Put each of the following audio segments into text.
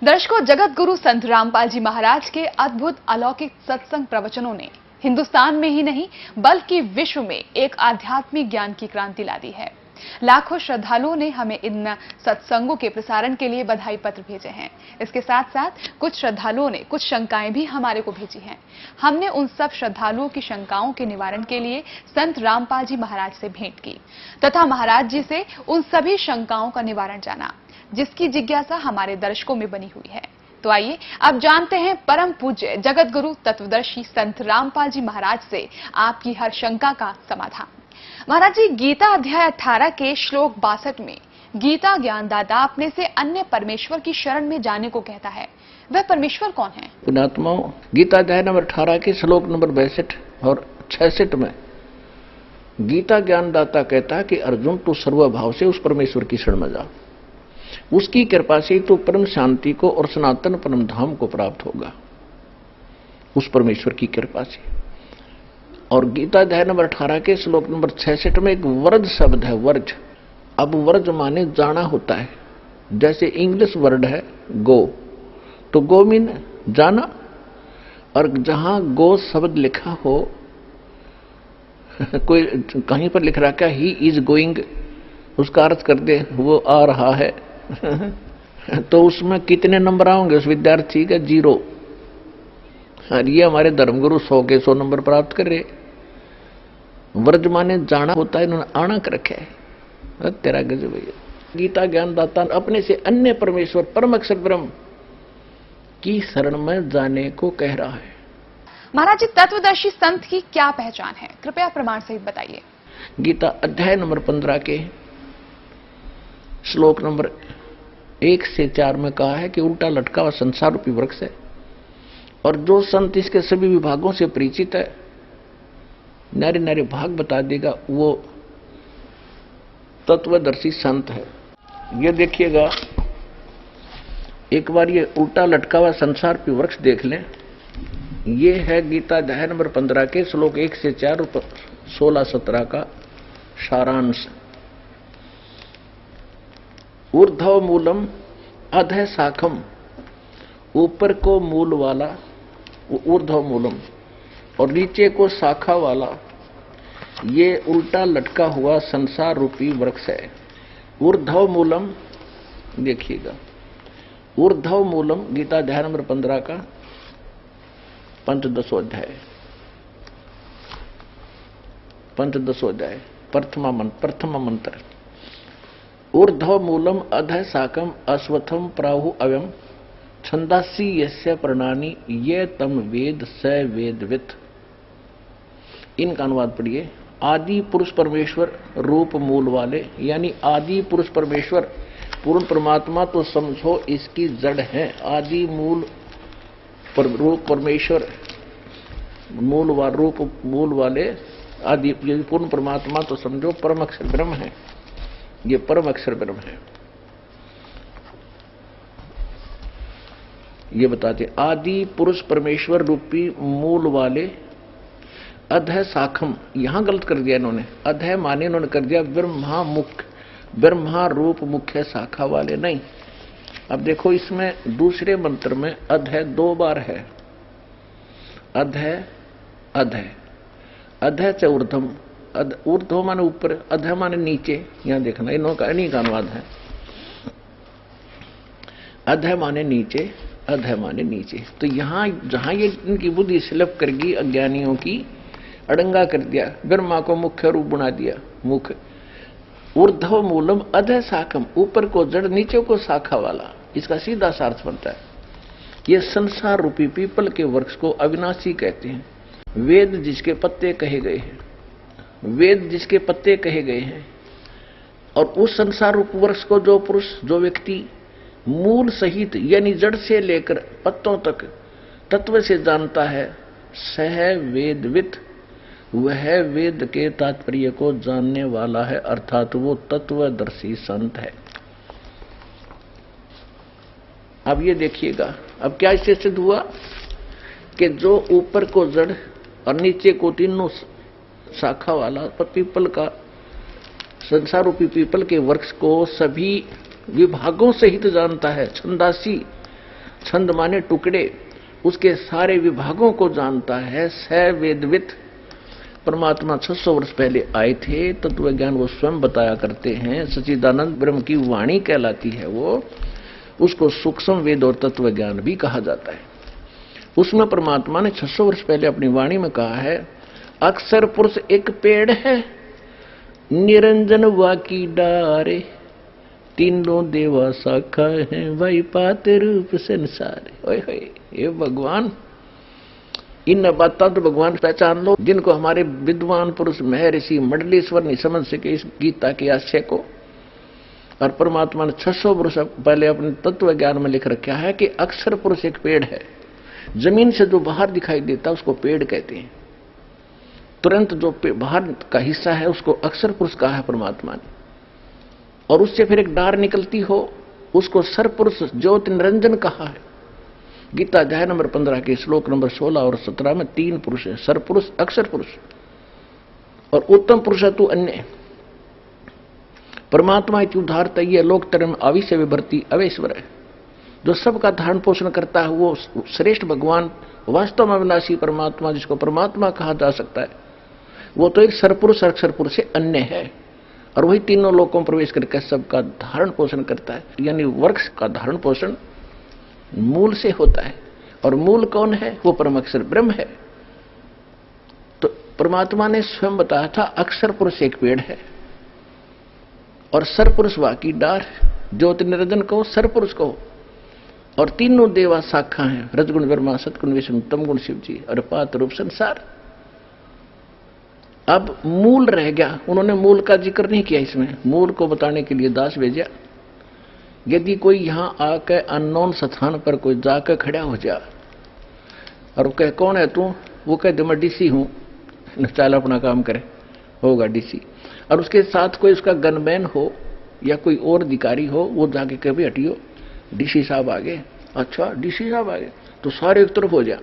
दर्शकों, जगत गुरु संत रामपाल जी महाराज के अद्भुत अलौकिक सत्संग प्रवचनों ने हिंदुस्तान में ही नहीं बल्कि विश्व में एक आध्यात्मिक ज्ञान की क्रांति ला दी है। लाखों श्रद्धालुओं ने हमें इन सत्संगों के प्रसारण के लिए बधाई पत्र भेजे हैं। इसके साथ साथ कुछ श्रद्धालुओं ने कुछ शंकाएं भी हमारे को भेजी हैं। हमने उन सब श्रद्धालुओं की शंकाओं के निवारण के लिए संत रामपाल जी महाराज से भेंट की तथा महाराज जी से उन सभी शंकाओं का निवारण जाना, जिसकी जिज्ञासा हमारे दर्शकों में बनी हुई है। तो आइए अब जानते हैं परम पूज्य जगत गुरु तत्वदर्शी संत रामपाल जी महाराज से आपकी हर शंका का समाधान। महाराज जी, गीता अध्याय 18 के श्लोक 62 में गीता ज्ञानदाता अपने से अन्य परमेश्वर की शरण में जाने को कहता है। वह परमेश्वर कौन है? पुण्यात्माओं, गीता अध्याय नंबर 18 के श्लोक नंबर 62 और 66 में गीता ज्ञानदाता कहता है कि अर्जुन, तू सर्वभाव से उस परमेश्वर की शरण में जा। उसकी कृपा से तो परम शांति को और सनातन परम धाम को प्राप्त होगा, उस परमेश्वर की कृपा से। और गीता अध्याय नंबर 18 के श्लोक नंबर 66 में एक वर्ज शब्द है, वर्ज। अब वर्ज माने जाना होता है। जैसे इंग्लिश वर्ड है गो, तो गो मीन जाना, और जहां गो शब्द लिखा हो कोई कहीं पर लिख रखा ही इज गोइंग, उसका अर्थ कर दे वो आ रहा है तो उसमें कितने नंबर आओगे उस विद्यार्थी का? 0। और ये हमारे धर्मगुरु 100 के 100 नंबर प्राप्त कर रहे। वर्ज माने जाना होता है, इन्होंने आना कर रखा है। तेरा गजब है। गीता ज्ञानदाता अपने से अन्य परमेश्वर परम अक्षर ब्रह्म की शरण में जाने को कह रहा है। महाराज जी, तत्वदर्शी संत की क्या पहचान है? कृपया प्रमाण सहित बताइए। गीता अध्याय नंबर 15 के श्लोक नंबर 1 से 4 में कहा है कि उल्टा लटका हुआ संसार रूपी वृक्ष है, और जो संत इसके सभी विभागों से परिचित है, नारे नारे भाग बता देगा, वो तत्वदर्शी संत है। ये देखिएगा, एक बार ये उल्टा लटका हुआ संसार रूपी वृक्ष देख लें। ये है गीता अध्याय नंबर 15 के श्लोक 1 से 4 और 16-17 का सारांश। ऊर्ध्व मूलम अधः शाखम, ऊपर को मूल वाला ऊर्ध्व मूलम और नीचे को शाखा वाला ये उल्टा लटका हुआ संसार रूपी वृक्ष है। ऊर्ध्व मूलम, देखिएगा, ऊर्ध्व मूलम गीता अध्याय नंबर 15 का 15 अध्याय, प्रथम मंत्र। ऊर्ध्व मूलम अधः शाकम अश्वत्थम प्राहु अव्यम छंदासी यस्य प्रणानी ये तम वेद स वेदवित। इनका अनुवाद पढ़िए। आदि पुरुष परमेश्वर रूप मूल वाले, यानी आदि पुरुष परमेश्वर पूर्ण परमात्मा तो समझो इसकी जड़ है। आदि मूल रूप परमेश्वर मूल व रूप मूल वाले आदि पूर्ण परमात्मा तो समझो परम अक्षर ब्रह्म है। ये परम अक्षर ब्रह्म है। ये बताते आदि पुरुष परमेश्वर रूपी मूल वाले अधः शाखम, यहां गलत कर दिया इन्होंने। अधः माने इन्होंने कर दिया ब्रह्मा मुख्य, ब्रह्मा रूप मुख्य शाखा वाले नहीं। अब देखो, इसमें दूसरे मंत्र में अधः 2 बार है। अधः अधः अधः च ऊर्ध्वम, ऊर्ध्व माने ऊपर, अधः माने नीचे। यहां देखना, इन्हीं का अनुवाद है। अधः माने नीचे, अधः माने नीचे। तो यहां जहां ये इनकी बुद्धि स्लिप करगी, अज्ञानियों की अड़ंगा कर दिया, ब्रह्मा को मुख्य रूप बना दिया, मुख्य। ऊर्ध्व मूलम अधः शाखम, ऊपर को जड़ नीचे को शाखा वाला। इसका सीधा सा अर्थ बनता है, ये संसार रूपी पीपल के वृक्ष को अविनाशी कहते हैं। वेद जिसके पत्ते कहे गए हैं, वेद जिसके पत्ते कहे गए हैं, और उस संसार रूप वृक्ष को जो पुरुष, जो व्यक्ति मूल सहित यानी जड़ से लेकर पत्तों तक तत्व से जानता है, सह वेदवित, वह वेद के तात्पर्य को जानने वाला है, अर्थात वो तत्वदर्शी संत है। अब ये देखिएगा, अब क्या इससे सिद्ध हुआ कि जो ऊपर को जड़ और नीचे को तीनों शाखा वाला पीपल का, संसार रूपी पीपल के वृक्ष को सभी विभागों सहित जानता है। छंदासी छंद माने टुकड़े, उसके सारे विभागों को जानता है। स वेदवित परमात्मा 600 वर्ष पहले आए थे। तत्व ज्ञान वो स्वयं बताया करते हैं। सच्चिदानंद ब्रह्म की वाणी कहलाती है वो। उसको सूक्ष्म वेद और तत्व ज्ञान भी कहा जाता है। उसमें परमात्मा ने 600 वर्ष पहले अपनी वाणी में कहा है, अक्षर पुरुष एक पेड़ है, निरंजन वाकी डारे, तीनों देवा शाखा है, वही पाते रूप संसार। ओए होए, ये भगवान, इन बातों तो भगवान पहचान लो जिनको हमारे विद्वान पुरुष महर्षि मंडलेश्वर नहीं समझ सके इस गीता के आशय को। और परमात्मा ने 600 वर्ष पहले अपने तत्व ज्ञान में लिख रखा है कि अक्षर पुरुष एक पेड़ है। जमीन से जो बाहर दिखाई देता है उसको पेड़ कहते हैं। तुरंत जो बाहर का हिस्सा है उसको अक्षर पुरुष कहा है परमात्मा ने। और उससे फिर एक डार निकलती हो उसको सरपुरुष ज्योति निरंजन कहा है। गीता अध्याय नंबर 15 के श्लोक नंबर 16 और 17 में 3 पुरुष है, सरपुरुष, अक्षर पुरुष और उत्तम पुरुष तू अन्य। परमात्मा इति उदारता ये लोक तरम आविश्य विभर्ति अवेश्वर है। जो सबका धारण पोषण करता है वो श्रेष्ठ भगवान, वास्तव में अविनाशी परमात्मा जिसको परमात्मा कहा जा सकता है, वो तो एक सरपुरुष अक्षर पुरुष से अन्य है। और वही तीनों लोकों में प्रवेश करके सबका धारण पोषण करता है। यानी वृक्ष का धारण पोषण मूल से होता है। और मूल कौन है? वो परम अक्षर ब्रह्म है। तो परमात्मा ने स्वयं बताया था अक्षर पुरुष एक पेड़ है और सरपुरुष वाकी डार, ज्योति निरंजन को सरपुरुष को। और तीनों देवा शाखा हैं, रजगुण ब्रह्मा, सतगुण विष्णु, तमगुण शिव जी और पात रूप संसार। अब मूल रह गया। उन्होंने मूल का जिक्र नहीं किया इसमें। मूल को बताने के लिए दास भेजा। यदि कोई यहां आकर अननोन स्थान पर कोई जाकर खड़ा हो जा और कहे कौन है तू, वो कह मैं डीसी हूं, चल अपना काम करे, होगा डीसी। और उसके साथ कोई उसका गनमैन हो या कोई और अधिकारी हो, वो जाके कभी हटियो डीसी साहब आ गए। अच्छा डीसी साहब आ गए, तो सारे एक तरफ हो जा।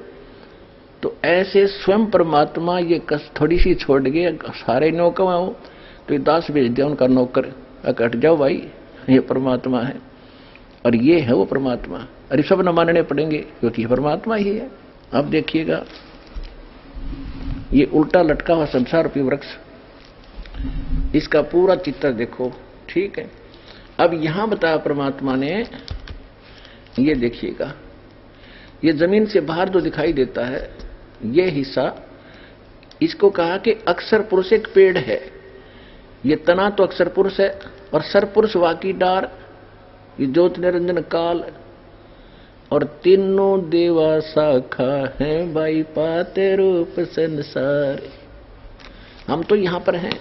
तो ऐसे स्वयं परमात्मा ये कस थोड़ी सी छोड़ गए, सारे नौकर हो तो ये दास भेज दिया उनका नौकर, हट जाओ भाई, ये परमात्मा है और ये है वो परमात्मा। अरे सब न मानने पड़ेंगे क्योंकि परमात्मा ही है। अब देखिएगा ये उल्टा लटका हुआ संसार रूपी वृक्ष, इसका पूरा चित्र देखो, ठीक है। अब यहां बताया परमात्मा ने, ये देखिएगा ये जमीन से बाहर जो दिखाई देता है ये हिस्सा, इसको कहा कि अक्षर पुरुष एक पेड़ है। ये तना तो अक्षर पुरुष है और सरपुरुष वाकी डार, ये ज्योति निरंजन काल और तीनों देवा शाखा है, भाई पाते रूप संसार। हम तो यहां पर हैं।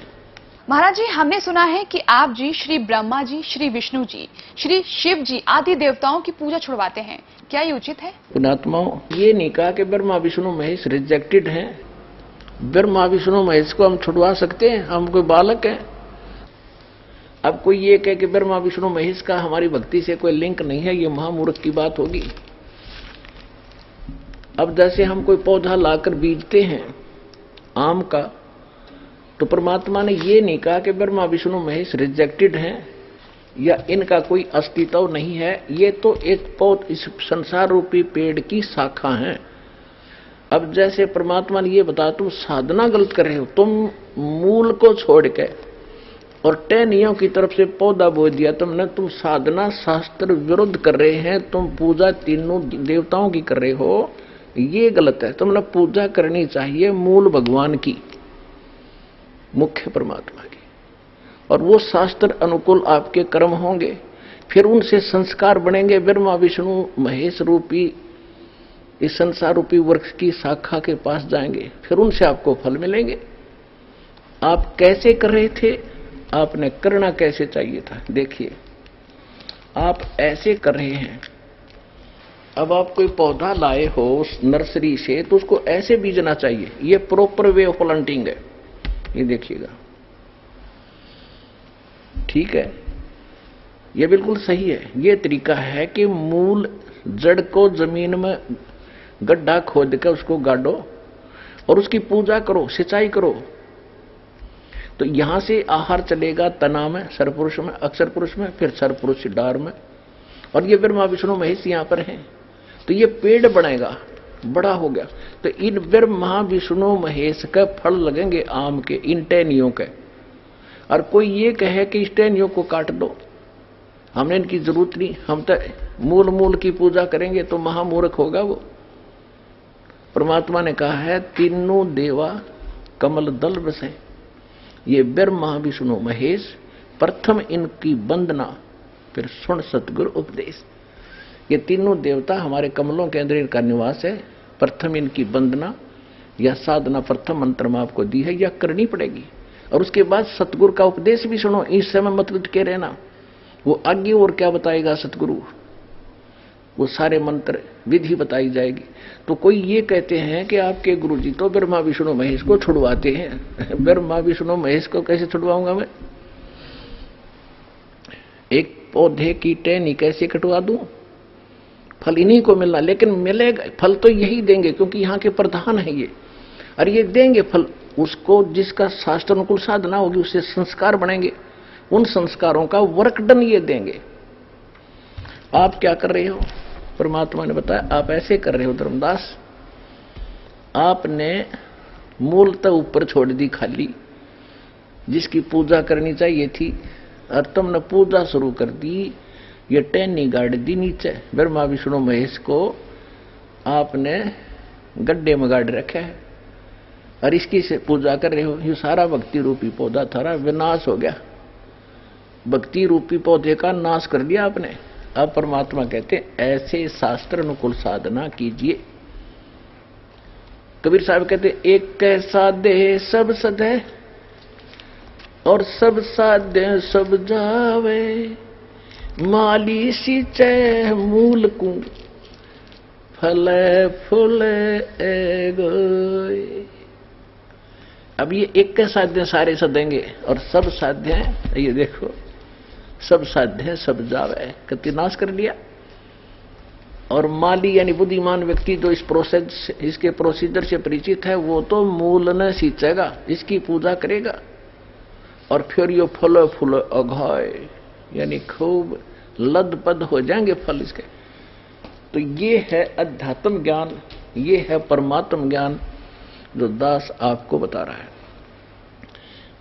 महाराज जी, हमने सुना है कि आप जी श्री ब्रह्मा जी, श्री विष्णु जी, श्री शिव जी आदि देवताओं की पूजा छुड़वाते हैं, क्या ये उचित है? पुणात्माओं, ये नहीं कहा कि ब्रह्मा विष्णु महेश रिजेक्टेड हैं। ब्रह्मा विष्णु महेश को हम छुड़वा सकते हैं? हम कोई बालक हैं? अब कोई ये कहे कि ब्रह्मा विष्णु महेश का हमारी भक्ति से कोई लिंक नहीं है, ये महामूर्ख की बात होगी। अब जैसे हम कोई पौधा लाकर बीजते हैं आम का, तो परमात्मा ने ये नहीं कहा कि ब्रह्मा विष्णु महेश रिजेक्टेड हैं या इनका कोई अस्तित्व नहीं है। ये तो एक पौध इस संसार रूपी पेड़ की शाखा है। अब जैसे परमात्मा ने ये बताया तुम साधना गलत कर रहे हो, तुम मूल को छोड़ के और टहनियों की तरफ से पौधा बो दिया तुमने, तुम साधना शास्त्र विरुद्ध कर रहे हैं। तुम पूजा तीनों देवताओं की कर रहे हो, ये गलत है। तुमने पूजा करनी चाहिए मूल भगवान की, मुख्य परमात्मा की, और वो शास्त्र अनुकूल आपके कर्म होंगे, फिर उनसे संस्कार बनेंगे। ब्रह्मा विष्णु महेश रूपी इस संसार रूपी वृक्ष की शाखा के पास जाएंगे, फिर उनसे आपको फल मिलेंगे। आप कैसे कर रहे थे, आपने करना कैसे चाहिए था। देखिए आप ऐसे कर रहे हैं। अब आप कोई पौधा लाए हो उस नर्सरी से, तो उसको ऐसे बीजना चाहिए। ये प्रॉपर वे ऑफ प्लांटिंग है, ये देखिएगा, ठीक है, ये बिल्कुल सही है। ये तरीका है कि मूल जड़ को जमीन में गड्ढा खोद कर उसको गाड़ो और उसकी पूजा करो, सिंचाई करो, तो यहां से आहार चलेगा तना में, सरपुरुष में, अक्षर पुरुष में, फिर सरपुरुष डार में, और ये ब्रह्मा विष्णु महेश यहां पर हैं। तो ये पेड़ बनेगा, बड़ा हो गया। तो इन ब्रह्मा विष्णु महेश का फल लगेंगे आम के, इन टहनियों के। और कोई ये कहे कि इस टहनियों को काट दो, हमने इनकी जरूरत नहीं, हम तो मूल मूल की पूजा करेंगे, तो महामूर्ख होगा वो। परमात्मा ने कहा है तीनों देवा कमल दल बसे, ये ब्रह्मा विष्णु महेश, प्रथम इनकी वंदना फिर सुन सतगुरु उपदेश। ये तीनों देवता हमारे कमलों के अंदर इनका निवास है। प्रथम इनकी वंदना या साधना प्रथम मंत्र में आपको दी है, या करनी पड़ेगी। और उसके बाद सतगुरु का उपदेश भी सुनो, इस समय मत लटके रहना। वो आगे और क्या बताएगा सतगुरु, वो सारे मंत्र विधि बताई जाएगी। तो कोई ये कहते हैं कि आपके गुरुजी तो ब्रह्मा विष्णु महेश को छुड़वाते हैं। ब्रह्मा विष्णु महेश को कैसे छुड़वाऊंगा मैं? एक पौधे की टहनी कैसे कटवा दूं? फल इन्हीं को मिलना, लेकिन मिलेगा फल तो यही देंगे, क्योंकि यहाँ के प्रधान है ये। और ये देंगे फल उसको जिसका शास्त्र अनुकूल साधना होगी, उससे संस्कार बनेंगे, उन संस्कारों का वर्कडन ये देंगे। आप क्या कर रहे हो? परमात्मा ने बताया आप ऐसे कर रहे हो धर्मदास, आपने मूलतः ऊपर छोड़ दी खाली, जिसकी पूजा करनी चाहिए थी, और तुमने पूजा शुरू कर दी, ये टहनी गाड़ दी नीचे। ब्रह्मा विष्णु महेश को आपने गड्ढे में गाड़ रखा है और इसकी से पूजा कर रहे हो। ये सारा भक्ति रूपी पौधा थारा विनाश हो गया, भक्ति रूपी पौधे का नाश कर दिया आपने। अब परमात्मा कहते ऐसे शास्त्र अनुकूल साधना कीजिए। कबीर साहब कहते एक कैसा दे सब सदे और सब साध्य सब जावे, माली सींचे मूल को फले फूले गोए। अब ये एक के साध्य सारे सदेंगे और सब साध्य हैं, ये देखो सब साध्य सब जावे, कति नाश कर दिया। और माली यानी बुद्धिमान व्यक्ति जो इस प्रोसेस इसके प्रोसीजर से परिचित है, वो तो मूल न सींचेगा, इसकी पूजा करेगा और फिर ये फल फूल अघाय यानी खूब लदपद हो जाएंगे फल इसके। तो ये है अध्यात्म ज्ञान, ये है परमात्म ज्ञान जो दास आपको बता रहा है।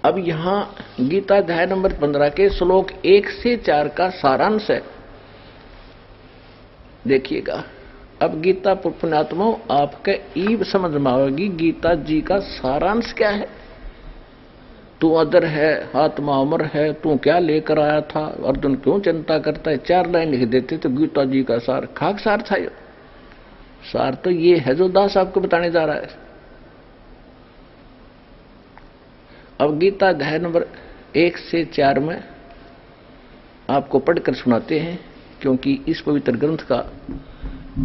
अब यहां गीता अध्याय नंबर 15 के श्लोक 1 से 4 का सारांश है, देखिएगा। अब गीता पुण्यात्माओं आपके ईब समझ में आएगी गीता जी का सारांश क्या है। तू अदर है, आत्मा अमर है, तू क्या लेकर आया था, अर्जुन क्यों चिंता करता है, 4 लाइन लिख देते तो गीता जी का सार खाक सार था। ये सार तो ये है जो दास आपको बताने जा रहा है। अब गीता अध्याय नंबर 1 से 4 में आपको पढ़कर सुनाते हैं, क्योंकि इस पवित्र ग्रंथ का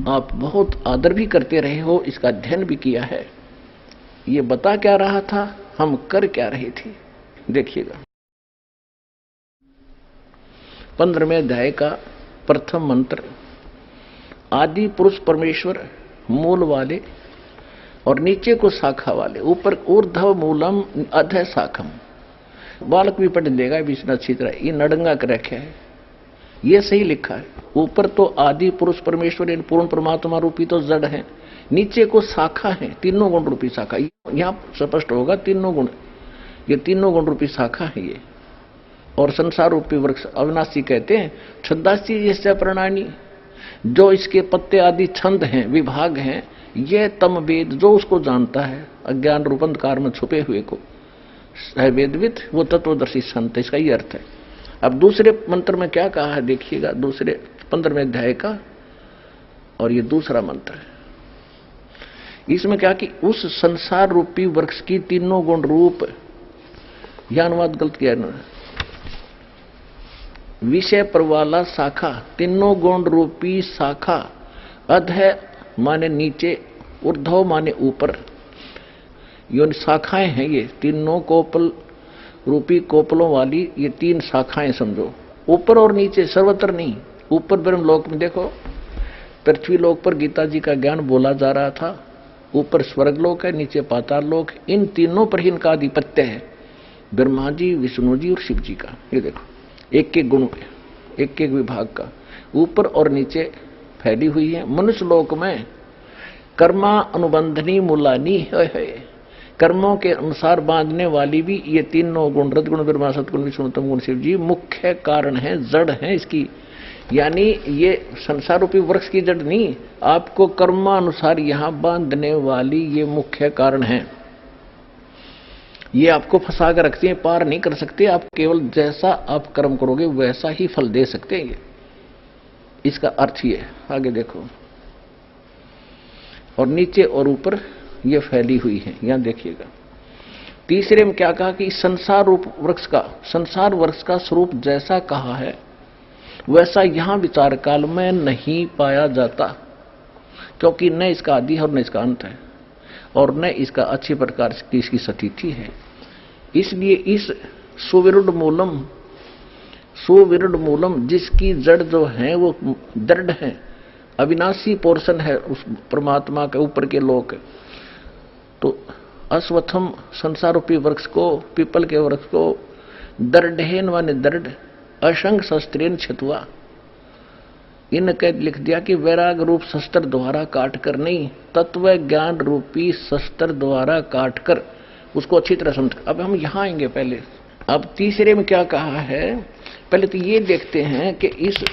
आप बहुत आदर भी करते रहे हो, इसका अध्ययन भी किया है। ये बता क्या रहा था, हम कर क्या रहे थे, देखिएगा। 15वें अध्याय का प्रथम मंत्र, आदि पुरुष परमेश्वर मूल वाले और नीचे को शाखा वाले, ऊपर ऊर्ध्व मूलम अधः शाखम। बालक भी पढ़ देगा विष्णु अच्छी तरह, ये नडंगा कर रखा है, ये सही लिखा है। ऊपर तो आदि पुरुष परमेश्वर पूर्ण परमात्मा रूपी तो जड़ है, नीचे को शाखा है, तीनों गुण रूपी शाखा। यहां स्पष्ट होगा तीनों गुण, ये तीनों गुण रूपी शाखा है ये। और संसार रूपी वृक्ष अविनाशी कहते हैं। छंदासी जैसे प्रणानी, जो इसके पत्ते आदि छंद हैं, विभाग हैं, ये तम वेद जो उसको जानता है, अज्ञान रूप अंधकार में छुपे हुए को है वेदविद, वो तत्वदर्शी संत, इसका ये अर्थ है। अब दूसरे मंत्र में क्या कहा है देखिएगा, दूसरे 15वें अध्याय का, और ये दूसरा मंत्र है। इसमें क्या कि उस संसार रूपी वृक्ष की तीनों गुण रूप, यह अनुवाद गलत किया है, विषय पर वाला शाखा, तीनों गुण रूपी शाखा, अधः माने नीचे, ऊर्ध्व माने ऊपर, ये शाखाएं हैं, ये तीनों कोपल रूपी कोपलों वाली ये 3 शाखाएं समझो, ऊपर और नीचे, सर्वत्र नहीं। ऊपर ब्रह्मलोक में देखो, पृथ्वी लोक पर गीता जी का ज्ञान बोला जा रहा था, ऊपर स्वर्ग लोक है, नीचे पाताल लोक, इन तीनों पर ही इनका आधिपत्य है, ब्रह्मा जी, विष्णु जी और शिव जी का। ये देखो एक एक गुण, एक एक विभाग का, ऊपर और नीचे फैली हुई है। मनुष्य लोक में कर्मा अनुबंधनी मूलानी है, कर्मों के अनुसार बांधने वाली भी ये तीनों गुण, रजगुण ब्रह्मा, सतगुण विष्णु, तमगुण शिव जी मुख्य कारण है, जड़ है इसकी। यानी ये संसार रूपी वृक्ष की जड़ नहीं, आपको कर्मानुसार यहां बांधने वाली ये मुख्य कारण है। ये आपको फंसा कर रखते हैं, पार नहीं कर सकते। आप केवल जैसा आप कर्म करोगे वैसा ही फल दे सकते हैं। ये इसका अर्थ ये है। आगे देखो, और नीचे और ऊपर ये फैली हुई है, यहां देखिएगा। तीसरे में क्या कहा कि संसार रूप वृक्ष का, संसार वृक्ष का स्वरूप जैसा कहा है वैसा यहां विचार काल में नहीं पाया जाता, क्योंकि न इसका आदि है और न इसका अंत है, और न इसका अच्छी प्रकार से इसकी स्थिति है। इसलिए इस सुविरुद्ध मूलम जिसकी जड़ जो है वो दृढ़ है, अविनाशी पोर्शन है उस परमात्मा के ऊपर के लोक, तो अश्वत्थम संसार रूपी वृक्ष को, पीपल के वृक्ष को दृढ़ेन व दृढ़ असंग शस्त्रेन छतुआ, इनके लिख दिया कि वैराग रूप शस्त्र द्वारा काट कर नहीं, तत्व ज्ञान रूपी शस्त्र द्वारा काट कर उसको अच्छी तरह समझ। अब हम यहां आएंगे पहले। अब तीसरे में क्या कहा है, पहले तो ये देखते हैं कि इस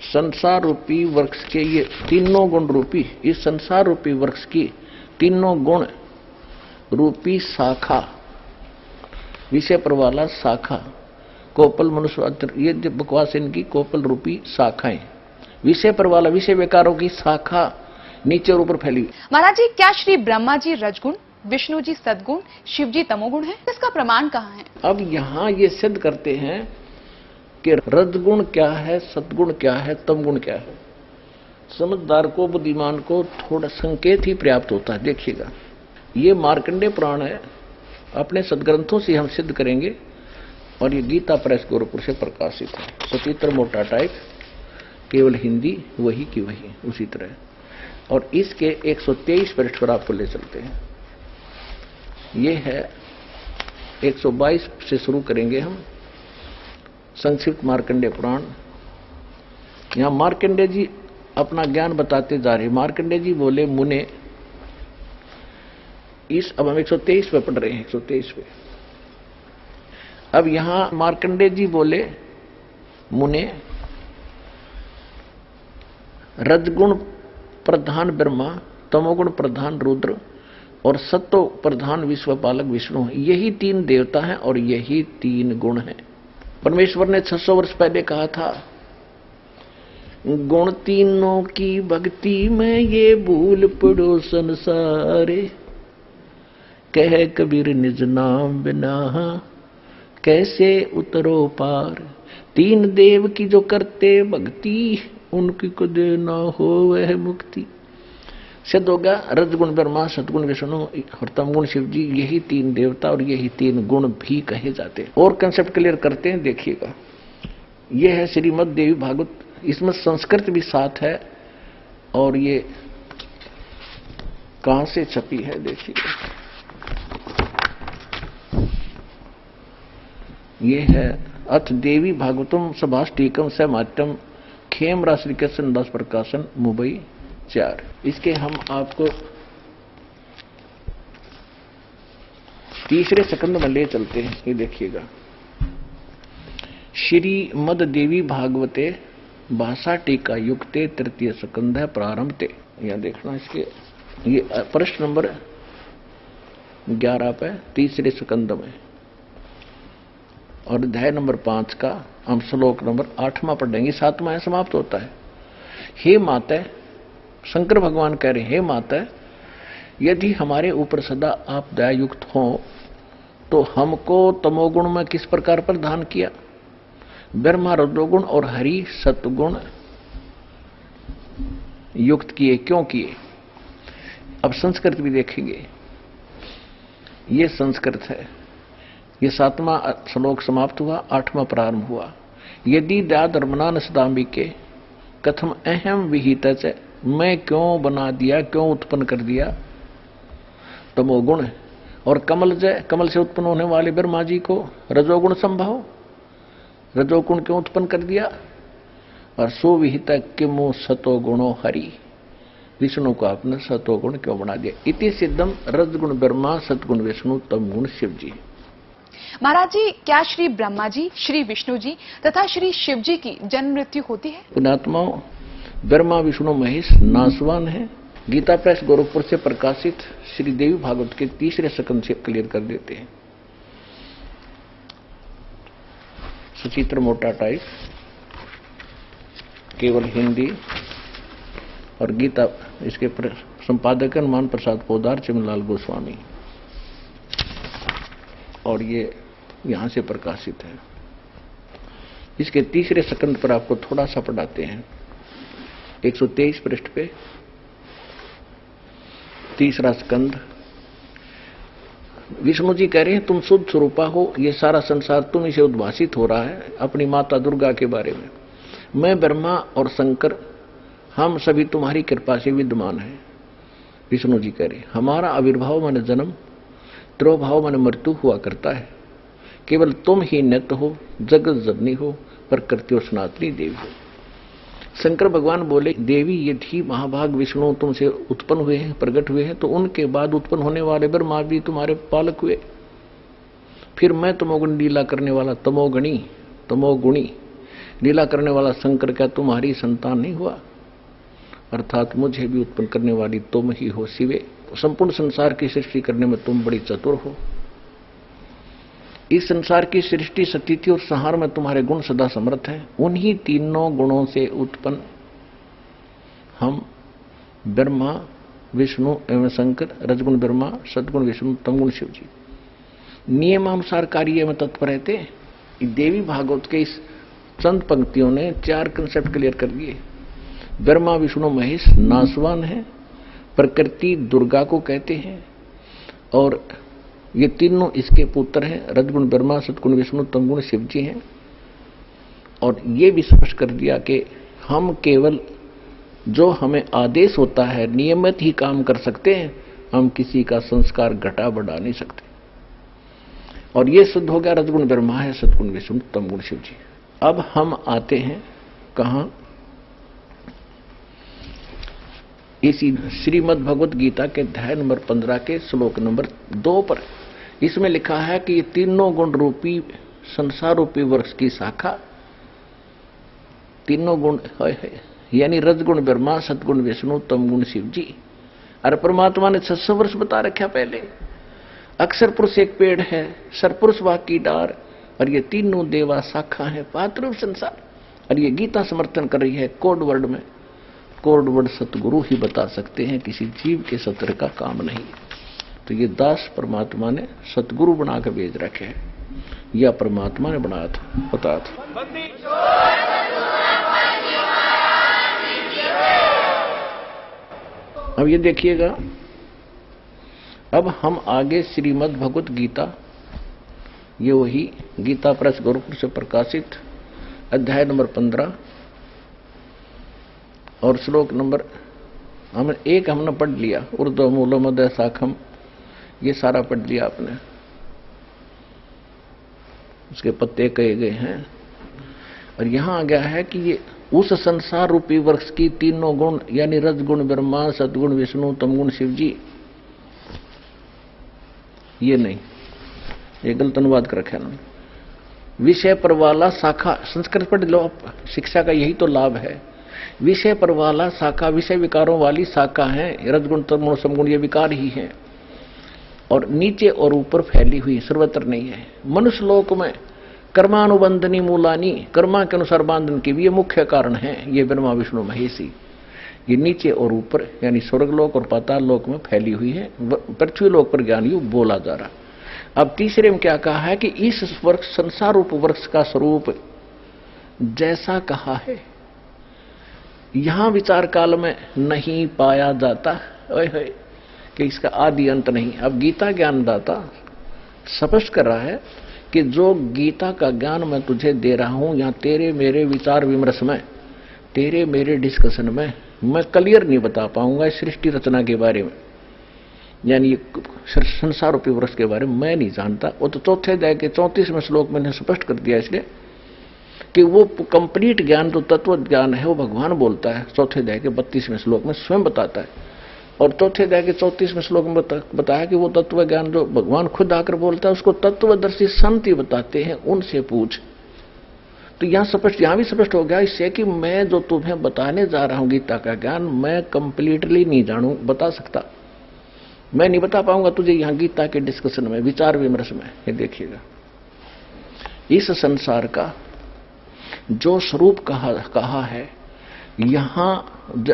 संसार रूपी वृक्ष के ये तीनों गुण रूपी, इस संसार रूपी वृक्ष की तीनों गुण रूपी शाखा, विषय पर वाला शाखा, कोपल मनुष्य, ये बकवास इनकी कोपल रूपी शाखाएं, विषय पर वाला विषय विकारों की शाखा नीचे और ऊपर फैली। महाराज जी, क्या श्री ब्रह्मा जी रजगुण, विष्णु जी सदगुण, शिव जी तमोगुण है? इसका प्रमाण कहाँ है? अब यहाँ ये सिद्ध करते हैं कि रजगुण क्या है, सदगुण क्या है, तमगुण क्या है। समझदार को, बुद्धिमान को थोड़ा संकेत ही पर्याप्त होता है। देखिएगा, ये मार्कंडेय पुराण है, अपने सदग्रंथों से हम सिद्ध करेंगे, और ये गीता प्रेस गोरखपुर से प्रकाशित है, सचित्र मोटा टाइप, केवल हिंदी वही की वही उसी तरह। और इसके 123 पृष्ठ पर आपको ले चलते हैं। ये है 122 से शुरू करेंगे हम संक्षिप्त मार्कंडेय पुराण। यहां मार्कंडेय जी अपना ज्ञान बताते जा रहे। मार्कंडेय जी बोले, मुने, अब हम 123 पे पढ़ रहे हैं, 123 पे। अब यहां मार्कंडेय जी बोले, मुने, रजगुण प्रधान ब्रह्मा, तमोगुण प्रधान रुद्र और सत्व प्रधान विश्वपालक विष्णु, यही तीन देवता हैं और यही तीन गुण हैं। परमेश्वर ने 600 वर्ष पहले कहा था, गुण तीनों की भक्ति में ये भूल पड़ो संसारे, कह कबीर निज नाम बिना कैसे उतरो पार, तीन देव की जो करते भक्ति उनकी को देना हो वह मुक्ति। सिद्ध हो गया, रजगुण ब्रह्मा, सतगुण विष्णु और तमगुण शिव जी, यही तीन देवता और यही तीन गुण भी कहे जाते हैं। और कंसेप्ट क्लियर करते हैं, देखिएगा। यह है श्रीमद् देवी भागवत, इसमें संस्कृत भी साथ है, और ये कहां से छपी है देखिएगा। ये है अथ देवी भागवतम सभाष्टीकम समाट्यम खेमरा श्री कृष्ण दास प्रकाशन मुंबई 4। इसके हम आपको तीसरे स्कंद में ले चलते हैं। ये देखिएगा, श्रीमद् देवी भागवते भाषा टीका युक्ते तृतीय स्कंद है प्रारंभते। यहां देखना, इसके ये प्रश्न नंबर 11 पे तीसरे स्कंद में, और अध्याय नंबर 5 का हम श्लोक नंबर 8वां पढ़ेंगे, 7वां समाप्त होता है। हे माता, शंकर भगवान कह रहे हैं, हे माता, यदि हमारे ऊपर सदा आप दयायुक्त हो तो हमको तमोगुण में किस प्रकार प्रदान किया, ब्रह्मा रजोगुण और हरि सतगुण युक्त किए, क्यों किए। अब संस्कृत भी देखेंगे, ये संस्कृत है। ये 7वां श्लोक समाप्त हुआ, 8वां प्रारंभ हुआ। यदि दया धर्मना नसदाम्बिके कथम अहम विहित, मैं क्यों बना दिया, क्यों उत्पन्न कर दिया तमोगुण, और कमल से उत्पन्न होने वाले ब्रह्मा जी को रजोगुण संभव, रजोगुण क्यों उत्पन्न कर दिया, और सो विहिता किमो सतो गुणो हरि, विष्णु को आपने सतो गुण क्यों बना दिया। इति सिद्धम रजगुण ब्रह्मा सतगुण विष्णु तम गुण शिव जी। महाराज जी, क्या श्री ब्रह्मा जी, श्री विष्णु जी तथा श्री शिव जी की जन्म मृत्यु होती है? पुण्यात्माओं, ब्रह्मा विष्णु महेश नासवान है। गीता प्रेस गोरखपुर से प्रकाशित श्री देवी भागवत के 3रे स्कंद से क्लियर कर देते हैं। सचित्र मोटा टाइप, केवल हिंदी, और गीता इसके संपादक हनुमान प्रसाद पोदार, चिमनलाल गोस्वामी, और ये यहां से प्रकाशित है। इसके 3रे स्कंद पर आपको थोड़ा सा पढ़ाते हैं। 123 पृष्ठ पे 3रा स्कंद। विष्णु जी कह रहे हैं तुम शुद्ध स्वरूपा हो, ये सारा संसार तुम से उद्भासित हो रहा है अपनी माता दुर्गा के बारे में। मैं ब्रह्मा और शंकर हम सभी तुम्हारी कृपा से विद्यमान हैं। विष्णु जी कह रहे हमारा आविर्भाव माने जन्म, तिरोभाव माने मृत्यु हुआ करता है। केवल तुम ही नित्य हो, जगत जननी हो, प्रकृति और सनातनी देवी हो। शंकर भगवान बोले देवी ये थी महाभाग विष्णु तुमसे उत्पन्न हुए हैं, प्रकट हुए हैं, तो उनके बाद उत्पन्न होने वाले ब्रह्मा भी तुम्हारे पालक हुए। फिर मैं तमोगुण लीला करने वाला तमोगुणी लीला करने वाला शंकर क्या तुम्हारी संतान नहीं हुआ? अर्थात मुझे भी उत्पन्न करने वाली तुम ही हो शिवे। संपूर्ण संसार की सृष्टि करने में तुम बड़ी चतुर हो। इस संसार की सृष्टि, स्थिति और संहार में तुम्हारे गुण सदा समर्थ हैं। उन्हीं तीनों गुणों से उत्पन्न हम ब्रह्मा विष्णु एवं शंकर, रजगुण ब्रह्मा सदगुण विष्णु तमगुण शिव जी नियमानुसार कार्य में तत्पर रहते हैं। देवी भागवत के इस चंद पंक्तियों ने 4 कंसेप्ट क्लियर कर दिए। ब्रह्मा विष्णु महेश नासवान है, प्रकृति दुर्गा को कहते हैं, और ये तीनों इसके पुत्र हैं। रजगुण ब्रह्मा सतगुण विष्णु तमगुण शिव जी हैं। और ये भी स्पष्ट कर दिया कि हम केवल जो हमें आदेश होता है नियमित ही काम कर सकते हैं, हम किसी का संस्कार घटा बढ़ा नहीं सकते। और ये सिद्ध हो गया रजगुण ब्रह्मा है, सतगुण विष्णु तमगुण शिव जी। अब हम आते हैं कहां? इसी श्रीमद् भगवत गीता के अध्याय नंबर 15 के श्लोक नंबर 2 पर। इसमें लिखा है कि ये तीनों गुण रूपी संसार रूपी वृक्ष की शाखा, तीनों गुण है यानी रजगुण ब्रह्मा सतगुण विष्णु तमगुण शिव जी। और परमात्मा ने 600 वर्ष बता रखा पहले। अक्षर पुरुष एक पेड़ है, सरपुरुष बाकी डार, और ये तीनों देवा शाखा है पात्र संसार। और ये गीता समर्थन कर रही है कोड वर्ड में। कोड वर्ड सतगुरु ही बता सकते हैं, किसी जीव के सत्र का काम नहीं। तो ये दास परमात्मा ने सतगुरु बनाकर भेज रखे हैं, या परमात्मा ने बनाया था, बताया था। अब ये देखिएगा, अब हम आगे श्रीमद् भगवत गीता, ये वही गीता प्रेस गोरखपुर से प्रकाशित अध्याय नंबर 15 और श्लोक नंबर हमने पढ़ लिया। ऊर्ध्व मूलम अधः शाखम, ये सारा पढ़ लिया आपने, उसके पत्ते कहे गए हैं। और यहां आ गया है कि ये उस संसार रूपी वृक्ष की तीनों गुण यानी रजगुण ब्रह्मा सतगुण विष्णु तमगुण शिव जी, ये नहीं, ये गलत अनुवाद कर रखा है। विषय पर वाला शाखा, संस्कृत पढ़ लो आप, शिक्षा का यही तो लाभ है। विषय पर वाला शाखा, विषय विकारों वाली शाखा है। रजगुण तमगुण समगुण ये विकार ही है, और नीचे और ऊपर फैली हुई, सर्वत्र नहीं है। मनुष्य लोक में कर्मानुबंधनी मूलानी, कर्मा के अनुसार बांधन की भी ये मुख्य कारण है। ये ब्रह्मा विष्णु महेशी, ये नीचे और ऊपर यानी स्वर्गलोक और पाताल लोक में फैली हुई है। पृथ्वी लोक पर ज्ञान युग बोला जा रहा। अब तीसरे में क्या कहा है कि इस वृक्ष संसार रूप वृक्ष का स्वरूप जैसा कहा है यहां विचार काल में नहीं पाया जाता है कि इसका आदि अंत नहीं। अब गीता ज्ञानदाता स्पष्ट कर रहा है कि जो गीता का ज्ञान मैं तुझे दे रहा हूं, यहां तेरे मेरे विचार विमर्श में, तेरे मेरे डिस्कशन में मैं क्लियर नहीं बता पाऊंगा इस सृष्टि रचना के बारे में, यानी संसार रूपी वृक्ष के बारे में मैं नहीं जानता। वो तो चौथे अध्याय के 34वें श्लोक में स्पष्ट कर दिया इसलिए कि वो कंप्लीट ज्ञान जो तत्व ज्ञान है वो भगवान बोलता है। चौथे अध्याय के 32वें श्लोक में स्वयं बताता है, और चौथे अध्याय के 34वें श्लोक में बताया कि वो तत्व ज्ञान जो भगवान खुद आकर बोलता है उसको तत्वदर्शी संत ही बताते हैं, उनसे पूछ। तो यहां भी स्पष्ट हो गया इससे कि मैं जो तुम्हें बताने जा रहा हूं गीता का ज्ञान, मैं कंप्लीटली नहीं बता सकता, मैं नहीं बता पाऊंगा तुझे यहां गीता के डिस्कशन में, विचार विमर्श में। ये देखिएगा, इस संसार का जो स्वरूप कहा है यहां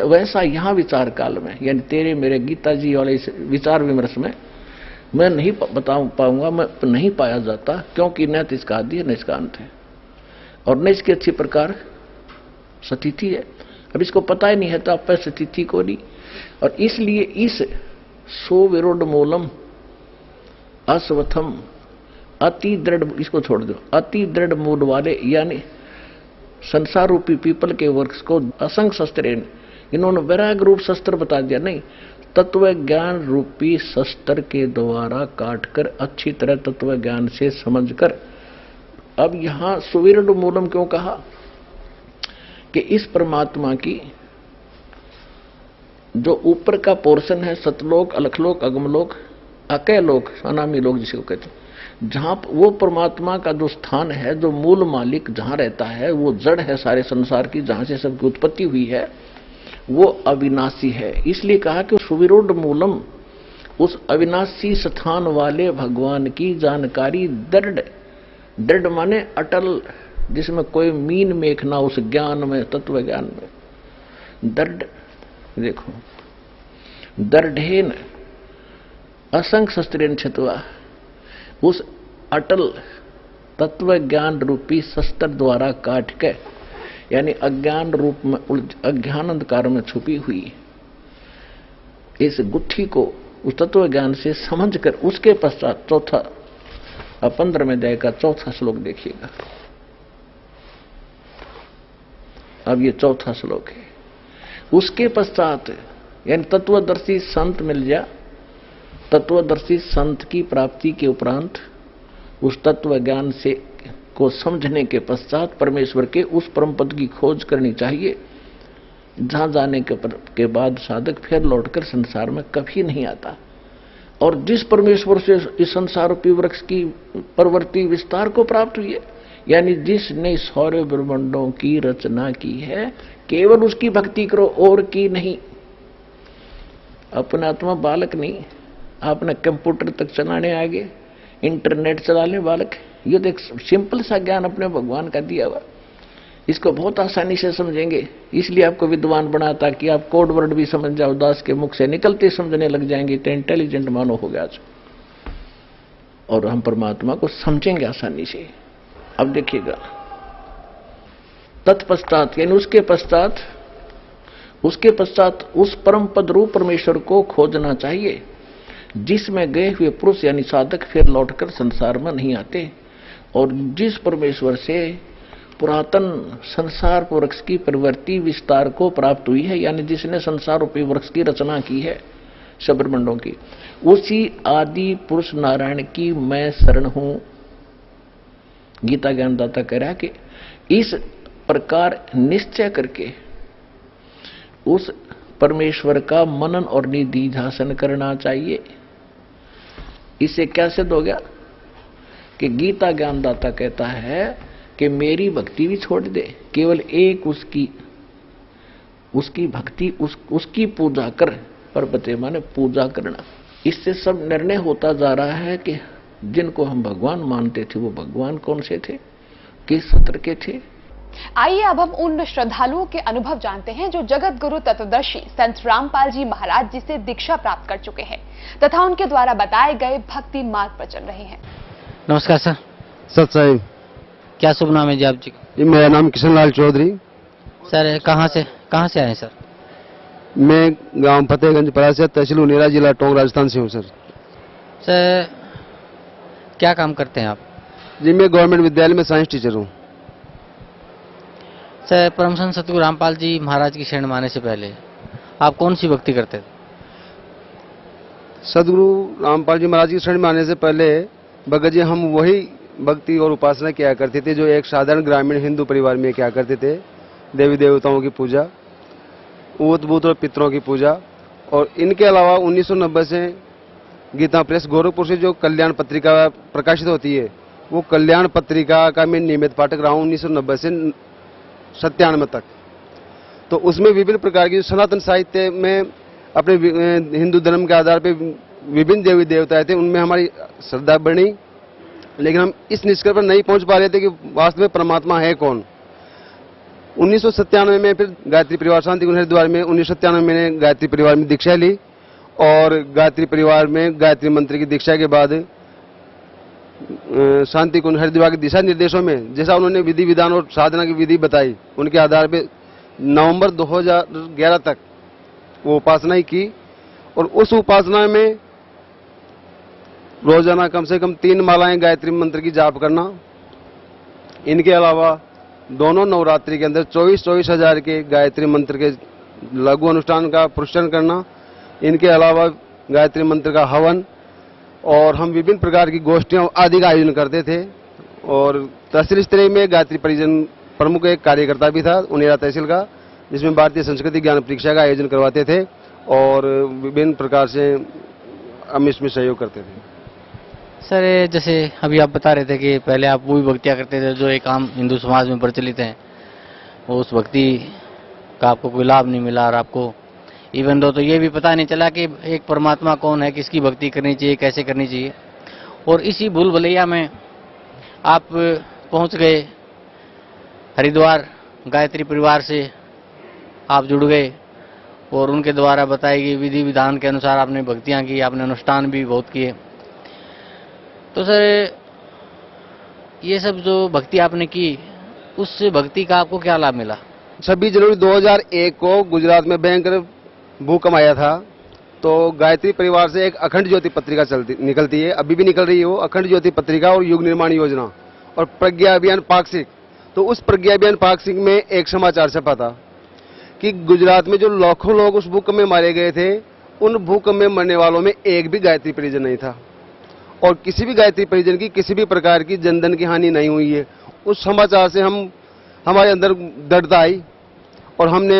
वैसा यहां विचार काल में, यानी तेरे मेरे गीता जी वाले इस विचार विमर्श में मैं नहीं बता पाऊंगा, मैं नहीं पाया जाता, क्योंकि न तो इसका आदि है न इसका अंत है, और न इसकी अच्छी प्रकार स्थिति है। अब इसको पता ही नहीं है तो आप स्थिति को नहीं, और इसलिए इस सो विरोध मूलम अस्वथम अति दृढ़, इसको छोड़ दो, अति दृढ़ मूल वाले यानी संसार रूपी पीपल के वृक्ष को असंग शस्त्रेण, इन्होंने वैराग रूप शस्त्र बता दिया, नहीं, तत्व ज्ञान रूपी शस्त्र के द्वारा काटकर अच्छी तरह तत्व ज्ञान से समझकर। अब यहां सुविर्ण मूलम क्यों कहा कि इस परमात्मा की जो ऊपर का पोर्शन है, सतलोक अलखलोक अगमलोक अकय लोक अनामी लोक जिसको कहते हैं, जहां वो परमात्मा का जो स्थान है, जो मूल मालिक जहां रहता है, वो जड़ है सारे संसार की, जहां से सबकी उत्पत्ति हुई है, वो अविनाशी है। इसलिए कहा कि सुविरोध मूलम, उस अविनाशी स्थान वाले भगवान की जानकारी दृढ़ माने अटल, जिसमें कोई मीन मेख ना, उस ज्ञान में, तत्व ज्ञान में दृढ़। देखो, दृढ़ेन असंग शस्त्रेण छतवा, उस अटल तत्व ज्ञान रूपी शस्त्र द्वारा काट के, यानी अज्ञान रूप में अज्ञान अंधकार में छुपी हुई इस गुत्थी को उस तत्व ज्ञान से समझकर उसके पश्चात चौथा 15वें अध्याय का चौथा श्लोक देखिएगा। अब ये चौथा श्लोक है, उसके पश्चात यानी तत्वदर्शी संत मिल जा, तत्वदर्शी संत की प्राप्ति के उपरांत उस तत्व ज्ञान से को समझने के पश्चात परमेश्वर के उस परम पद की खोज करनी चाहिए, जहां जाने के बाद साधक फिर लौटकर संसार में कभी नहीं आता। और जिस परमेश्वर से इस संसार रूपी वृक्ष की प्रवृत्ति विस्तार को प्राप्त हुई है, यानी जिसने सौर्य ब्रह्मांडों की रचना की है, केवल उसकी भक्ति करो और की नहीं। अपना आत्मा बालक नहीं, आपने कंप्यूटर तक चलाने आगे, इंटरनेट चला ले बालक, ये तो एक सिंपल सा ज्ञान अपने भगवान का दिया हुआ, इसको बहुत आसानी से समझेंगे। इसलिए आपको विद्वान बनाता कि आप कोड वर्ड भी समझ जाओ, दास के मुख से निकलते समझने लग जाएंगे, तो इंटेलिजेंट मानो हो गया। और हम परमात्मा को समझेंगे आसानी से। अब देखिएगा, तत्पश्चात यानी उसके पश्चात उस परम पद रूप परमेश्वर को खोजना चाहिए, जिसमें गए हुए पुरुष यानी साधक फिर लौटकर संसार में नहीं आते, और जिस परमेश्वर से पुरातन संसार वृक्ष की प्रवृत्ति विस्तार को प्राप्त हुई है, यानी जिसने संसार रूपी वृक्ष की रचना की है सब ब्रह्मांडों की, उसी आदि पुरुष नारायण की मैं शरण हूं। गीता ज्ञानदाता कह रहा है कि इस प्रकार निश्चय करके उस परमेश्वर का मनन और निधिध्यासन करना चाहिए। इससे क्या सिद्ध हो गया कि गीता ज्ञानदाता कहता है कि मेरी भक्ति भी छोड़ दे, केवल एक उसकी भक्ति उसकी पूजा कर, परपते माने पूजा करना। इससे सब निर्णय होता जा रहा है कि जिनको हम भगवान मानते थे वो भगवान कौन से थे, किस सत्र के थे। आइए अब हम उन श्रद्धालुओं के अनुभव जानते हैं जो जगत गुरु तत्वदर्शी संत रामपाल जी महाराज जी से दीक्षा प्राप्त कर चुके हैं तथा उनके द्वारा बताए गए भक्ति मार्ग पर चल रहे हैं। नमस्कार सर। सत साहिब। क्या शुभ नाम है जी आप जी? मेरा नाम किशन लाल चौधरी। सर कहाँ से आए सर? मैं गांव फतेहगंज परासिया, तहसील उनेरा, जिला टोंक, राजस्थान से हूँ सर। सर क्या काम करते हैं आप? जी मैं गवर्नमेंट विद्यालय में साइंस टीचर हूँ। सर परमहंस सतगुरु रामपाल जी महाराज की शरण में आने से पहले आप कौन सी भक्ति करते थे? सदगुरु रामपाल जी महाराज की शरण में आने से पहले भगत जी हम वही भक्ति और उपासना किया करते थे, जो एक साधारण ग्रामीण हिंदू परिवार में किया करते थे। देवी देवताओं की पूजा, ऊत बूत और पितरों की पूजा। और इनके अलावा 1990 से गीता प्रेस गोरखपुर से जो कल्याण पत्रिका प्रकाशित होती है, वो कल्याण पत्रिका का मैं नियमित पाठक रहा हूँ 1990 से 97 तक। तो उसमें विभिन्न प्रकार की सनातन साहित्य में अपने हिंदू धर्म के आधार पर विभिन्न देवी देवताएं थे, उनमें हमारी श्रद्धा बढ़ी, लेकिन हम इस निष्कर्ष पर नहीं पहुंच पा रहे थे कि वास्तव में परमात्मा है कौन। 1997 में फिर गायत्री परिवार शांति कुंज हरिद्वार में 1997 में मैंने गायत्री परिवार में दीक्षा ली, और गायत्री परिवार में गायत्री मंत्र की दीक्षा के बाद शांति कुंज हरिद्वार के दिशा निर्देशों में जैसा उन्होंने विधि विधान और साधना की विधि बताई, उनके आधार पर नवंबर 2011 तक वो उपासना ही की। और उस उपासना में रोजाना कम से कम 3 मालाएं गायत्री मंत्र की जाप करना, इनके अलावा दोनों नवरात्रि के अंदर 24-24 हजार के गायत्री मंत्र के लघु अनुष्ठान का पुरुषन करना, इनके अलावा गायत्री मंत्र का हवन, और हम विभिन्न प्रकार की गोष्ठियों आदि का आयोजन करते थे। और तहसील स्तर में गायत्री परिजन प्रमुख एक कार्यकर्ता भी था उनेरा तहसील का, जिसमें भारतीय संस्कृति ज्ञान परीक्षा का आयोजन करवाते थे और विभिन्न प्रकार से हम इसमें सहयोग करते थे। सर जैसे अभी आप बता रहे थे कि पहले आप वो भी भक्तियाँ करते थे जो एक आम हिंदू समाज में प्रचलित हैं, उस भक्ति का आपको कोई लाभ नहीं मिला, और आपको इवन दो तो ये भी पता नहीं चला कि एक परमात्मा कौन है, किसकी भक्ति करनी चाहिए, कैसे करनी चाहिए। और इसी भूल भुलैया में आप पहुंच गए हरिद्वार, गायत्री परिवार से आप जुड़ गए और उनके द्वारा बताई गई विधि विधान के अनुसार आपने भक्तियाँ की, आपने अनुष्ठान भी बहुत किए। तो सर ये सब जो भक्ति आपने की, उस भक्ति का आपको क्या लाभ मिला? 26 जनवरी 2001 को गुजरात में भयंकर भूकंप आया था, तो गायत्री परिवार से एक अखंड ज्योति पत्रिका निकलती है, अभी भी निकल रही है वो अखंड ज्योति पत्रिका और युग निर्माण योजना और प्रज्ञा अभियान पाक्षिक। तो उस प्रज्ञा अभियान पाक्षिक में एक समाचार छपा था कि गुजरात में जो लाखों लोग उस भूकंप में मारे गए थे, उन भूकंप में मरने वालों में एक भी गायत्री परिजन नहीं था, और किसी भी गायत्री परिजन की किसी भी प्रकार की जनधन की हानि नहीं हुई है। उस समाचार से हमारे अंदर दृढ़ता आई और हमने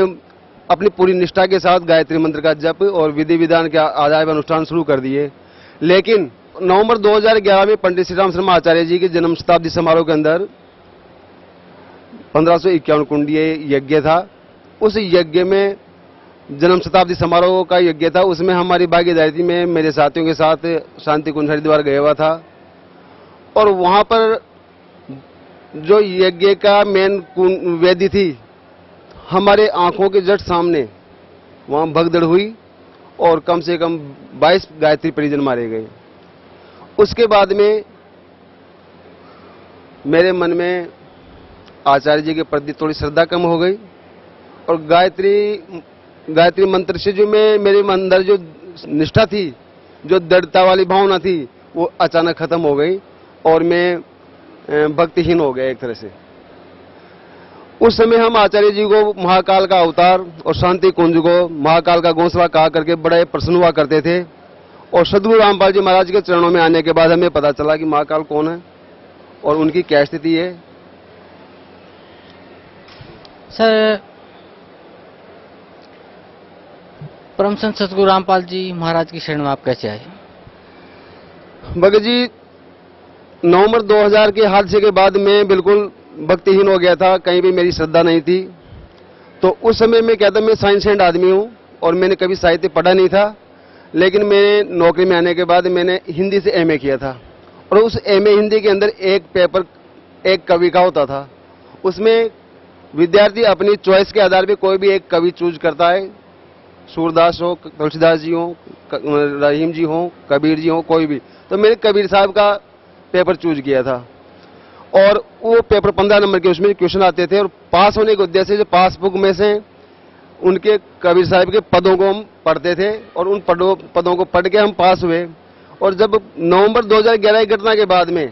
अपनी पूरी निष्ठा के साथ गायत्री मंत्र का जप और विधि विधान के आधार पर अनुष्ठान शुरू कर दिए। लेकिन नवंबर 2011 में पंडित श्री राम शर्मा आचार्य जी के जन्म शताब्दी समारोह के अंदर 1551 कुंडीय यज्ञ था। उस यज्ञ में जन्म शताब्दी समारोह का यज्ञ था, उसमें हमारी भागीदारी में मेरे साथियों के साथ शांति कुंज हरिद्वार गया हुआ था, और वहां पर जो यज्ञ का मेन वेदी थी, हमारे आंखों के जस्ट सामने वहां भगदड़ हुई और कम से कम 22 गायत्री परिजन मारे गए। उसके बाद में मेरे मन में आचार्य जी के प्रति थोड़ी श्रद्धा कम हो गई और गायत्री मंत्र से जो मेरे अंदर जो निष्ठा थी, जो दृढ़ता वाली भावना थी, वो अचानक खत्म हो गई और मैं भक्तिहीन हो गया एक तरह से। उस समय हम आचार्य जी को महाकाल का अवतार और शांति कुंज को महाकाल का घोंसला कहा करके बड़े प्रसन्न हुआ करते थे, और सदगुरु रामपाल जी महाराज के चरणों में आने के बाद हमें पता चला कि महाकाल कौन है और उनकी क्या स्थिति है। सर परम संत सतगुरु रामपाल जी महाराज की शरण में आप कैसे आए? भगत जी, नवंबर 2000 के हादसे के बाद मैं बिल्कुल भक्तिहीन हो गया था, कहीं भी मेरी श्रद्धा नहीं थी। तो उस समय मैं कहता मैं साइंस एंड आदमी हूं और मैंने कभी साहित्य पढ़ा नहीं था, लेकिन मैंने नौकरी में आने के बाद मैंने हिंदी से एमए किया था, और उस एमए हिंदी के अंदर एक पेपर एक कवि का होता था। उसमें विद्यार्थी अपनी चॉइस के आधार पर कोई भी एक कवि चूज करता है, सूरदास हो, तुलसीदास जी हो, रहीम जी हो, कबीर जी हो, कोई भी। तो मैंने कबीर साहब का पेपर चूज किया था और वो पेपर 15 नंबर के उसमें क्वेश्चन आते थे, और पास होने के उद्देश्य से पासबुक में से उनके कबीर साहब के पदों को हम पढ़ते थे और उन पदों को पढ़ के हम पास हुए। और जब नवंबर 2011 की घटना के बाद में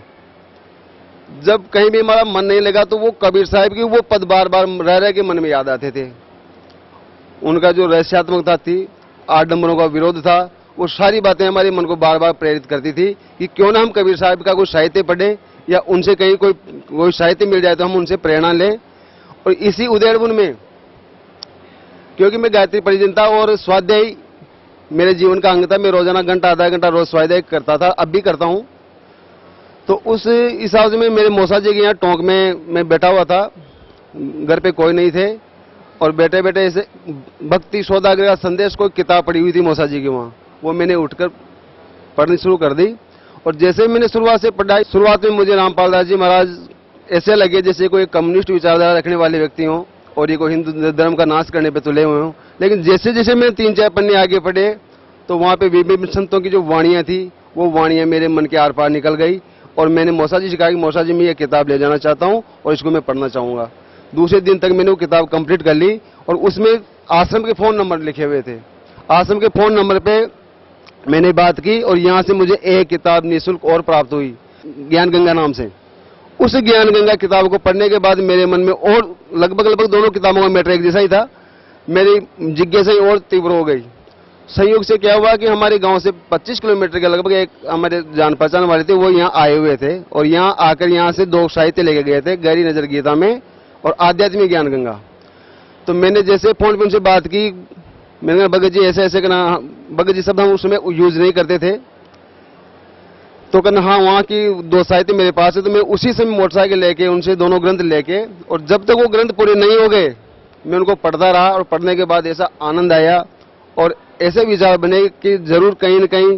जब कहीं भी हमारा मन नहीं लगा, तो वो कबीर साहब की वो पद बार बार रह रह के मन में याद आते थे। उनका जो रहस्यात्मकता थी, आडंबरों का विरोध था, वो सारी बातें हमारे मन को बार बार प्रेरित करती थी कि क्यों ना हम कबीर साहब का कुछ साहित्य पढ़ें या उनसे कहीं कोई साहित्य मिल जाए तो हम उनसे प्रेरणा लें। और इसी उदयपुर में, क्योंकि मैं गायत्री परिजन था और स्वाध्याय मेरे जीवन का अंग था, मैं रोजाना घंटा आधा घंटा रोज स्वाध्याय करता था, अब भी करता हूं। तो उस हिसाब से मेरे मौसा जी के यहाँ टोंक में मैं बैठा हुआ था, घर पे कोई नहीं थे, और बैठे बैठे ऐसे भक्ति सौदागर का संदेश कोई किताब पड़ी हुई थी मौसा जी की वहाँ, वो मैंने उठकर पढ़नी शुरू कर दी। और जैसे मैंने शुरुआत से पढ़ाई, शुरुआत में मुझे रामपाल दास जी महाराज ऐसे लगे जैसे कोई कम्युनिस्ट विचारधारा रखने वाले व्यक्ति हों और ये कोई हिंदू धर्म का नाश करने पे तुले हुए हों। लेकिन जैसे जैसे मैं 3-4 पन्ने आगे पढ़े तो वहाँ पे विभिन्न संतों की जो वाणियाँ थी वो वाणियाँ मेरे मन के आर पार निकल गई। और मैंने मौसा जी से कहा कि मौसा जी मैं ये किताब ले जाना चाहता हूँ और इसको मैं पढ़ना चाहूँगा। दूसरे दिन तक मैंने वो किताब कंप्लीट कर ली और उसमें आश्रम के फ़ोन नंबर लिखे हुए थे। आश्रम के फ़ोन नंबर पे मैंने बात की और यहाँ से मुझे एक किताब निःशुल्क और प्राप्त हुई, ज्ञान गंगा नाम से। उस ज्ञान गंगा किताब को पढ़ने के बाद मेरे मन में और लगभग दोनों किताबों का मैटर एक जैसा ही था, मेरी जिज्ञासा और तीव्र हो गई। संयोग से क्या हुआ कि हमारे गांव से 25 किलोमीटर के लगभग एक हमारे जान पहचान वाले थे, वो यहाँ आए हुए थे और यहाँ आकर यहाँ से 2 साहित्य लेके गए थे, गहरी नजर गीता में और आध्यात्मिक ज्ञान गंगा। तो मैंने जैसे फोन पे उनसे बात की, मैंने कहा भगत जी ऐसे ऐसे करना, भगत जी शब्द हम उस समय यूज नहीं करते थे। तो कहना हाँ वहाँ की 2 साहित्य मेरे पास है। तो मैं उसी समय मोटरसाइकिल लेके उनसे दोनों ग्रंथ लेके, और जब तक वो ग्रंथ पूरे नहीं हो गए मैं उनको पढ़ता रहा। और पढ़ने के बाद ऐसा आनंद आया और ऐसे विचार बने कि जरूर कहीं न कहीं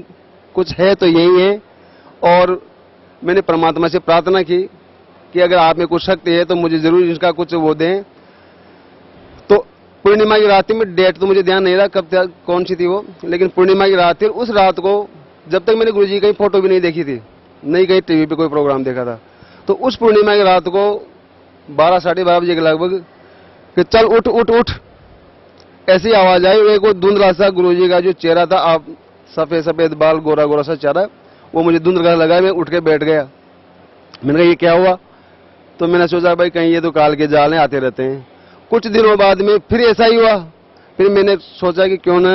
कुछ है तो यही है। और मैंने परमात्मा से प्रार्थना की कि अगर आप में कुछ शक्ति है तो मुझे जरूर इसका कुछ वो दें। तो पूर्णिमा की रात में, डेट तो मुझे ध्यान नहीं रहा कब कौन सी थी वो, लेकिन पूर्णिमा की रात थी। उस रात को जब तक मैंने गुरुजी की फोटो भी नहीं देखी थी, नहीं कहीं टीवी पे कोई प्रोग्राम देखा था, तो उस पूर्णिमा की रात को 12-12:30 बजे के लगभग कि चल उठ उठ उठ ऐसी आवाज आई। एक वो धुंधला सा गुरुजी का जो चेहरा था, आप सफेद सफेद बाल, गोरा गोरा सा चेहरा, वो मुझे धुंधला लगा। मैं उठ के बैठ गया। मैंने कहा ये क्या हुआ? तो मैंने सोचा भाई कहीं ये तो काल के जाल आते रहते हैं। कुछ दिनों बाद में फिर ऐसा ही हुआ। फिर मैंने सोचा कि क्यों ना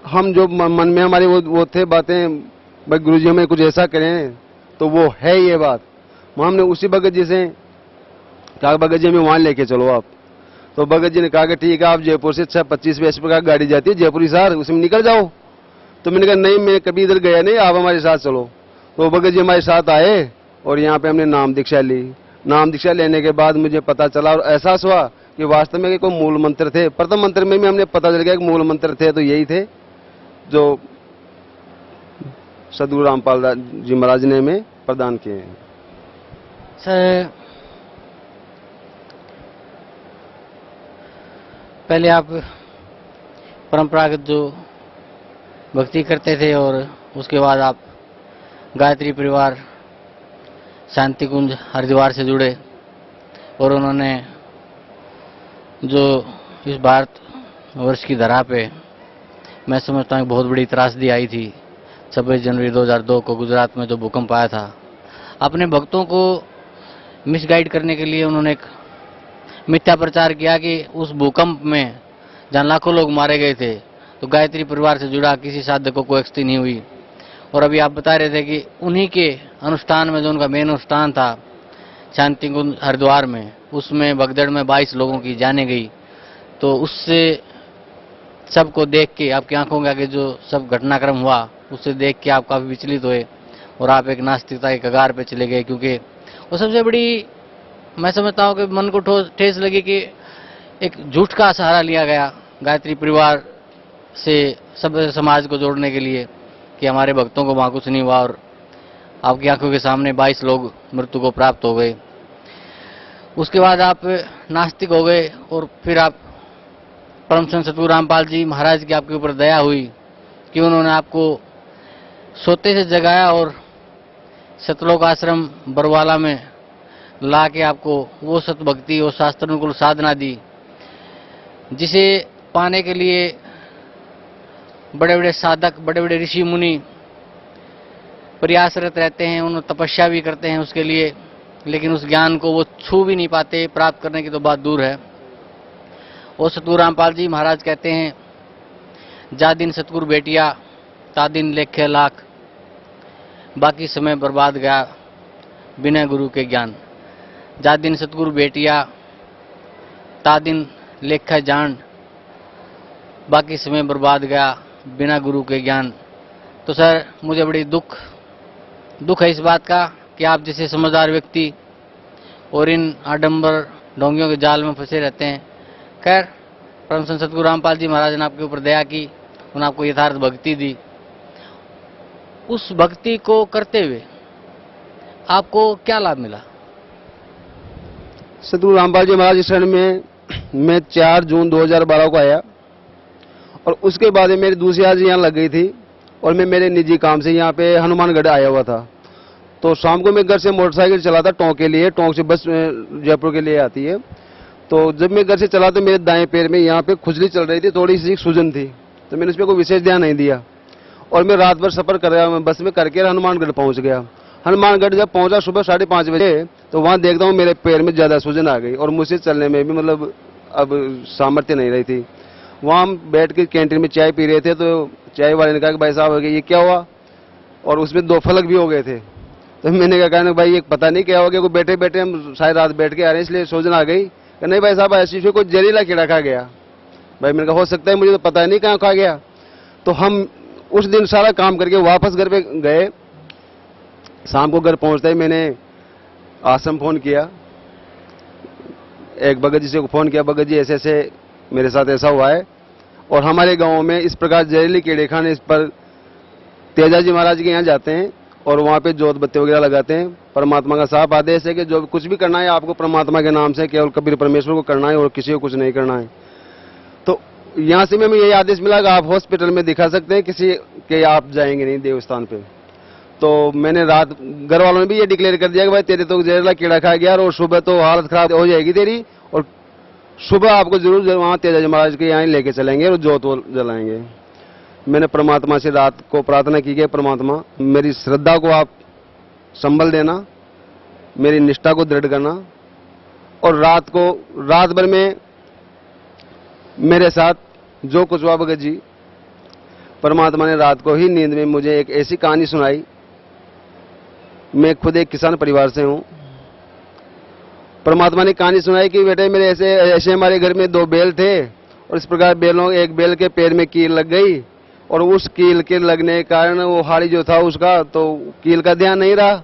हम जो मन में हमारे वो थे बातें, भाई गुरुजी हमें कुछ ऐसा करें, तो वो है ये बात। हमने उसी भगत जी से कहा भगत जी हमें वहां लेके चलो आप। तो भगत जी ने कहा कि ठीक है, आप जयपुर से 25 प्रकार गाड़ी जाती है जयपुर हिसार, उसमें निकल जाओ। तो मैंने कहा नहीं, मैं कभी इधर गया नहीं, आप हमारे साथ चलो। तो भगत जी हमारे साथ आए और यहाँ पे हमने नाम दीक्षा ली। नाम दीक्षा लेने के बाद मुझे पता चला और एहसास हुआ कि वास्तव में कोई मूल मंत्र थे। प्रथम मंत्र में भी हमने पता चल गया कि मूल मंत्र थे तो यही थे जो सदगुरु रामपाल जी महाराज ने हमें प्रदान किए हैं। सर पहले आप परंपरागत जो भक्ति करते थे और उसके बाद आप गायत्री परिवार शांति कुंज हरिद्वार से जुड़े और उन्होंने जो इस भारत वर्ष की धरा पे मैं समझता हूँ बहुत बड़ी त्रासदी आई थी 26 जनवरी 2002 को गुजरात में जो भूकंप आया था। अपने भक्तों को मिसगाइड करने के लिए उन्होंने एक मिथ्या प्रचार किया कि उस भूकंप में जहाँ लाखों लोग मारे गए थे तो गायत्री परिवार से जुड़ा किसी साधक को कोई क्षति नहीं हुई। और अभी आप बता रहे थे कि उन्हीं के अनुष्ठान में जो उनका मेन अनुष्ठान था शांति कुंज हरिद्वार में, उसमें भगदड़ में 22 लोगों की जाने गई। तो उससे सबको देख के आपकी आंखों के आगे जो सब घटनाक्रम हुआ उससे देख के आप काफ़ी विचलित हुए और आप एक नास्तिकता के कगार पे चले गए। क्योंकि वो सबसे बड़ी मैं समझता हूँ कि मन को ठेस लगी कि एक झूठ का सहारा लिया गया गायत्री परिवार से सब समाज को जोड़ने के लिए कि हमारे भक्तों को वहाँ कुछ नहीं हुआ और आपकी आंखों के सामने 22 लोग मृत्यु को प्राप्त हो गए। उसके बाद आप नास्तिक हो गए और फिर आप परम संत सतगुरु रामपाल जी महाराज की आपके ऊपर दया हुई कि उन्होंने आपको सोते से जगाया और सतलोक आश्रम बरवाला में ला के आपको वो सतभक्ति और शास्त्रानुकूल साधना दी जिसे पाने के लिए बड़े बड़े साधक, बड़े बड़े ऋषि मुनि प्रयासरत रहते हैं, उन्होंने तपस्या भी करते हैं उसके लिए, लेकिन उस ज्ञान को वो छू भी नहीं पाते, प्राप्त करने की तो बात दूर है। और सतगुरु रामपाल जी महाराज कहते हैं, जा दिन सतगुरु बेटिया ता दिन लेखे लाख, बाकी समय बर्बाद गया बिना गुरु के ज्ञान। जा दिन सतगुरु बेटिया ता दिन लेखा जान, बाकी समय बर्बाद गया बिना गुरु के ज्ञान। तो सर मुझे बड़ी दुख है इस बात का कि आप जैसे समझदार व्यक्ति और इन आडंबर ढोंगियों के जाल में फंसे रहते हैं। खैर, परम संत सतगुरु रामपाल जी महाराज ने आपके ऊपर दया की, उन्होंने आपको यथार्थ भक्ति दी। उस भक्ति को करते हुए आपको क्या लाभ मिला? सतगुरु रामपाल जी महाराज शरण में मैं 4 जून 2012 को आया और उसके बाद मेरी दूसरी हाजिरी यहाँ लग गई थी और मैं मेरे निजी काम से यहाँ पे हनुमानगढ़ आया हुआ था। तो शाम को मैं घर से मोटरसाइकिल चलाता टोंक के लिए, टोंक से बस जयपुर के लिए आती है। तो जब मैं घर से चला तो मेरे दाएं पैर में यहाँ पे खुजली चल रही थी, थोड़ी सी सूजन थी, तो मैंने उस पर कोई विशेष ध्यान नहीं दिया और मैं रात भर सफर कर रहा हूँ, बस में करके हनुमानगढ़ पहुँच गया। हनुमानगढ़ जब पहुँचा सुबह 5:30 बजे, तो वहाँ देखता हूँ मेरे पैर में ज़्यादा सूजन आ गई और मुझसे चलने में भी मतलब अब सामर्थ्य नहीं रही थी। वहाँ हम बैठ के कैंटीन में चाय पी रहे थे, तो चाय वाले ने कहा कि भाई साहब ये क्या हुआ, और उसमें 2 फलक भी हो गए थे। तो मैंने कहा भाई ये पता नहीं क्या हो गया, बैठे बैठे हम सारी रात बैठ के आ रहे हैं इसलिए सूजन आ गई। नहीं भाई साहब ऐसी कोई जहरीला कीड़ा खा गया। भाई मैंने कहा हो सकता है, मुझे तो पता नहीं कहाँ खा गया। तो हम उस दिन सारा काम करके वापस घर पे गए। शाम को घर पहुंचते ही मैंने आश्रम फोन किया, एक भगत जी से फोन किया, भगत जी ऐसे ऐसे मेरे साथ ऐसा हुआ है और हमारे गांव में इस प्रकार जहरीली कीड़े खाने इस पर तेजा जी महाराज के यहाँ जाते हैं और वहाँ पे जोत बत्ती वगैरह लगाते हैं। परमात्मा का साफ आदेश है कि जो कुछ भी करना है आपको परमात्मा के नाम से केवल कबीर परमेश्वर को करना है और किसी को कुछ नहीं करना है। तो यहाँ से हमें यही आदेश मिला कि आप हॉस्पिटल में दिखा सकते हैं, किसी के आप जाएंगे नहीं देवस्थान पे। तो मैंने रात घर वालों ने भी ये डिक्लेयर कर दिया कि भाई तेरे तो जहरीला कीड़ा खा गया और सुबह तो हालत खराब हो जाएगी तेरी, और सुबह आपको जरूर वहाँ तेजा जी महाराज के यहाँ लेके चलेंगे और जोत जलाएंगे। मैंने परमात्मा से रात को प्रार्थना की कि परमात्मा मेरी श्रद्धा को आप संबल देना, मेरी निष्ठा को दृढ़ करना, और रात भर में मेरे साथ जो कुछ हुआ भगत जी, परमात्मा ने रात को ही नींद में मुझे एक ऐसी कहानी सुनाई। मैं खुद एक किसान परिवार से हूं। परमात्मा ने कहानी सुनाई कि बेटे मेरे ऐसे हमारे घर में 2 बैल थे और इस प्रकार एक बैल के पैर में कील लग गई और उस कील के लगने के कारण वो हाड़ी जो था उसका, तो कील का ध्यान नहीं रहा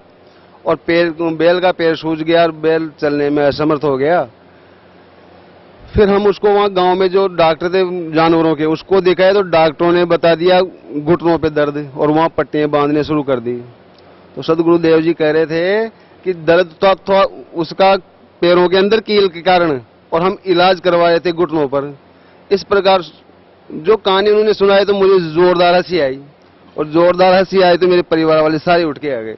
और बैल का पैर सूज गया और बैल चलने में असमर्थ हो गया। फिर हम उसको वहाँ गांव में जो डॉक्टर थे जानवरों के उसको दिखाए तो डॉक्टरों ने बता दिया घुटनों पे दर्द और वहाँ पट्टियां बांधने शुरू कर दी। तो सदगुरुदेव जी कह रहे थे कि दर्द तो उसका पैरों के अंदर कील के कारण और हम इलाज करवाए थे घुटनों पर। इस प्रकार जो कहानी उन्होंने सुनाई तो मुझे जोरदार हंसी आई और जोरदार हंसी आई तो मेरे परिवार वाले सारे उठ के आ गए।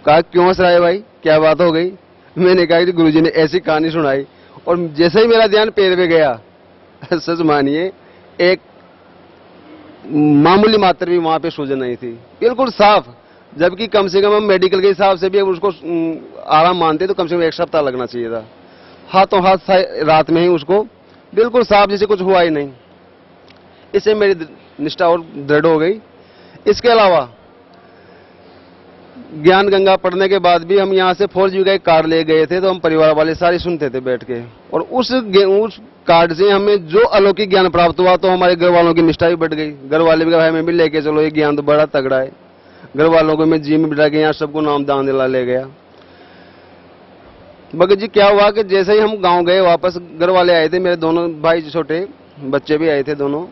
कहा क्यों हंस रहा है भाई, क्या बात हो गई? मैंने कहा कि गुरुजी ने ऐसी कहानी सुनाई और जैसे ही मेरा ध्यान पैर पे गया, सच मानिए एक मामूली मात्र भी वहां पे सूजन नहीं थी, बिल्कुल साफ। जबकि कम से कम हम मेडिकल के हिसाब से भी अगर उसको आराम मानते तो कम से कम 1 सप्ताह लगना चाहिए था। हाथों हाथ रात में ही उसको बिल्कुल साफ, जैसे कुछ हुआ ही नहीं। इससे मेरी निष्ठा और दृढ़ हो गई। इसके अलावा ज्ञान गंगा पढ़ने के बाद भी हम यहाँ से 4G का एक कार्ड ले गए थे, तो हम परिवार वाले सारे सुनते थे बैठ के, और उस कार्ड से हमें जो अलौकिक ज्ञान प्राप्त हुआ तो हमारे घर वालों की निष्ठा भी बढ़ गई। घर वाले भी कहा हमें भी लेके चलो, ये ज्ञान तो बड़ा तगड़ा है। घर वालों को मैं जी में बिठा के यहाँ सबको नाम दान दिला ले गया। भगत जी क्या हुआ कि जैसे ही हम गांव गए वापस, घर वाले आए थे, मेरे दोनों भाई छोटे बच्चे भी आए थे, दोनों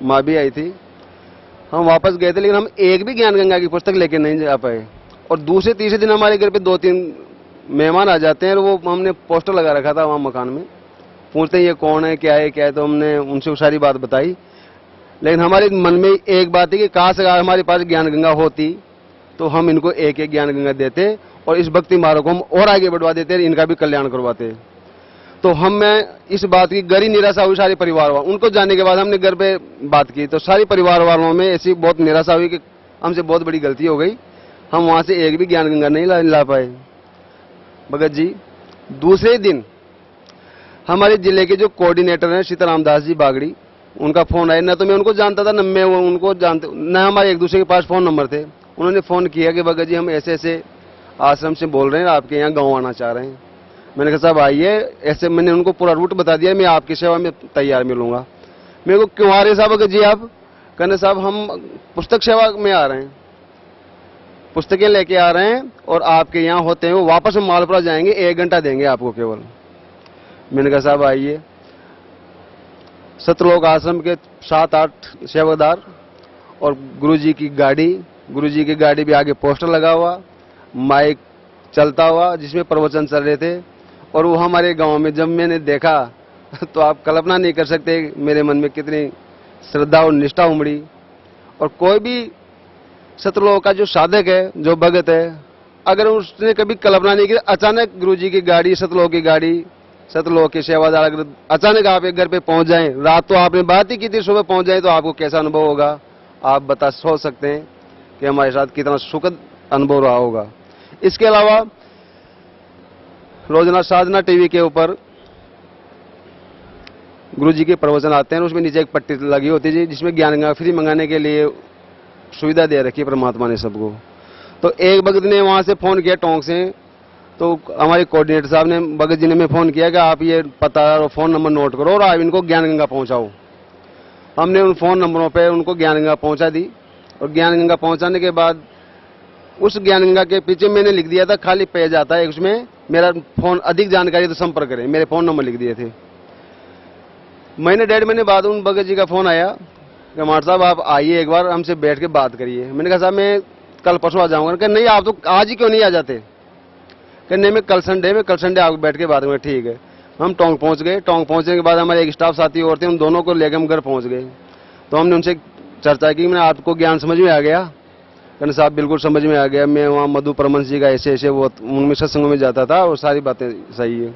माँ भी आई थी। हम वापस गए थे लेकिन हम एक भी ज्ञान गंगा की पुस्तक लेके नहीं जा पाए। और दूसरे तीसरे दिन हमारे घर पे 2-3 मेहमान आ जाते हैं और वो हमने पोस्टर लगा रखा था वहाँ मकान में, पूछते हैं ये कौन है क्या है क्या है, तो हमने उनसे सारी बात बताई। लेकिन हमारे मन में एक बात है कि काश अगर हमारे पास ज्ञान गंगा होती तो हम इनको एक एक ज्ञान गंगा देते और इस भक्ति मार्ग को हम और आगे बढ़वा देते, इनका भी कल्याण करवाते। तो मैं इस बात की गहरी निराशा हुई सारे परिवार वालों। उनको जानने के बाद हमने घर पे बात की तो सारे परिवार वालों में ऐसी बहुत निराशा हुई कि हमसे बहुत बड़ी गलती हो गई, हम वहां से एक भी ज्ञान गंगा नहीं ला पाए। भगत जी दूसरे दिन हमारे जिले के जो कोऑर्डिनेटर हैं सीताराम दास जी बागड़ी, उनका फोन आया। न तो मैं उनको जानता था, न मैं उनको जानते, न हमारे एक दूसरे के पास फोन नंबर थे। उन्होंने फोन किया कि भगत जी हम ऐसे ऐसे आश्रम से बोल रहे हैं, आपके यहाँ गाँव आना चाह रहे हैं। मैंने कहा साहब आइए। ऐसे मैंने उनको पूरा रूट बता दिया, मैं आपकी सेवा में तैयार मिलूंगा। मेरे को क्यों आ रहे साहब? अगर जी आप कहने साहब हम पुस्तक सेवा में आ रहे हैं, पुस्तकें लेके आ रहे हैं और आपके यहाँ होते हैं, वो वापस हम मालपुरा जाएंगे, 1 घंटा देंगे आपको केवल। मैंने कहा साहब आइए। सतलोक आश्रम के 7-8 सेवादार और गुरुजी की गाड़ी भी आगे पोस्टर लगा हुआ, माइक चलता हुआ जिसमें प्रवचन चल रहे थे। और वो हमारे गांव में जब मैंने देखा तो आप कल्पना नहीं कर सकते मेरे मन में कितनी श्रद्धा और निष्ठा उमड़ी। और कोई भी सतलोक का जो साधक है, जो भगत है, अगर उसने कभी कल्पना नहीं की, अचानक गुरुजी की गाड़ी, सतलोक की गाड़ी, सतलोक के सेवादार अगर अचानक आप एक घर पे पहुंच जाएं, रात तो आपने बात ही की थी, सुबह पहुंच जाए तो आपको कैसा अनुभव होगा आप सोच सकते हैं कि हमारे साथ कितना सुखद अनुभव रहा होगा। इसके अलावा रोजाना साधना टीवी के ऊपर गुरुजी के प्रवचन आते हैं, उसमें नीचे एक पट्टी लगी होती है जिसमें ज्ञान गंगा फ्री मंगाने के लिए सुविधा दे रखी है परमात्मा ने सबको। तो एक भगत ने वहां से फोन किया टोंक से, तो हमारे कोऑर्डिनेटर साहब ने, भगत जी ने मैं फोन किया कि आप ये पता और फोन नंबर नोट करो और आप इनको ज्ञान गंगा पहुंचाओ। हमने उन फोन नंबरों पे उनको ज्ञान गंगा पहुंचा दी। और ज्ञान गंगा पहुंचाने के बाद उस ज्ञान गंगा के पीछे मैंने लिख दिया था, खाली पेज आता है उसमें, मेरा फोन अधिक जानकारी तो संपर्क करें, मेरे फोन नंबर लिख दिए थे। महीने 1.5 महीने बाद उन भगत जी का फोन आया कि कुमार साहब आप आइए एक बार हमसे बैठ के बात करिए। मैंने कहा साहब मैं कल परसों आ जाऊंगा। कहा नहीं आप तो आज ही क्यों नहीं आ जाते? कहने मैं कल संडे आपको बैठ के बात करूंगा। ठीक है। हम टोंक पहुंच गए। टोंक पहुंचने के बाद हमारे एक स्टाफ साथी और थे, उन दोनों को लेकर हम घर पहुंच गए। तो हमने उनसे चर्चा की, मैंने आपको ज्ञान समझ में आ गया? कहने साहब बिल्कुल समझ में आ गया, मैं वहाँ मधु परमंश जी का ऐसे वो उनमें सत्संगों में जाता था और सारी बातें सही है।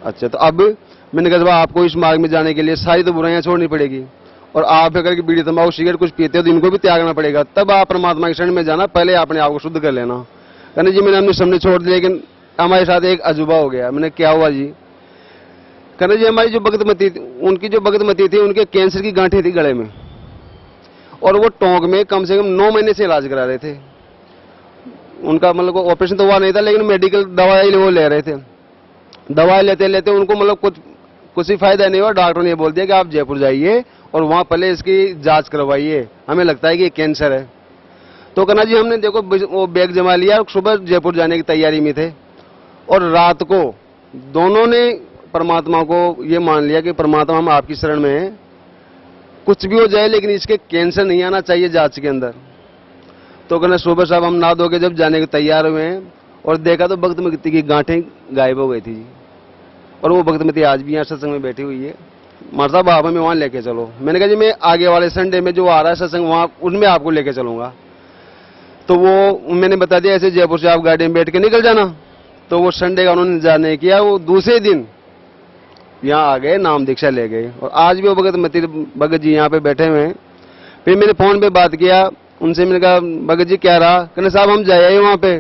अच्छा, तो अब मैंने कहा आपको इस मार्ग में जाने के लिए सारी तो बुराइयां छोड़नी पड़ेगी, और आप अगर बीड़ी तंबाकू सिगरेट कुछ पीते हो तो इनको भी त्यागना पड़ेगा, तब आप परमात्मा के शरण में जाना, पहले अपने आप को शुद्ध कर लेना। कहने जी मैंने हमने सामने छोड़ दिया, लेकिन हमारे साथ एक अजूबा हो गया। मैंने क्या हुआ जी? कहने जी हमारी जो भगतमती उनकी जो भगतमती थी, उनके कैंसर की गांठें थी गले में, और वो टोंक में कम से कम 9 महीने से इलाज करा रहे थे। उनका मतलब ऑपरेशन तो हुआ नहीं था, लेकिन मेडिकल दवाई वो ले रहे थे। दवाई लेते लेते उनको मतलब कुछ ही फायदा नहीं हुआ। डॉक्टर ने बोल दिया कि आप जयपुर जाइए और वहां पहले इसकी जांच करवाइए, हमें लगता है कि कैंसर है। तो कहना जी हमने देखो वो बैग जमा लिया और सुबह जयपुर जाने की तैयारी में थे, और रात को दोनों ने परमात्मा को ये मान लिया कि परमात्मा हम आपकी शरण में हैं, कुछ भी हो जाए लेकिन इसके कैंसर नहीं आना चाहिए जांच के अंदर। तो कहना सुबह साहब हम नहा धो के जब जाने के तैयार हुए हैं और देखा तो भगतमती की गांठें गायब हो गई थी, और वो भगतमती आज भी यहाँ सत्संग में बैठी हुई है। मार साहब आप हमें वहां लेके चलो। मैंने कहा जी मैं आगे वाले संडे में जो आ रहा है सत्संग, वहां उनमें आपको लेके चलूंगा। तो वो मैंने बता दिया ऐसे जयपुर से आप गाड़ी में बैठ के निकल जाना। तो वो संडे का उन्होंने जाने किया, वो दूसरे दिन यहाँ आ गए, नाम दीक्षा ले गए, और आज भी वो भगत जी यहाँ पे बैठे हुए हैं। फिर मैंने फोन पे बात किया उनसे, मैंने कहा भगत जी क्या रहा? कहने साहब हम जाए वहां पे।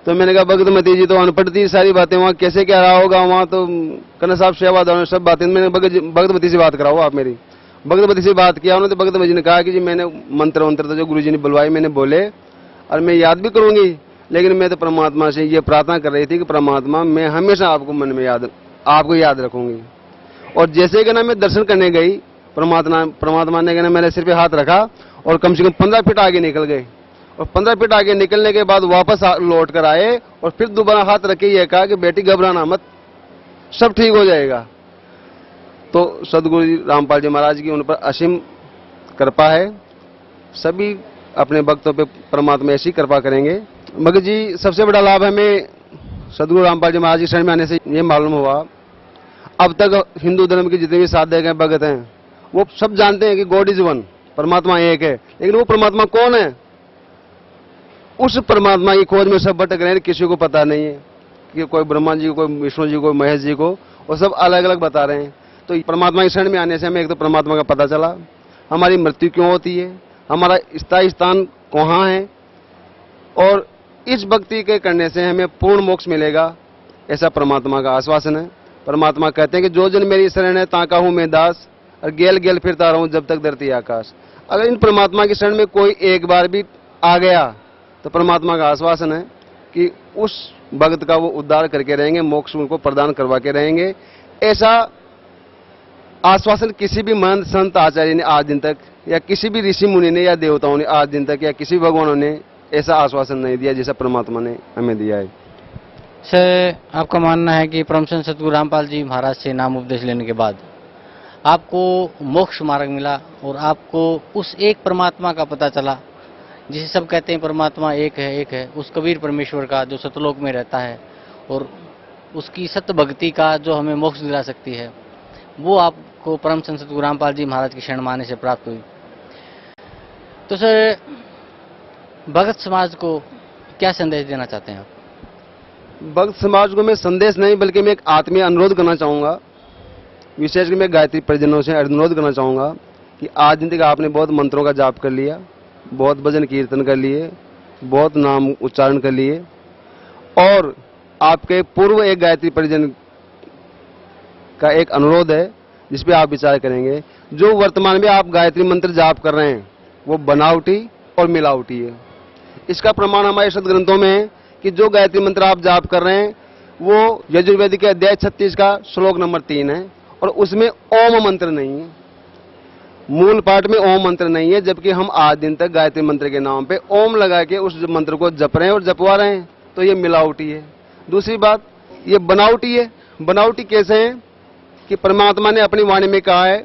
तो मैंने कहा भगतमती जी तो अनपढ़ थी, सारी बातें वहाँ कैसे क्या रहा होगा वहाँ? तो कहने साहब सेवादार सब बातें। मैंने भगतमती से बात कराओ आप मेरी। भगतमती से बात किया उन्होंने, तो भगतमती जी ने कहा कि जी मैंने मंत्र तो जो गुरु जी ने बुलवाए मैंने बोले, और मैं याद भी करूंगी, लेकिन मैं तो परमात्मा से ये प्रार्थना कर रही थी कि परमात्मा मैं हमेशा आपको मन में आपको याद रखूंगी। और जैसे कि ना मैं दर्शन करने गई, परमात्मा ने कहना मेरे सिर पे हाथ रखा और कम से कम 15 फीट आगे निकल गए, और 15 फीट आगे निकलने के बाद वापस लौट कर आए और फिर दोबारा हाथ रख के ये कहा कि बेटी घबराना मत, सब ठीक हो जाएगा। तो सदगुरु जी रामपाल जी महाराज की उन पर असीम कृपा है। सभी अपने भक्तों पे परमात्मा ऐसी कृपा करेंगे। भगत जी सबसे बड़ा लाभ हमें सदगुरु रामपाल जी महाराज की शरण में आने से ये मालूम हुआ, अब तक हिंदू धर्म के जितने भी साधक हैं, भगत हैं, वो सब जानते हैं कि गॉड इज वन, परमात्मा एक है, लेकिन वो परमात्मा कौन है, उस परमात्मा की खोज में सब भटक रहे हैं। किसी को पता नहीं है कि कोई ब्रह्मा जी को, कोई विष्णु जी को, महेश जी को, वो सब अलग अलग बता रहे हैं। तो परमात्मा की शरण में आने से हमें एक तो परमात्मा का पता चला, हमारी मृत्यु क्यों होती है, हमारा स्थायी स्थान कहाँ है, और इस भक्ति के करने से हमें पूर्ण मोक्ष मिलेगा, ऐसा परमात्मा का आश्वासन है। परमात्मा कहते हैं कि जो जन मेरी शरण है ताका हूं मैं दास, और गेल गेल फिरता रहूं जब तक धरती आकाश। अगर इन परमात्मा की शरण में कोई एक बार भी आ गया तो परमात्मा का आश्वासन है कि उस भक्त का वो उद्धार करके रहेंगे, मोक्ष उनको प्रदान करवा के रहेंगे। ऐसा आश्वासन किसी भी महंत संत आचार्य ने आज दिन तक, या किसी भी ऋषि मुनि ने या देवताओं ने आज दिन तक, या किसी भगवानों ने ऐसा आश्वासन नहीं दिया जैसा परमात्मा ने हमें दिया है। सर, आपका मानना है कि परम संत सतगुरु रामपाल जी महाराज से नाम उपदेश लेने के बाद आपको मोक्ष मार्ग मिला और आपको उस एक परमात्मा का पता चला जिसे सब कहते हैं परमात्मा एक है, उस कबीर परमेश्वर का जो सतलोक में रहता है और उसकी सत्य भक्ति का जो हमें मोक्ष दिला सकती है, वो आपको परम संत सतगुरु रामपाल जी महाराज की शरण माने से प्राप्त हुई। तो सर, भगत समाज को क्या संदेश देना चाहते हैं आप? भक्त समाज को मैं संदेश नहीं बल्कि मैं एक आत्मीय अनुरोध करना चाहूँगा, विशेषकर मैं गायत्री परिजनों से अनुरोध करना चाहूँगा कि आज दिन तक आपने बहुत मंत्रों का जाप कर लिया, बहुत भजन कीर्तन कर लिए, बहुत नाम उच्चारण कर लिए, और आपके पूर्व एक गायत्री परिजन का एक अनुरोध है जिस पे आप विचार करेंगे। जो वर्तमान में आप गायत्री मंत्र जाप कर रहे हैं वो बनावटी और मिलावटी है। इसका प्रमाण हमारे सदग्रंथों में है कि जो गायत्री मंत्र आप जाप कर रहे हैं वो यजुर्वेद के अध्याय 36 का श्लोक नंबर 3 है और उसमें ओम मंत्र नहीं है, मूल पाठ में ओम मंत्र नहीं है, जबकि हम आज दिन तक गायत्री मंत्र के नाम पे ओम लगा के उस मंत्र को जप रहे हैं और जपवा रहे हैं, तो ये मिलावटी है। दूसरी बात, ये बनावटी है। बनावटी कैसे है कि परमात्मा ने अपनी वाणी में कहा है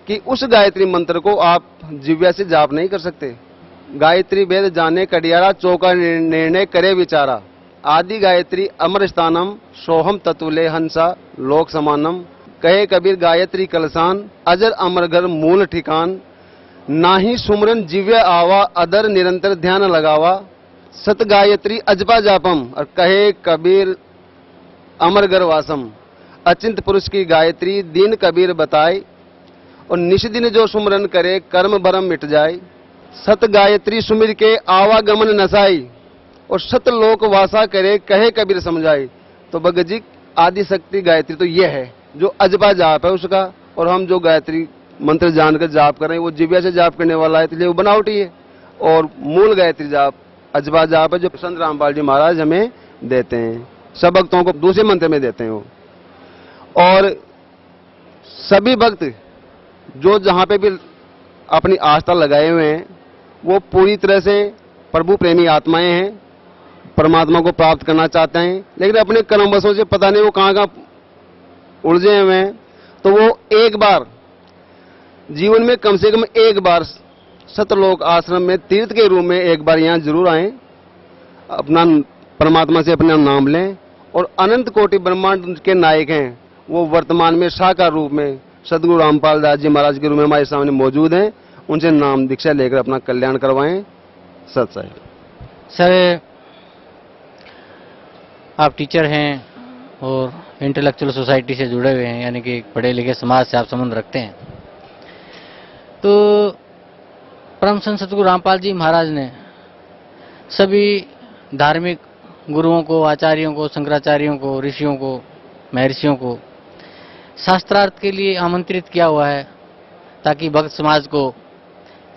कि उस गायत्री मंत्र को आप जिह्वा से जाप नहीं कर सकते। गायत्री वेद जाने कडियारा, चौका निर्णय करे विचारा, आदि गायत्री अमर स्थानम, सोहम ततुले हंसा लोक समानम, कहे कबीर गायत्री कलसान, अजर अमरगर मूल ठिकान, नाही सुमरन जिव्य आवा, अदर निरंतर ध्यान लगावा, सत गायत्री अजपा जापम, और कहे कबीर अमरगर वासम, अचिंत पुरुष की गायत्री दीन कबीर बताए, और निष्दिन जो सुमरन करे कर्म भरम मिट जाए, सत गायत्री सुमिर के आवागमन नसाई, और सत लोक वासा करे कहे कबीर समझाई। तो भगत जी, आदि शक्ति गायत्री तो ये है जो अजबा जाप है उसका, और हम जो गायत्री मंत्र जानकर जाप कर रहे हैं वो जिव्या से जाप करने वाला है, इसलिए वो बनावटी है। और मूल गायत्री जाप अजबा जाप है जो संत रामपाल जी महाराज हमें देते हैं, सब भक्तों को दूसरे मंत्र में देते हैं वो। और सभी भक्त जो जहां पे भी अपनी आस्था लगाए हुए हैं वो पूरी तरह से प्रभु प्रेमी आत्माएं हैं, परमात्मा को प्राप्त करना चाहते हैं, लेकिन अपने कर्मवशों से पता नहीं वो कहाँ उलझे हुए हैं। तो वो एक बार जीवन में कम से कम एक बार सतलोक आश्रम में तीर्थ के रूप में एक बार यहाँ जरूर आए, अपना परमात्मा से अपना नाम लें, और अनंत कोटि ब्रह्मांड के नायक हैं वो वर्तमान में साकार रूप में सदगुरु रामपाल दास जी महाराज के रूप में हमारे सामने मौजूद हैं, उनसे नाम दीक्षा लेकर अपना कल्याण करवाएं। सत साहिब। सर, आप टीचर हैं और इंटेलेक्चुअल सोसाइटी से जुड़े हुए हैं, यानी कि पढ़े लिखे समाज से आप संबंध रखते हैं। तो परम संत सतगुरु रामपाल जी महाराज ने सभी धार्मिक गुरुओं को, आचार्यों को, शंकराचार्यों को, ऋषियों को, महर्षियों को शास्त्रार्थ के लिए आमंत्रित किया हुआ है ताकि भक्त समाज को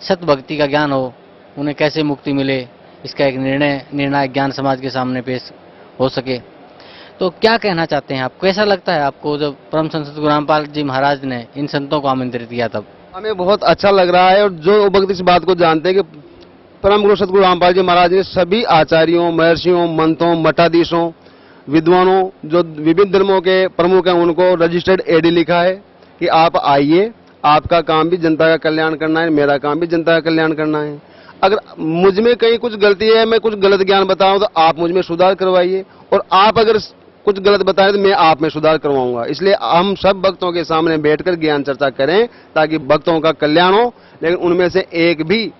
सत भक्ति का ज्ञान हो, उन्हें कैसे मुक्ति मिले इसका एक निर्णायक ज्ञान समाज के सामने पेश हो सके। तो क्या कहना चाहते हैं आप, कैसा लगता है आपको जब परम संत सतगुरु रामपाल जी महाराज ने इन संतों को आमंत्रित किया तब? हमें बहुत अच्छा लग रहा है, और जो भक्त इस बात को जानते हैं कि परम गुरु सतगुरु रामपाल जी महाराज ने सभी आचार्यों, महर्षियों, मंतों, मठाधीशों, विद्वानों जो विभिन्न धर्मों के प्रमुख हैं उनको रजिस्टर्ड एडी लिखा है कि आप आइए, आपका काम भी जनता का कल्याण करना है, मेरा काम भी जनता का कल्याण करना है। अगर मुझ में कहीं कुछ गलती है, मैं कुछ गलत ज्ञान बताऊं तो आप मुझ में सुधार करवाइए, और आप अगर कुछ गलत बताएं तो मैं आप में सुधार करवाऊंगा। इसलिए हम सब भक्तों के सामने बैठकर ज्ञान चर्चा करें ताकि भक्तों का कल्याण हो। लेकिन उनमें से एक भी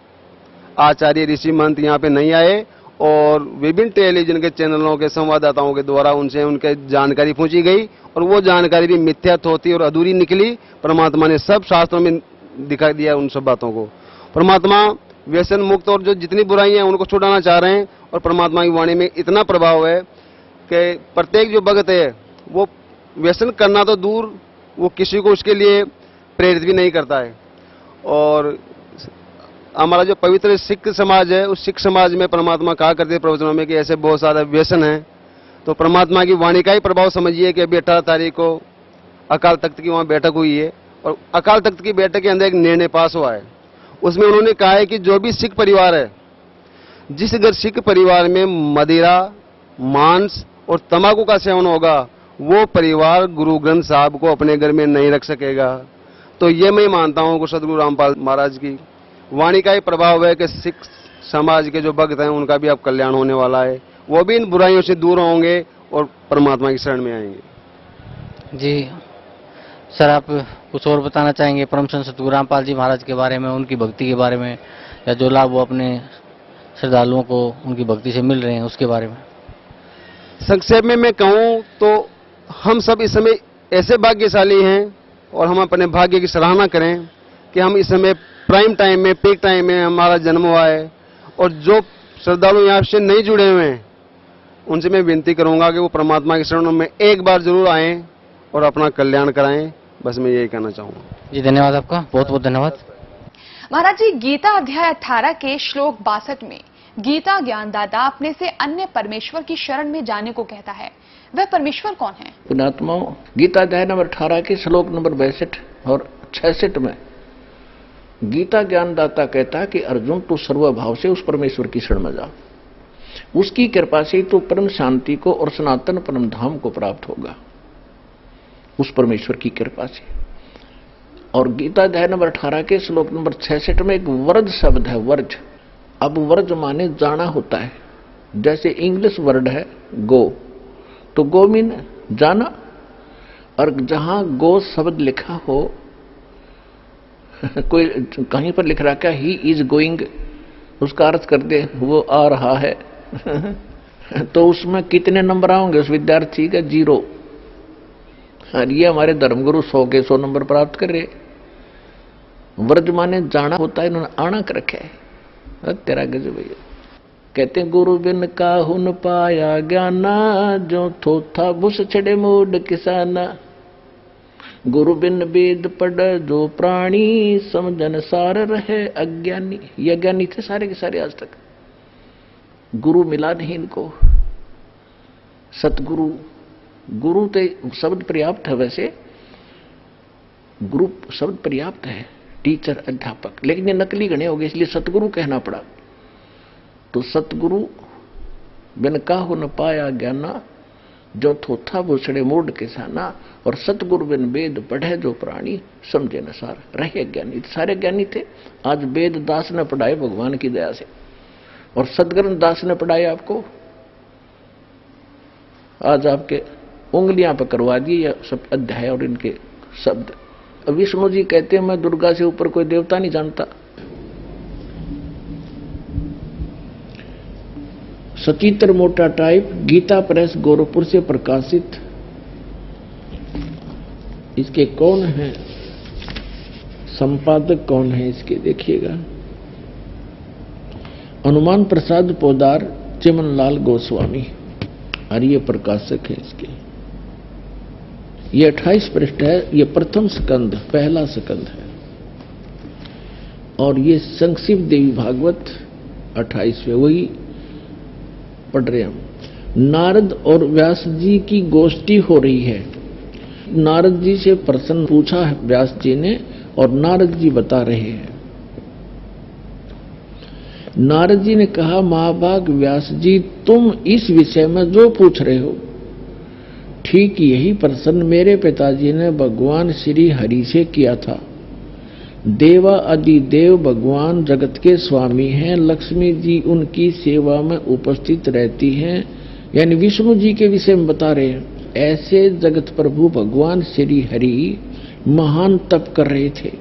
आचार्य ऋषि महंत यहाँ पे नहीं आए, और विभिन्न टेलीविजन के चैनलों के संवाददाताओं के द्वारा उनसे उनके जानकारी पूछी गई, और वो जानकारी भी मिथ्या थोथी और अधूरी निकली। परमात्मा ने सब शास्त्रों में दिखा दिया उन सब बातों को। परमात्मा व्यसन मुक्त और जो जितनी बुराइयां हैं उनको छुड़ाना चाह रहे हैं, और परमात्मा की वाणी में इतना प्रभाव है कि प्रत्येक जो भक्त है वो व्यसन करना तो दूर, वो किसी को उसके लिए प्रेरित भी नहीं करता है। और हमारा जो पवित्र सिख समाज है, उस सिख समाज में परमात्मा कहा करते प्रवचनों में कि ऐसे बहुत सारे व्यसन हैं। तो परमात्मा की वाणी का ही प्रभाव समझिए कि अभी 18 तारीख को अकाल तख्त की वहां बैठक हुई है और अकाल तख्त की बैठक के अंदर एक निर्णय पास हुआ है। उसमें उन्होंने कहा है कि जो भी सिख परिवार है, जिस अगर सिख परिवार में मदिरा, मांस और तंबाकू का सेवन होगा, वो परिवार गुरु ग्रंथ साहब को अपने घर में नहीं रख सकेगा। तो ये मैं मानता हूं कि सदगुरु रामपाल महाराज की वाणी का ही प्रभाव है कि सिख समाज के जो भक्त हैं उनका भी अब कल्याण होने वाला है, वो भी इन बुराइयों से दूर होंगे और परमात्मा की शरण में आएंगे। जी सर, आप कुछ और बताना चाहेंगे परम संत सतगुरु रामपाल जी महाराज के बारे में, उनकी भक्ति के बारे में, या जो लाभ वो अपने श्रद्धालुओं को उनकी भक्ति से मिल रहे हैं उसके बारे में? संक्षेप में मैं कहूं तो हम सब इस समय ऐसे भाग्यशाली हैं और हम अपने भाग्य की सराहना करें कि हम इस समय प्राइम टाइम में, पीक टाइम में हमारा जन्म हुआ है। और जो श्रद्धालु यहाँ से नहीं जुड़े हुए हैं उनसे मैं विनती करूंगा कि वो परमात्मा की शरण में एक बार जरूर आएं और अपना कल्याण कराएं। बस मैं यही कहना चाहूंगा। जी धन्यवाद आपका, बहुत बहुत धन्यवाद। महाराज जी, गीता अध्याय 18 के श्लोक 62 में गीता ज्ञानदाता अपने से अन्य परमेश्वर की शरण में जाने को कहता है। वह परमेश्वर कौन है? पुण्यात्माओं, गीता अध्याय नंबर 18 के श्लोक नंबर 62 और 66 में गीता ज्ञानदाता कहता है कि अर्जुन, तू सर्वभाव से उस परमेश्वर की शरण में जा। उसकी कृपा से तू परम शांति को और सनातन परम धाम को प्राप्त होगा, उस परमेश्वर की कृपा से। और गीता अध्याय नंबर 18 के श्लोक नंबर 66 में एक वर्ज शब्द है, वर्ज। अब वर्ज माने जाना होता है। जैसे इंग्लिश वर्ड है गो, तो गो मीन जाना, और जहां गो शब्द लिखा हो कोई कहीं पर लिख रखा है ही इज गोइंग, उसका अर्थ कर दे वो आ रहा है तो उसमें कितने नंबर आएंगे उस विद्यार्थी का? 0। और ये हमारे धर्मगुरु 100 के 100 नंबर प्राप्त कर रहे। वर्ज माने जाना होता है, इन्होंने आना कर रखा है। तेरा गजब भैया। कहते हैं गुरु बिन काहू न पाया ज्ञाना, जो थोथा बुस छड़े मूड किसाना। गुरु बिन वेद पढ़ जो प्राणी, समझन सार रहे अज्ञानी। ये अज्ञानी थे सारे के सारे आज तक। गुरु मिला नहीं इनको, सतगुरु। गुरु तो शब्द पर्याप्त है, वैसे गुरु शब्द पर्याप्त है, टीचर, अध्यापक, लेकिन ये नकली गणे हो गए, इसलिए सतगुरु कहना पड़ा। तो सतगुरु बिन काहू न पाया ज्ञाना, जो थोथा भूसड़े मूड किसाना। और सतगुरु बिन वेद पढ़े जो प्राणी, समझे न सार रहे ज्ञानी। सारे ज्ञानी थे। आज वेद दास ने पढ़ाए भगवान की दया से, और सदगुरु दास ने पढ़ाए आपको। आज आपके उंगलियां पर करवा दिए ये सब अध्याय और इनके शब्द। विष्णु जी कहते हैं मैं दुर्गा से ऊपर कोई देवता नहीं जानता। सचित्र मोटा टाइप, गीता प्रेस गोरखपुर से प्रकाशित। इसके कौन है संपादक, कौन है इसके देखिएगा, हनुमान प्रसाद पोदार, चिमनलाल गोस्वामी, और ये प्रकाशक है इसके। ये 28 पृष्ठ है, ये प्रथम स्कंद, पहला स्कंद है। और ये संक्षिप्त देवी भागवत 28वें, वही पढ़ रहे हम। नारद और व्यास जी की गोष्ठी हो रही है। नारद जी से प्रश्न पूछा है व्यास जी ने, और नारद जी बता रहे हैं। नारद जी ने कहा, महाभाग व्यास जी, तुम इस विषय में जो पूछ रहे हो, ठीक यही प्रश्न मेरे पिताजी ने भगवान श्री हरि से किया था। देवा अधिदेव भगवान जगत के स्वामी हैं, लक्ष्मी जी उनकी सेवा में उपस्थित रहती हैं। यानी विष्णु जी के विषय में बता रहे हैं। ऐसे जगत प्रभु भगवान श्री हरि महान तप कर रहे थे,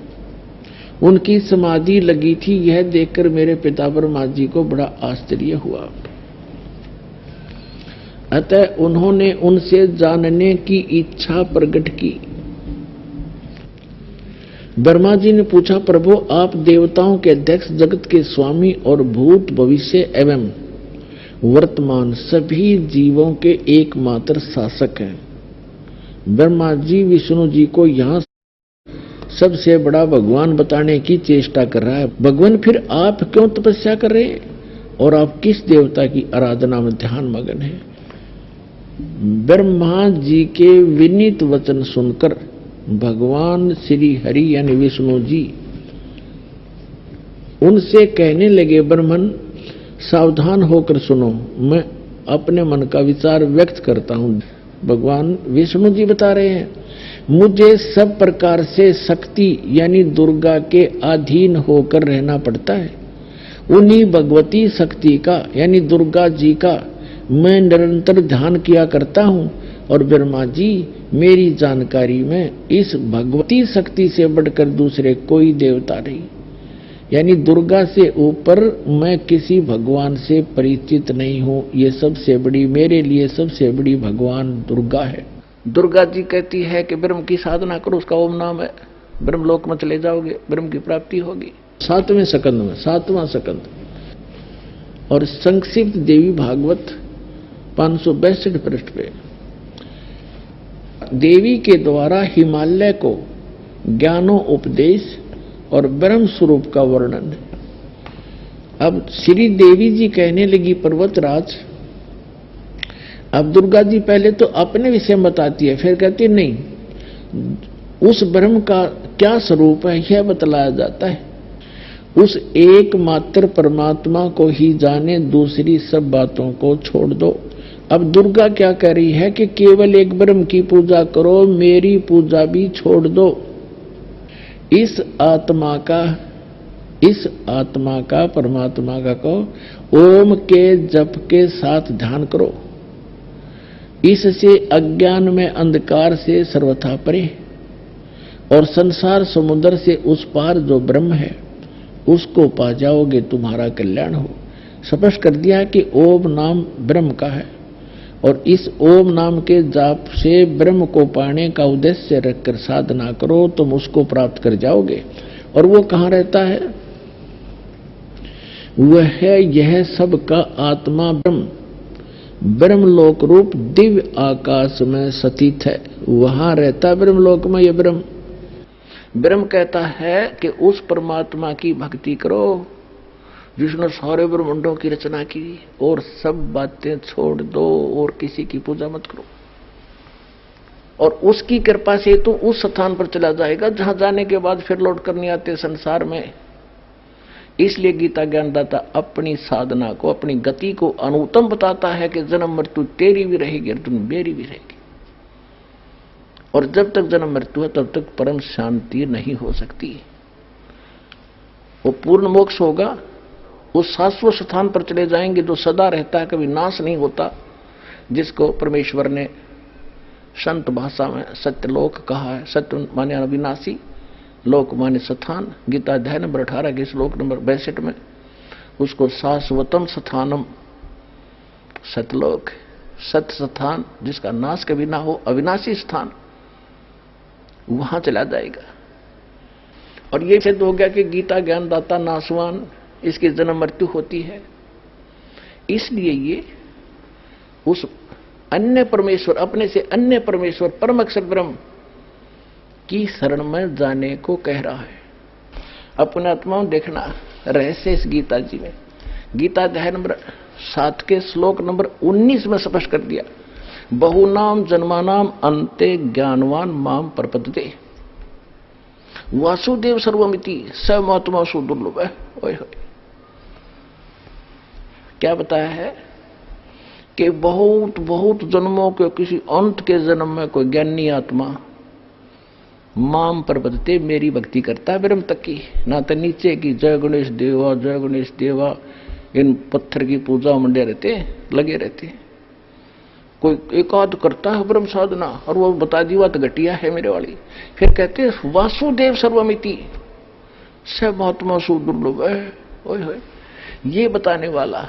उनकी समाधि लगी थी। यह देखकर मेरे पिता ब्रह्मा जी को बड़ा आश्चर्य हुआ। अतः उन्होंने उनसे जानने की इच्छा प्रकट की। ब्रह्मा जी ने पूछा, प्रभु आप देवताओं के अध्यक्ष, जगत के स्वामी और भूत भविष्य एवं वर्तमान सभी जीवों के एकमात्र शासक हैं। ब्रह्मा जी विष्णु जी को यहाँ सबसे बड़ा भगवान बताने की चेष्टा कर रहा है। भगवान फिर आप क्यों तपस्या कर रहे हैं और आप किस देवता की आराधना में ध्यान मगन है? ब्रह्मा जी के विनीत वचन सुनकर भगवान श्री हरि यानी विष्णु जी उनसे कहने लगे, ब्रह्मन सावधान होकर सुनो, मैं अपने मन का विचार व्यक्त करता हूं। भगवान विष्णु जी बता रहे हैं, मुझे सब प्रकार से शक्ति यानी दुर्गा के अधीन होकर रहना पड़ता है। उन्हीं भगवती शक्ति का यानी दुर्गा जी का मैं निरंतर ध्यान किया करता हूं। और ब्रह्मा जी, मेरी जानकारी में इस भगवती शक्ति से बढ़कर दूसरे कोई देवता नहीं, यानी दुर्गा से ऊपर मैं किसी भगवान से परिचित नहीं हूं। ये सबसे बड़ी, मेरे लिए सबसे बड़ी भगवान दुर्गा है। दुर्गा जी कहती है कि ब्रह्म की साधना करो, उसका ओम नाम है, ब्रह्मलोक में चले जाओगे, ब्रह्म की प्राप्ति होगी। 7वें स्कंद में, 7वां स्कंद। और संक्षिप्त देवी भागवत 562 पृष्ठ पे देवी के द्वारा हिमालय को ज्ञानोपदेश और ब्रह्म स्वरूप का वर्णन है। अब श्री देवी जी कहने लगी, पर्वतराज, अब दुर्गा जी पहले तो अपने विषय में बताती है, फिर कहती है नहीं, उस ब्रह्म का क्या स्वरूप है यह बतलाया जाता है। उस एकमात्र परमात्मा को ही जाने, दूसरी सब बातों को छोड़ दो। अब दुर्गा क्या कह रही है कि केवल एक ब्रह्म की पूजा करो, मेरी पूजा भी छोड़ दो। इस आत्मा का परमात्मा का को ओम के जप के साथ ध्यान करो। इससे अज्ञान में अंधकार से सर्वथा परे और संसार समुद्र से उस पार जो ब्रह्म है उसको पा जाओगे, तुम्हारा कल्याण हो। स्पष्ट कर दिया कि ओम नाम ब्रह्म का है और इस ओम नाम के जाप से ब्रह्म को पाने का उद्देश्य रखकर साधना करो, तुम उसको प्राप्त कर जाओगे। और वो कहाँ रहता है? वह यह सबका आत्मा ब्रह्म, ब्रह्मलोक रूप दिव्य आकाश में स्थित है, वहां रहता ब्रह्मलोक में ये ब्रह्म। ब्रह्म कहता है कि उस परमात्मा की भक्ति करो जिसने सारे ब्रह्मांडों की रचना की, और सब बातें छोड़ दो और किसी की पूजा मत करो। और उसकी कृपा से तो उस स्थान पर चला जाएगा जहां जाने के बाद फिर लौट कर नहीं आते संसार में। इसलिए गीता ज्ञानदाता अपनी साधना को, अपनी गति को अनुत्तम बताता है कि जन्म मृत्यु तेरी भी रहेगी, अर्जुन मेरी भी रहेगी। और जब तक जन्म मृत्यु है तब तक परम शांति नहीं हो सकती। वो पूर्ण मोक्ष होगा, उस शाश्वत स्थान पर चले जाएंगे जो सदा रहता है, कभी नाश नहीं होता, जिसको परमेश्वर ने संत भाषा में सत्यलोक कहा है। सत्य माने अविनाशी, लोक माने स्थान। गीता अध्याय नंबर 18 के श्लोक नंबर 62 में उसको शाश्वतम स्थानम सतलोक, सत्य स्थान जिसका नाश कभी ना हो, अविनाशी स्थान, वहां चला जाएगा। और ये सिद्ध हो गया कि गीता ज्ञानदाता नाशवान, इसकी जन्म मृत्यु होती है। इसलिए ये उस अन्य परमेश्वर, अपने से अन्य परमेश्वर परम अक्षर ब्रह्म की शरण में जाने को कह रहा है। अपने आत्मा देखना रहस्य इस गीता जी में। गीता अध्याय नंबर 7 के श्लोक नंबर 19 में स्पष्ट कर दिया, बहुनाम जन्मानाम अन्ते ज्ञानवान माम प्रपद्यते वासुदेव सर्वमिति स महात्मा सुदुर्लभ है। ओए होए, क्या बताया है कि बहुत बहुत जन्मों के किसी अंत के जन्म में कोई ज्ञानी आत्मा माम प्रपद्यते, मेरी भक्ति करता है ब्रह्म तक की, ना तो नीचे की जय गणेश देवा जय गणेश देवा, इन पत्थर की पूजा मंडे रहते, लगे रहते। कोई एकाध करता है ब्रह्म साधना और वो बता दी बात घटिया है मेरे वाली, फिर कहते वासुदेव सर्वमिति स महात्मा सुदुर्लभ है। ओए होए, ये बताने वाला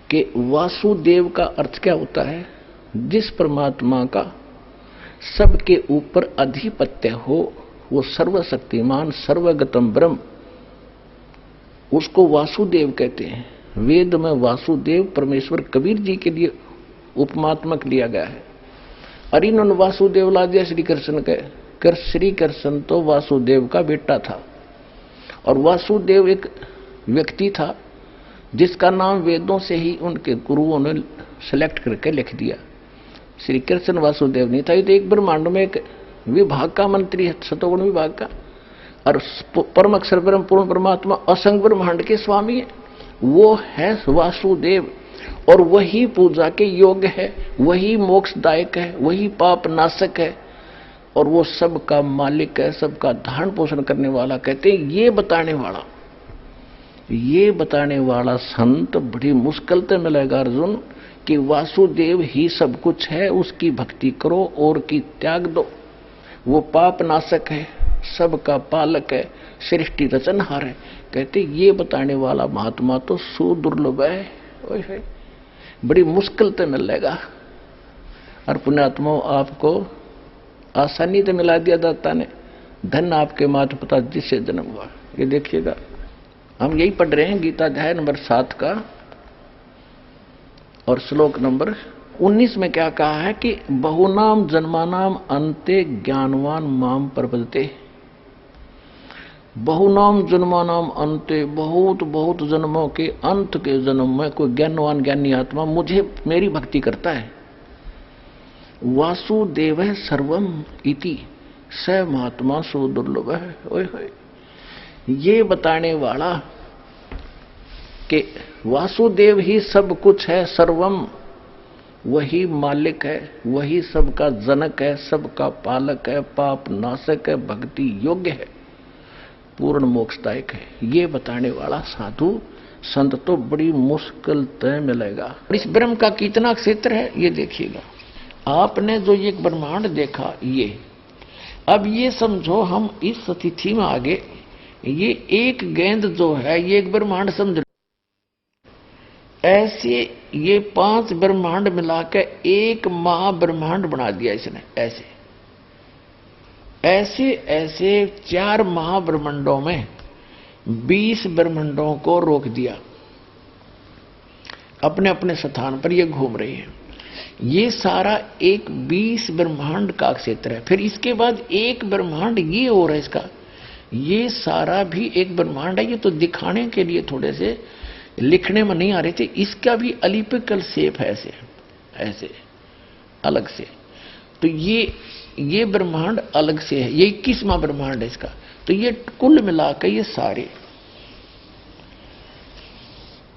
कि वासुदेव का अर्थ क्या होता है? जिस परमात्मा का सबके ऊपर अधिपत्य हो, वो सर्वशक्तिमान सर्वगतम ब्रह्म, उसको वासुदेव कहते हैं। वेद में वासुदेव परमेश्वर कबीर जी के लिए उपमात्मक लिया गया है। और इन्होंने वासुदेव ला दिया श्री कृष्ण के। श्री कृष्ण तो वासुदेव का बेटा था, और वासुदेव एक व्यक्ति था जिसका नाम वेदों से ही उनके गुरुओं ने सेलेक्ट करके लिख दिया। श्री कृष्ण वासुदेव नहीं था, ये तो एक ब्रह्मांड में एक विभाग का मंत्री है, सतोगुण विभाग का, और परम अक्षर ब्रह्म पूर्ण परमात्मा असंग ब्रह्मांड के स्वामी है, वो है वासुदेव। और वही पूजा के योग्य है, वही मोक्षदायक है, वही पाप नाशक है, और वो सबका मालिक है, सबका धारण पोषण करने वाला। कहते हैं ये बताने वाला संत बड़ी मुश्किल से मिलेगा अर्जुन, कि वासुदेव ही सब कुछ है, उसकी भक्ति करो और की त्याग दो। वो पाप नाशक है, सबका पालक है, सृष्टि रचनहार है। कहते ये बताने वाला महात्मा तो सुदुर्लभ है, ओए बड़ी मुश्किल से मिलेगा। और पुण्यात्मा आपको आसानी से मिला दिया दाता ने। धन आपके माता पिता जिससे जन्म हुआ। ये देखिएगा, हम यही पढ़ रहे हैं गीता अध्याय नंबर 7 का, और श्लोक नंबर 19 में क्या कहा है कि बहुनाम जन्मानाम अंते ज्ञानवान माम प्रपद्यते। बहुनाम जन्मानाम अंते, बहुत बहुत जन्मों के अंत के जन्म में कोई ज्ञानवान ज्ञानी आत्मा मुझे मेरी भक्ति करता है। वासुदेव सर्वम इति स महात्मा सो दुर्लभ है। ओए होए, ये बताने वाला कि वासुदेव ही सब कुछ है, सर्वम, वही मालिक है, वही सबका जनक है, सबका पालक है, पाप नाशक है, भक्ति योग्य है, पूर्ण मोक्षदायक है। ये बताने वाला साधु संत तो बड़ी मुश्किल तय मिलेगा। इस ब्रह्म का कितना क्षेत्र है ये देखिएगा। आपने जो ये ब्रह्मांड देखा, ये अब ये समझो हम इस तिथि में आगे, ये एक गेंद जो है ये एक ब्रह्मांड समझ, ऐसे ये 5 ब्रह्मांड मिलाकर एक महाब्रह्मांड बना दिया इसने। ऐसे ऐसे ऐसे 4 महाब्रह्मांडों में 20 ब्रह्मांडों को रोक दिया, अपने अपने स्थान पर ये घूम रही है। ये सारा एक 20 ब्रह्मांड का क्षेत्र है। फिर इसके बाद एक ब्रह्मांड ये और है इसका, ये सारा भी एक ब्रह्मांड है। ये तो दिखाने के लिए थोड़े से लिखने में नहीं आ रहे थे। इसका भी एलिप्टिकल शेप है, ऐसे ऐसे अलग से। तो ये ब्रह्मांड अलग से है, ये 21वां ब्रह्मांड है इसका। तो ये कुल मिलाकर ये सारे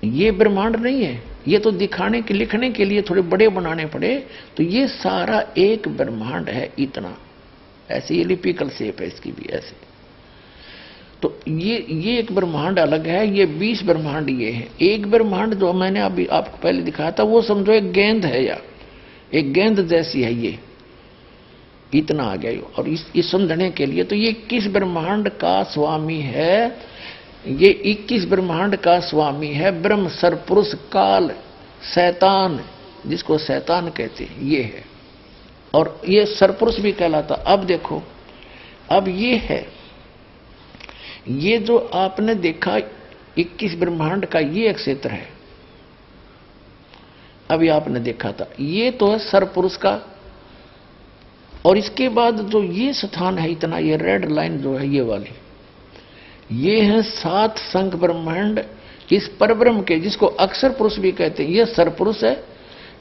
ये ब्रह्मांड नहीं है, ये तो दिखाने के लिखने के लिए थोड़े बड़े बनाने पड़े। तो ये सारा एक ब्रह्मांड है इतना, ऐसे एलिप्टिकल शेप है इसकी भी ऐसे। तो ये एक ब्रह्मांड अलग है, ये 20 ब्रह्मांड ये है। एक ब्रह्मांड जो मैंने अभी आपको पहले दिखाया था वो समझो एक गेंद है, या एक गेंद जैसी है, ये इतना आ गया। और इस समझने के लिए तो ये 21 ब्रह्मांड का स्वामी है, ये 21 ब्रह्मांड का स्वामी है ब्रह्म, सरपुरुष, काल, शैतान, जिसको शैतान कहते हैं, ये है। और ये सरपुरुष भी कहलाता। अब देखो, अब ये है, ये जो आपने देखा 21 ब्रह्मांड का ये क्षेत्र है, अभी आपने देखा था, ये तो है सरपुरुष का। और इसके बाद जो ये स्थान है इतना, ये रेड लाइन जो है ये वाली, ये है 7 संख ब्रह्मांड इस परब्रह्म के, जिसको अक्षर पुरुष भी कहते हैं। ये सरपुरुष है,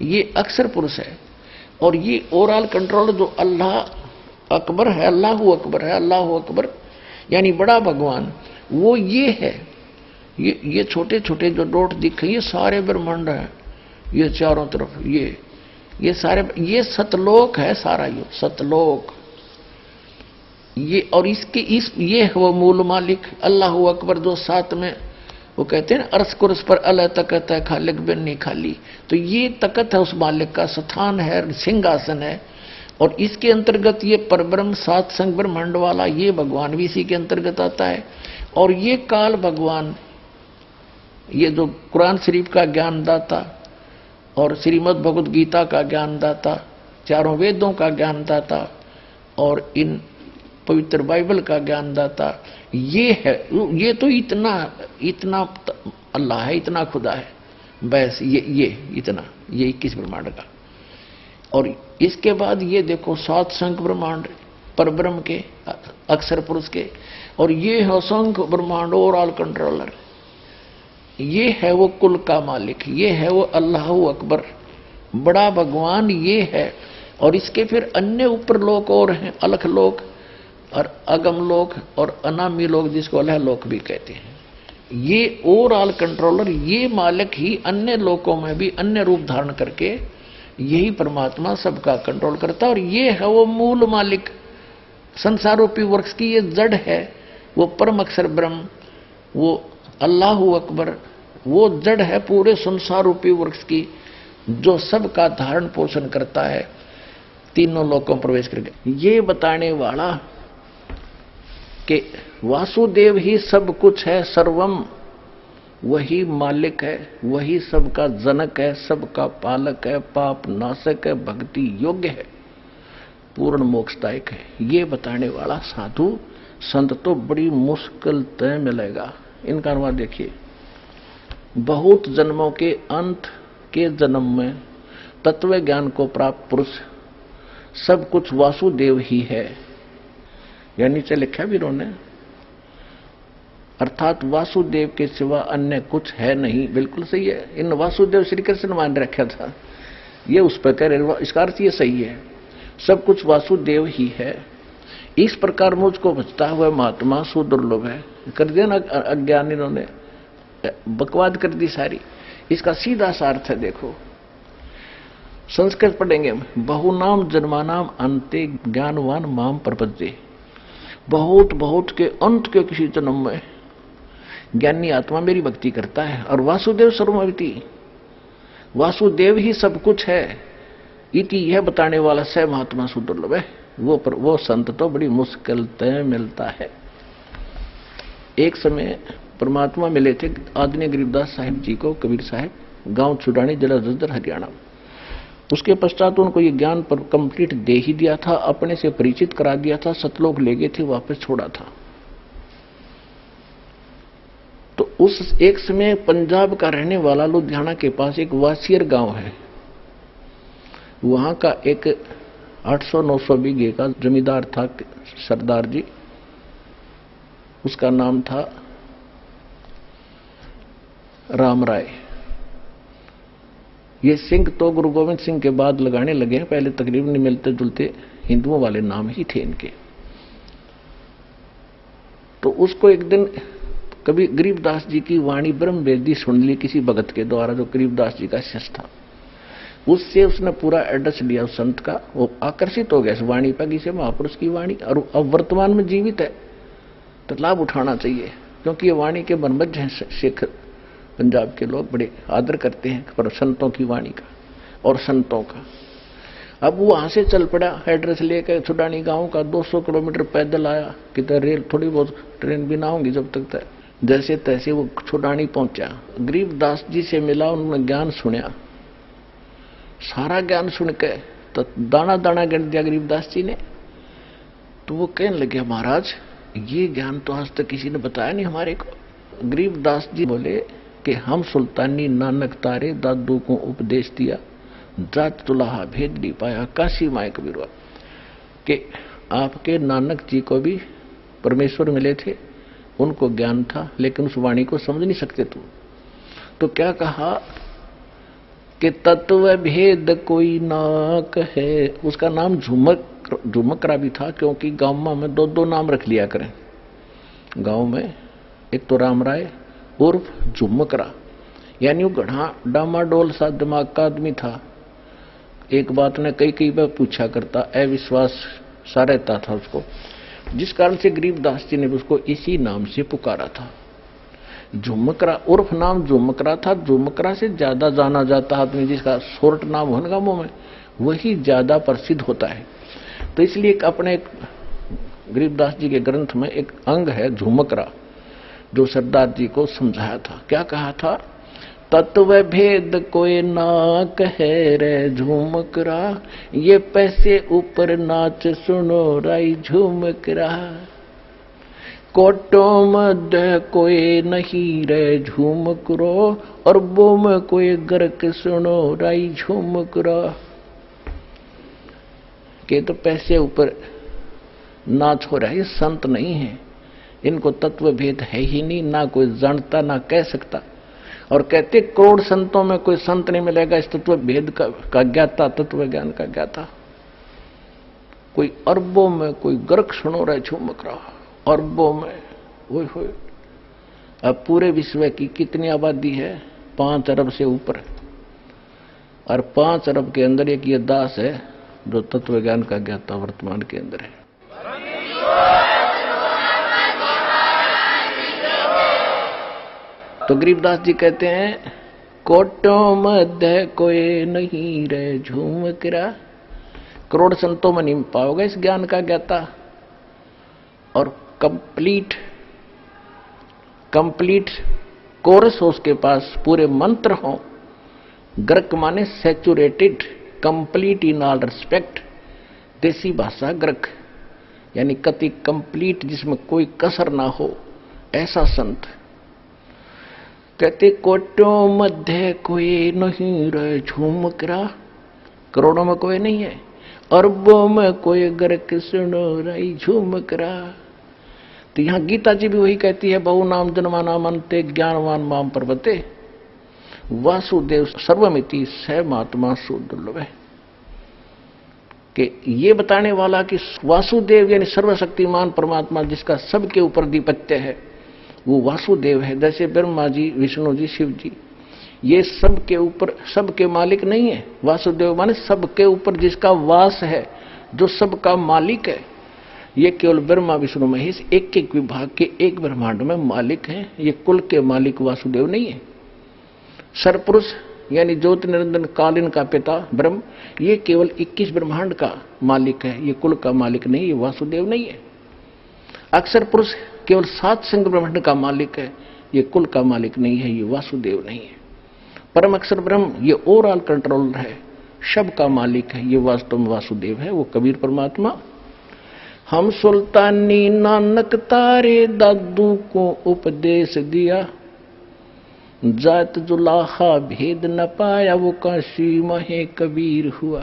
ये अक्षर पुरुष है। और ये ओवरऑल कंट्रोल जो अल्लाह अकबर है, अल्लाहु अकबर है, अल्लाहु अकबर यानी बड़ा भगवान, वो ये है। ये छोटे छोटे जो डॉट दिखे ये सारे ब्रह्मांड है, ये चारों तरफ ये सारे, ये सतलोक है सारा, ये सतलोक ये। और इसके ये है वो मूल मालिक अल्लाहु अकबर, जो 7 में वो कहते हैं अर्श कुर्स पर अल्लाह तकत है, खालिक बिन नहीं खाली। तो ये तकत है उस मालिक का, स्थान है, सिंहासन है। और इसके अंतर्गत ये परब्रह्म 7 संग ब्रह्मांड वाला ये भगवान भी इसी के अंतर्गत आता है। और ये काल भगवान, ये जो कुरान शरीफ का ज्ञानदाता और श्रीमद् भगवद गीता का ज्ञानदाता, चारों वेदों का ज्ञानदाता और इन पवित्र बाइबल का ज्ञानदाता, ये है। ये तो इतना अल्लाह है, इतना खुदा है, बस ये इतना, ये 21 ब्रह्मांड का। और इसके बाद ये देखो 7 शंख ब्रह्मांड परब्रह्म के, अक्षर पुरुष के, और ये है असंख्य ब्रह्मांड और ऑल कंट्रोलर। ये है वो कुल का मालिक, ये है वो अल्लाह अकबर, बड़ा भगवान ये है। और इसके फिर अन्य ऊपर लोक और हैं, अलख लोक और अगम लोक और अनामी लोक, जिसको अलह लोक भी कहते हैं। ये ओवरऑल कंट्रोलर, ये मालिक ही अन्य लोकों में भी अन्य रूप धारण करके यही परमात्मा सबका कंट्रोल करता है। और ये है वो मूल मालिक, संसार रूपी वृक्ष की ये जड़ है, वो परम अक्षर ब्रह्म, वो अल्लाह अकबर, वो जड़ है पूरे संसार रूपी वृक्ष की, जो सबका धारण पोषण करता है, तीनों लोकों में प्रवेश करके। ये बताने वाला कि वासुदेव ही सब कुछ है, सर्वम, वही मालिक है, वही सबका जनक है, सबका पालक है, पाप नाशक है, भक्ति योग्य है, पूर्ण मोक्षदायक है। ये बताने वाला साधु संत तो बड़ी मुश्किल तय मिलेगा। इनका अनुवाद देखिए, बहुत जन्मों के अंत के जन्म में तत्व ज्ञान को प्राप्त पुरुष सब कुछ वासुदेव ही है। यानी नीचे लिखा भी उन्होंने, अर्थात वासुदेव के सिवा अन्य कुछ है नहीं। बिल्कुल सही है, इन वासुदेव श्री कृष्ण मान रखा था, ये उस पर कह रहे, इसका अर्थ ये सही है, सब कुछ वासुदेव ही है। इस प्रकार मुझको बचता हुआ महात्मा सुदुर्लभ है। कर दिया ना अज्ञान, इन्होंने बकवाद कर दी सारी। इसका सीधा सा अर्थ है, देखो संस्कृत पढ़ेंगे, बहुनाम जन्मानाम अंते ज्ञानवान माम प्रपद्ये। बहुत बहुत के अंत के किसी जन्म में ज्ञानी आत्मा मेरी भक्ति करता है। और वासुदेव सर्वमिति, वासुदेव ही सब कुछ है, इति यह बताने वाला स महात्मा सुदुर्लभ है। वो संत तो बड़ी मुश्किल तय मिलता है। एक समय परमात्मा मिले थे आदरणीय गरीबदास साहिब जी को, कबीर साहब, गांव छुड़ानी, जिला जज्जर, हरियाणा। उसके पश्चात उनको ये ज्ञान पर कंप्लीट दे ही दिया था, अपने से परिचित करा दिया था, सतलोक ले गए थे, वापस छोड़ा था। तो उस एक समय पंजाब का रहने वाला लुधियाना के पास एक वासियर गांव है, वहां का एक 800-900 बीघे का जमींदार था सरदार जी, उसका नाम था राम राय। ये सिंह तो गुरु गोविंद सिंह के बाद लगाने लगे हैं, पहले तकरीबन मिलते जुलते हिंदुओं वाले नाम ही थे इनके। तो उसको एक दिन कभी गरीबदास जी की वाणी ब्रह्म वेदी सुन ली किसी भगत के द्वारा, जो गरीबदास जी का शिष्य था। उससे उसने पूरा एड्रेस लिया उस संत का, वो आकर्षित हो गया इस वाणी पर, किसी महापुरुष की वाणी, और अब वर्तमान में जीवित है तो लाभ उठाना चाहिए, क्योंकि ये वाणी के बनबज हैं शेख। पंजाब के लोग बड़े आदर करते हैं पर संतों की वाणी का और संतों का। अब वो वहां से चल पड़ा एड्रेस लेकर छुड़ानी गांव का, 200 किलोमीटर पैदल आया, किधर रेल थोड़ी बहुत ट्रेन भी ना होंगी जब तक। जैसे तैसे वो छुड़ानी पहुंचा, गरीबदास जी से मिला, उन्होंने ज्ञान सुना, सारा ज्ञान सुन के तो दाना दाना गिन दिया गरीबदास जी ने। तो वो कहने लगे, महाराज ये ज्ञान तो आज तक किसी ने बताया नहीं हमारे को। गरीबदास जी बोले कि हम सुल्तानी नानक तारे दादू को उपदेश दिया, जात तुलाहा भेद नहीं पाया, काशी माए कबीरवा, कि आपके नानक जी को भी परमेश्वर मिले थे, उनको ज्ञान था, लेकिन उस वाणी को समझ नहीं सकते तुम। तो क्या कहा कि तत्व भेद कोई ना कहे। उसका नाम झुमकरा भी था, क्योंकि गांव में 2-2 नाम रख लिया करें गांव में, एक तो राम राय उर्फ झुमकरा, यानी वो गढ़ा डामाडोल सा दिमाग का आदमी था। एक बात ने कई बार पूछा करता, अविश्वास सा रहता था उसको, जिस कारण से गरीबदास जी ने उसको इसी नाम से पुकारा था, झुमकरा। उर्फ नाम झुमकरा था। झुमकरा से ज्यादा जाना जाता आदमी जिसका शॉर्ट नाम होगा मुंह में, वही ज्यादा प्रसिद्ध होता है। तो इसलिए अपने गरीबदास जी के ग्रंथ में एक अंग है झुमकरा, जो सरदार जी को समझाया था। क्या कहा था? तत्व भेद कोई ना कहे रे झुमकरा, ये पैसे ऊपर नाच सुनो राई झुमकरा, कोटों मध्य कोई नहीं रे झुमकरो, और बो में कोई गर्क सुनो राई झुमकरा। कि तो पैसे ऊपर नाच हो रहा है, ये संत नहीं है, इनको तत्व भेद है ही नहीं, ना कोई जानता ना कह सकता। और कहते करोड़ संतों में कोई संत नहीं मिलेगा इस तत्व भेद का ज्ञाता, तत्व ज्ञान का ज्ञाता। कोई अरबों में कोई गर्क सुनो रहा है झूमक रहा, अरबों में। ओए होए, अब पूरे विश्व की कितनी आबादी है? 5 अरब से ऊपर, और 5 अरब के अंदर एक ये दास है जो तत्व ज्ञान का ज्ञाता वर्तमान के अंदर है। तो गरीबदास जी कहते हैं कोटों मध्य कोई नहीं रे झूमकरा। करोड़ संतों में नहीं पाओगे इस ज्ञान का ज्ञाता। और कंप्लीट कोरस हो उसके पास, पूरे मंत्र हो। ग्रक माने saturated, complete in all respect, देसी भाषा ग्रक, यानी कति कंप्लीट, जिसमें कोई कसर ना हो, ऐसा संत। कहते कोटों मध्य कोई नहीं रहे झूमकरा। करोड़ों में कोई नहीं है, अरबों में कोई गर्क सुनो रही झूमकरा। तो यहां गीता जी भी वही कहती है, बहु नाम जन्माना मनते ज्ञानवान माम पर्वते वासुदेव सर्वमिति स महात्मा सुदुर्लभ है। कि ये बताने वाला कि वासुदेव यानी सर्वशक्तिमान परमात्मा जिसका सबके ऊपर अधिपत्य है, वो वासुदेव है। जैसे ब्रह्मा जी, विष्णु जी, शिव जी, ये सबके ऊपर, सबके मालिक नहीं है। वासुदेव माने सबके ऊपर जिसका वास है, जो सबका मालिक है। ये केवल ब्रह्मा विष्णु महेश एक एक विभाग के एक ब्रह्मांड में मालिक हैं। ये कुल के मालिक वासुदेव नहीं है। सरपुरुष यानी ज्योति निरंजन कालीन का पिता ब्रह्म, ये केवल 21 ब्रह्मांड का मालिक है, ये कुल का मालिक नहीं, ये वासुदेव नहीं है। अक्षर पुरुष केवल 7 संग ब्रह्मांड का मालिक है, ये कुल का मालिक नहीं है, ये वासुदेव नहीं है। परम अक्षर ब्रह्म ये ओवरऑल कंट्रोलर है, सब का मालिक है, ये वास्तव में वासुदेव है, वो कबीर परमात्मा। हम सुल्तानी नानक तारे दादू को उपदेश दिया, जात जुलाहा भेद न पाया, वो काशी महे कबीर हुआ।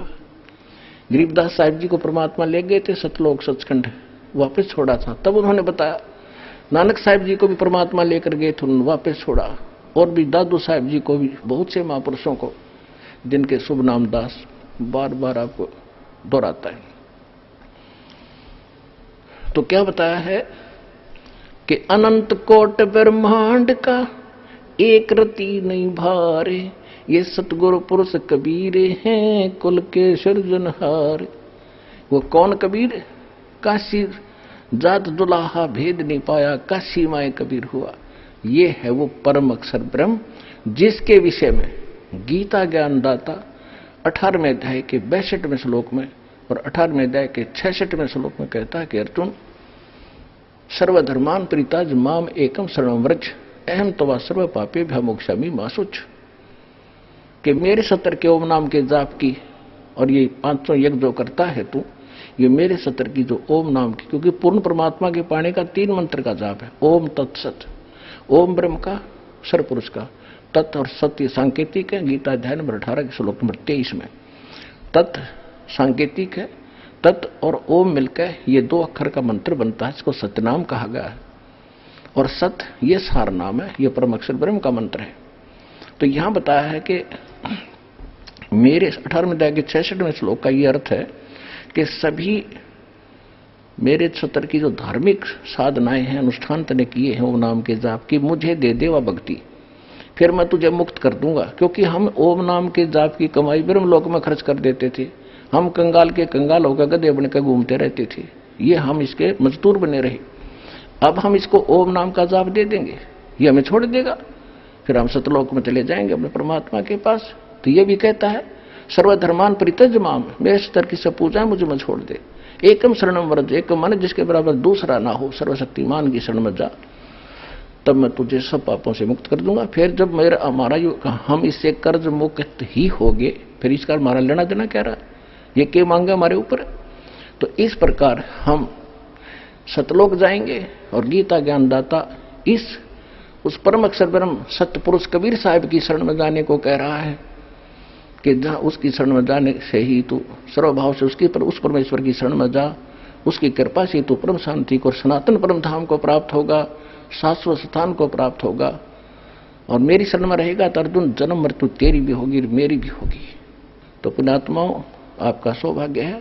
गरीबदास साहिब जी को परमात्मा ले गए थे सतलोक सचखंड, वापस छोड़ा था, तब उन्होंने बताया। नानक साहिब जी को भी परमात्मा लेकर गए थे, उन्होंने वापस छोड़ा। और भी दादू साहिब जी को भी, बहुत से महापुरुषों को जिनके शुभ नाम दास बार बार आपको दोहराता है। तो क्या बताया है कि अनंत कोट ब्रह्मांड का एक रति नहीं भारे, ये सतगुरु पुरुष कबीर हैं कुल के सृजनहार। वो कौन कबीर? काशी जात दुलाहा भेद नहीं पाया, काशी माए कबीर हुआ। ये है वो परम अक्षर ब्रह्म, जिसके विषय में गीता ज्ञानदाता 18वें अध्याय के 62वें श्लोक में और 18वें अध्याय के 66वें श्लोक में कहता है कि अर्जुन सर्वधर्मान परिताज माम एकम शरणं व्रज अहम तवा सर्व पापे भ्यमोक्षामि मा शुच। कि मेरे 70 के ओम नाम के जाप की और ये 500 यज्ञ जो करता है तू, ये मेरे 70 की जो ओम नाम की, क्योंकि पूर्ण परमात्मा के पाने का 3 मंत्र का जाप है। ओम तत्सत, ओम ब्रह्म का, सरपुरुष का, तत् और सत्य सांकेतिक है। गीता अध्याय नंबर 18 के श्लोक नंबर 23 में तत् सांकेतिक है। तत् और ओम मिलकर ये 2 अक्षर का मंत्र बनता है, इसको सत्यनाम कहा गया है। और सत ये सार नाम है, ये परम अक्षर ब्रह्म का मंत्र है। तो यहां बताया है कि मेरे 18वें अध्याय के 66वें श्लोक का ये अर्थ है कि सभी मेरे 70 की जो धार्मिक साधनाएं हैं, अनुष्ठान तने किए हैं ओम नाम के जाप की, मुझे दे देवा भक्ति, फिर मैं तुझे मुक्त कर दूंगा। क्योंकि हम ओम नाम के जाप की कमाई ब्रह्म लोक में खर्च कर देते थे, हम कंगाल के कंगाल होकर गधे बनकर घूमते रहते थे, ये हम इसके मजदूर बने रहे। अब हम इसको ओम नाम का जाप दे देंगे, ये हमें छोड़ देगा, फिर हम सतलोक में चले जाएंगे अपने परमात्मा के पास। तो ये भी कहता है सर्वधर्मान परित्यज माम, मेरे 70 की सब पूजा मुझे मत छोड़ दे। एकम शरणम व्रज, एक मन जिसके बराबर दूसरा ना हो, सर्वशक्तिमान की शरण में जा, तब मैं तुझे सब पापों से मुक्त कर दूंगा। फिर जब मेरा हमारा हम इससे कर्ज मुक्त ही हो गए, फिर इसका हमारा लेना देना क्या रहा, ये क्या मांगा हमारे ऊपर। तो इस प्रकार हम सतलोक जाएंगे और गीता ज्ञानदाता उस परम अक्षर ब्रह्म सत्य पुरुष कबीर साहिब की शरण में जाने को कह रहा है। कि जहाँ उसकी शरण में जाने से ही तो सर्वभाव से उसकी पर उस परमेश्वर की शरण में जा, उसकी कृपा से तो परम शांति को और सनातन परम धाम को प्राप्त होगा, शाश्वत स्थान को प्राप्त होगा। और मेरी शरण में रहेगा तो अर्जुन जन्म मृत्यु तेरी भी होगी मेरी भी होगी। तो पुण्यात्माओं, आपका सौभाग्य है,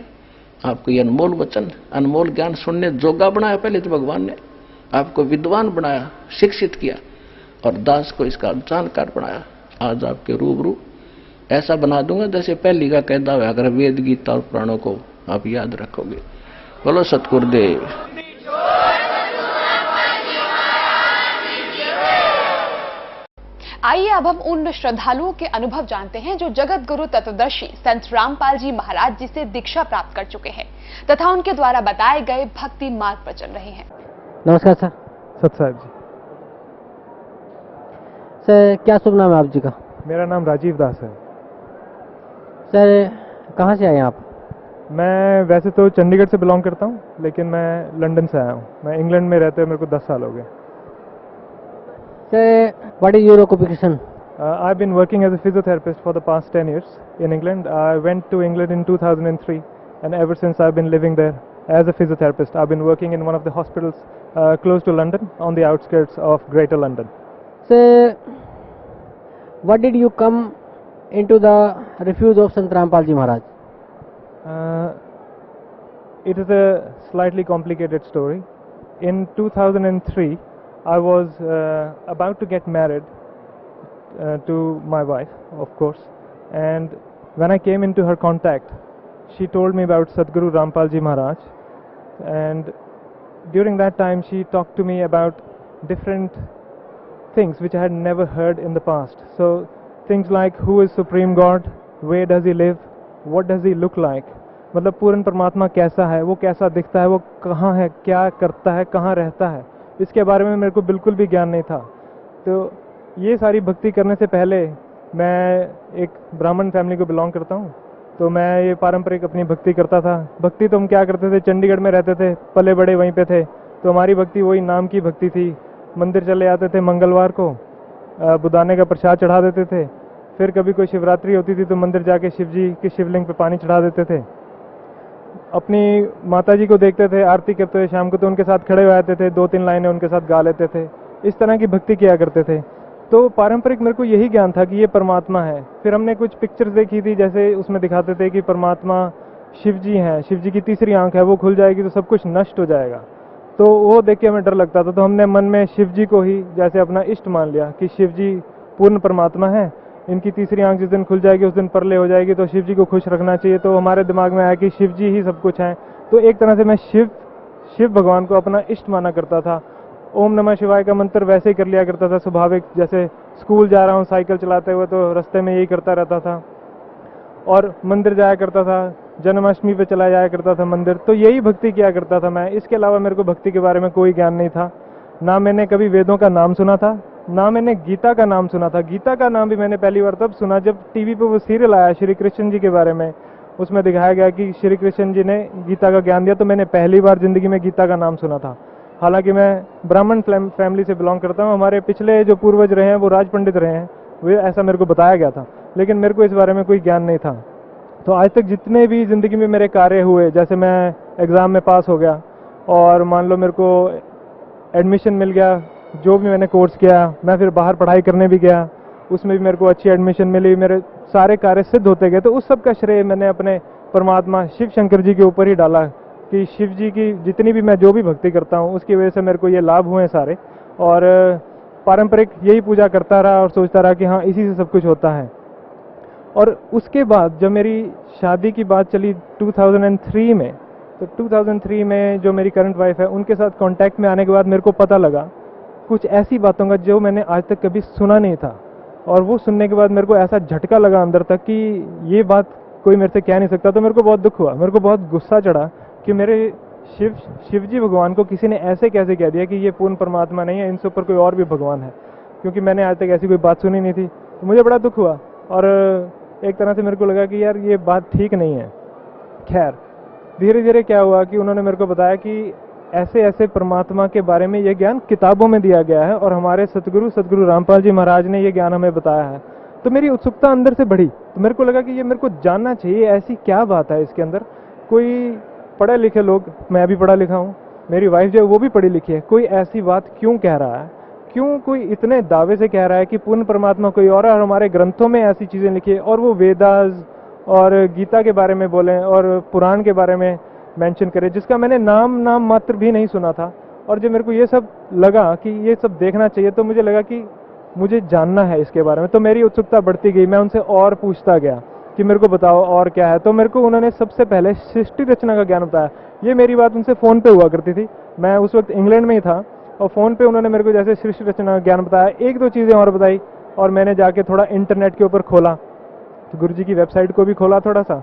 आपको ये अनमोल वचन अनमोल ज्ञान सुनने जोगा बनाया। पहले तो भगवान ने आपको विद्वान बनाया, शिक्षित किया और दास को इसका जानकार बनाया। आज आपके रूबरू ऐसा बना दूंगा जैसे पहली का कहता हुआ, अगर वेद गीता और पुराणों को आप याद रखोगे। बोलो सतगुरुदेव। आइए अब हम उन श्रद्धालुओं के अनुभव जानते हैं जो जगत गुरु तत्वदर्शी संत रामपाल जी महाराज जी से दीक्षा प्राप्त कर चुके हैं तथा उनके द्वारा बताए गए भक्ति मार्ग पर चल रहे हैं। नमस्कार सर। सत साहब जी। सर क्या शुभ नाम है आप जी का? मेरा नाम राजीव दास है। सर कहाँ से आए हैं आप? मैं वैसे तो चंडीगढ़ से बिलोंग करता हूँ, लेकिन मैं लंदन से आया हूँ। मैं इंग्लैंड में रहते हुए मेरे को 10 साल हो गए। Sir, what is your occupation? I've been working as a physiotherapist for the past 10 years in England. I went to England in 2003 and ever since I've been living there as a physiotherapist. I've been working in one of the hospitals close to London on the outskirts of Greater London. Sir, what did you come into the refuge of Sant Rampal Ji Maharaj? It is a slightly complicated story. In 2003, I was about to get married to my wife, of course, and when I came into her contact, she told me about Sadguru Rampal Ji Maharaj, and during that time she talked to me about different things which I had never heard in the past. So things like who is Supreme God, where does he live, what does he look like, मतलब पूर्ण परमात्मा कैसा है, वो कैसा दिखता है, वो कहाँ है, क्या करता है, कहाँ रहता है, इसके बारे में मेरे को बिल्कुल भी ज्ञान नहीं था। तो ये सारी भक्ति करने से पहले मैं एक ब्राह्मण फैमिली को बिलोंग करता हूँ, तो मैं ये पारंपरिक अपनी भक्ति करता था। भक्ति तो हम क्या करते थे, चंडीगढ़ में रहते थे, पले बड़े वहीं पे थे, तो हमारी भक्ति वही नाम की भक्ति थी। मंदिर चले आते थे, मंगलवार को बुदाने का प्रसाद चढ़ा देते थे, फिर कभी कोई शिवरात्रि होती थी तो मंदिर जाके शिव जी की शिवलिंग पे पानी चढ़ा देते थे। अपनी माता जी को देखते थे आरती करते हुए शाम को, तो उनके साथ खड़े हो जाते थे, 2-3 लाइनें उनके साथ गा लेते थे। इस तरह की भक्ति किया करते थे। तो पारंपरिक मेरे को यही ज्ञान था कि ये परमात्मा है। फिर हमने कुछ पिक्चर्स देखी थी, जैसे उसमें दिखाते थे कि परमात्मा शिव जी हैं, शिव जी की तीसरी आंख है, वो खुल जाएगी तो सब कुछ नष्ट हो जाएगा। तो वो देख के हमें डर लगता था, तो हमने मन में शिव जी को ही जैसे अपना इष्ट मान लिया कि शिव जी पूर्ण परमात्मा है, इनकी तीसरी आंख जिस दिन खुल जाएगी उस दिन परले हो जाएगी, तो शिव जी को खुश रखना चाहिए। तो हमारे दिमाग में आया कि शिव जी ही सब कुछ है। तो एक तरह से मैं शिव भगवान को अपना इष्ट माना करता था। ओम नमः शिवाय का मंत्र वैसे ही कर लिया करता था स्वाभाविक, जैसे स्कूल जा रहा हूँ साइकिल चलाते हुए तो रास्ते में यही करता रहता था, और मंदिर जाया करता था, जन्माष्टमी पे चला जाया करता था मंदिर, तो यही भक्ति किया करता था मैं। इसके अलावा मेरे को भक्ति के बारे में कोई ज्ञान नहीं था। ना मैंने कभी वेदों का नाम सुना था, ना मैंने गीता का नाम सुना था। गीता का नाम भी मैंने पहली बार तब सुना जब टीवी पे वो सीरियल आया श्री कृष्ण जी के बारे में, उसमें दिखाया गया कि श्री कृष्ण जी ने गीता का ज्ञान दिया, तो मैंने पहली बार जिंदगी में गीता का नाम सुना था। हालांकि मैं ब्राह्मण फैमिली से बिलोंग करता हूँ, हमारे पिछले जो पूर्वज रहे हैं वो राज पंडित रहे हैं, वो ऐसा मेरे को बताया गया था, लेकिन मेरे को इस बारे में कोई ज्ञान नहीं था। तो आज तक जितने भी जिंदगी में मेरे कार्य हुए, जैसे मैं एग्ज़ाम में पास हो गया और मान लो मेरे को एडमिशन मिल गया, जो भी मैंने कोर्स किया, मैं फिर बाहर पढ़ाई करने भी गया, उसमें भी मेरे को अच्छी एडमिशन मिली, मेरे सारे कार्य सिद्ध होते गए। तो उस सब का श्रेय मैंने अपने परमात्मा शिव शंकर जी के ऊपर ही डाला कि शिव जी की जितनी भी मैं जो भी भक्ति करता हूँ उसकी वजह से मेरे को ये लाभ हुए हैं सारे। और पारंपरिक यही पूजा करता रहा और सोचता रहा कि हाँ इसी से सब कुछ होता है। और उसके बाद जब मेरी शादी की बात चली 2003 में, तो 2003 में जो मेरी करंट वाइफ है उनके साथ कांटेक्ट में आने के बाद मेरे को पता लगा कुछ ऐसी बातों का जो मैंने आज तक कभी सुना नहीं था। और वो सुनने के बाद मेरे को ऐसा झटका लगा अंदर तक कि ये बात कोई मेरे से कह नहीं सकता। तो मेरे को बहुत दुख हुआ, मेरे को बहुत गुस्सा चढ़ा कि मेरे शिव जी भगवान को किसी ने ऐसे कैसे कह दिया कि ये पूर्ण परमात्मा नहीं है, इनसे ऊपर कोई और भी भगवान है, क्योंकि मैंने आज तक ऐसी कोई बात सुनी नहीं थी। तो मुझे बड़ा दुख हुआ और एक तरह से मेरे को लगा कि यार ये बात ठीक नहीं है। खैर धीरे धीरे क्या हुआ कि उन्होंने मेरे को बताया कि ऐसे ऐसे परमात्मा के बारे में ये ज्ञान किताबों में दिया गया है और हमारे सतगुरु रामपाल जी महाराज ने ये ज्ञान हमें बताया है। तो मेरी उत्सुकता अंदर से बढ़ी। तो मेरे को लगा कि ये मेरे को जानना चाहिए, ऐसी क्या बात है इसके अंदर। कोई पढ़े लिखे लोग, मैं भी पढ़ा लिखा हूँ, मेरी वाइफ जो है वो भी पढ़ी लिखी है, कोई ऐसी बात क्यों कह रहा है, क्यों कोई इतने दावे से कह रहा है कि पूर्ण परमात्मा कोई और हमारे ग्रंथों में ऐसी चीज़ें लिखी है, और वो वेदास और गीता के बारे में बोलें और पुराण के बारे में मेंशन करें, जिसका मैंने नाम मात्र भी नहीं सुना था। और जब मेरे को ये सब लगा कि ये सब देखना चाहिए, तो मुझे लगा कि मुझे जानना है इसके बारे में। तो मेरी उत्सुकता बढ़ती गई, मैं उनसे और पूछता गया कि मेरे को बताओ और क्या है। तो मेरे को उन्होंने सबसे पहले सृष्टि रचना का ज्ञान बताया। ये मेरी बात उनसे फ़ोन पे हुआ करती थी, मैं उस वक्त इंग्लैंड में ही था, और फ़ोन पे उन्होंने मेरे को जैसे सृष्टि रचना का ज्ञान बताया, एक दो चीज़ें और बताई, और मैंने जाके थोड़ा इंटरनेट के ऊपर खोला, तो गुरु जी की वेबसाइट को भी खोला थोड़ा सा,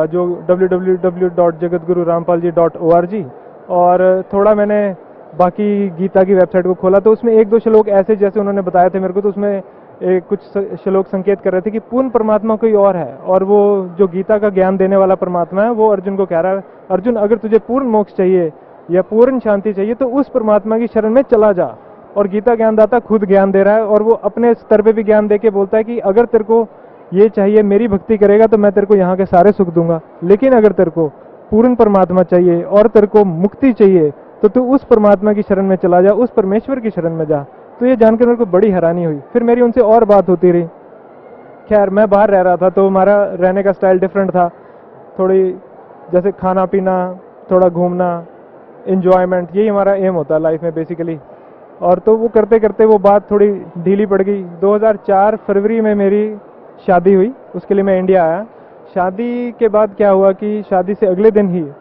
जो www.jagatgururampalji.org, और थोड़ा मैंने बाकी गीता की वेबसाइट को खोला। तो उसमें एक दो श्लोक ऐसे जैसे उन्होंने बताए थे मेरे को, तो उसमें कुछ श्लोक संकेत कर रहे थे कि पूर्ण परमात्मा कोई और है, और वो जो गीता का ज्ञान देने वाला परमात्मा है वो अर्जुन को कह रहा है, अर्जुन अगर तुझे पूर्ण मोक्ष चाहिए या पूर्ण शांति चाहिए तो उस परमात्मा की शरण में चला जा। और गीता ज्ञानदाता खुद ज्ञान दे रहा है, और वो अपने स्तर पे भी ज्ञान दे के बोलता है कि अगर तेरे को ये चाहिए, मेरी भक्ति करेगा तो मैं तेरे को यहाँ के सारे सुख दूंगा, लेकिन अगर तेरे को पूर्ण परमात्मा चाहिए और तेरे को मुक्ति चाहिए तो तू उस परमात्मा की शरण में चला जा, उस परमेश्वर की शरण में जा। तो ये जानकर मेरे को बड़ी हैरानी हुई। फिर मेरी उनसे और बात होती रही। खैर, मैं बाहर रह रहा था तो हमारा रहने का स्टाइल डिफरेंट था, थोड़ी जैसे खाना पीना, थोड़ा घूमना, एंजॉयमेंट, यही हमारा एम होता है लाइफ में बेसिकली। और तो वो करते करते वो बात थोड़ी ढीली पड़ गई। 2004 फरवरी में मेरी शादी हुई, उसके लिए मैं इंडिया आया। शादी के बाद क्या हुआ कि शादी से अगले दिन ही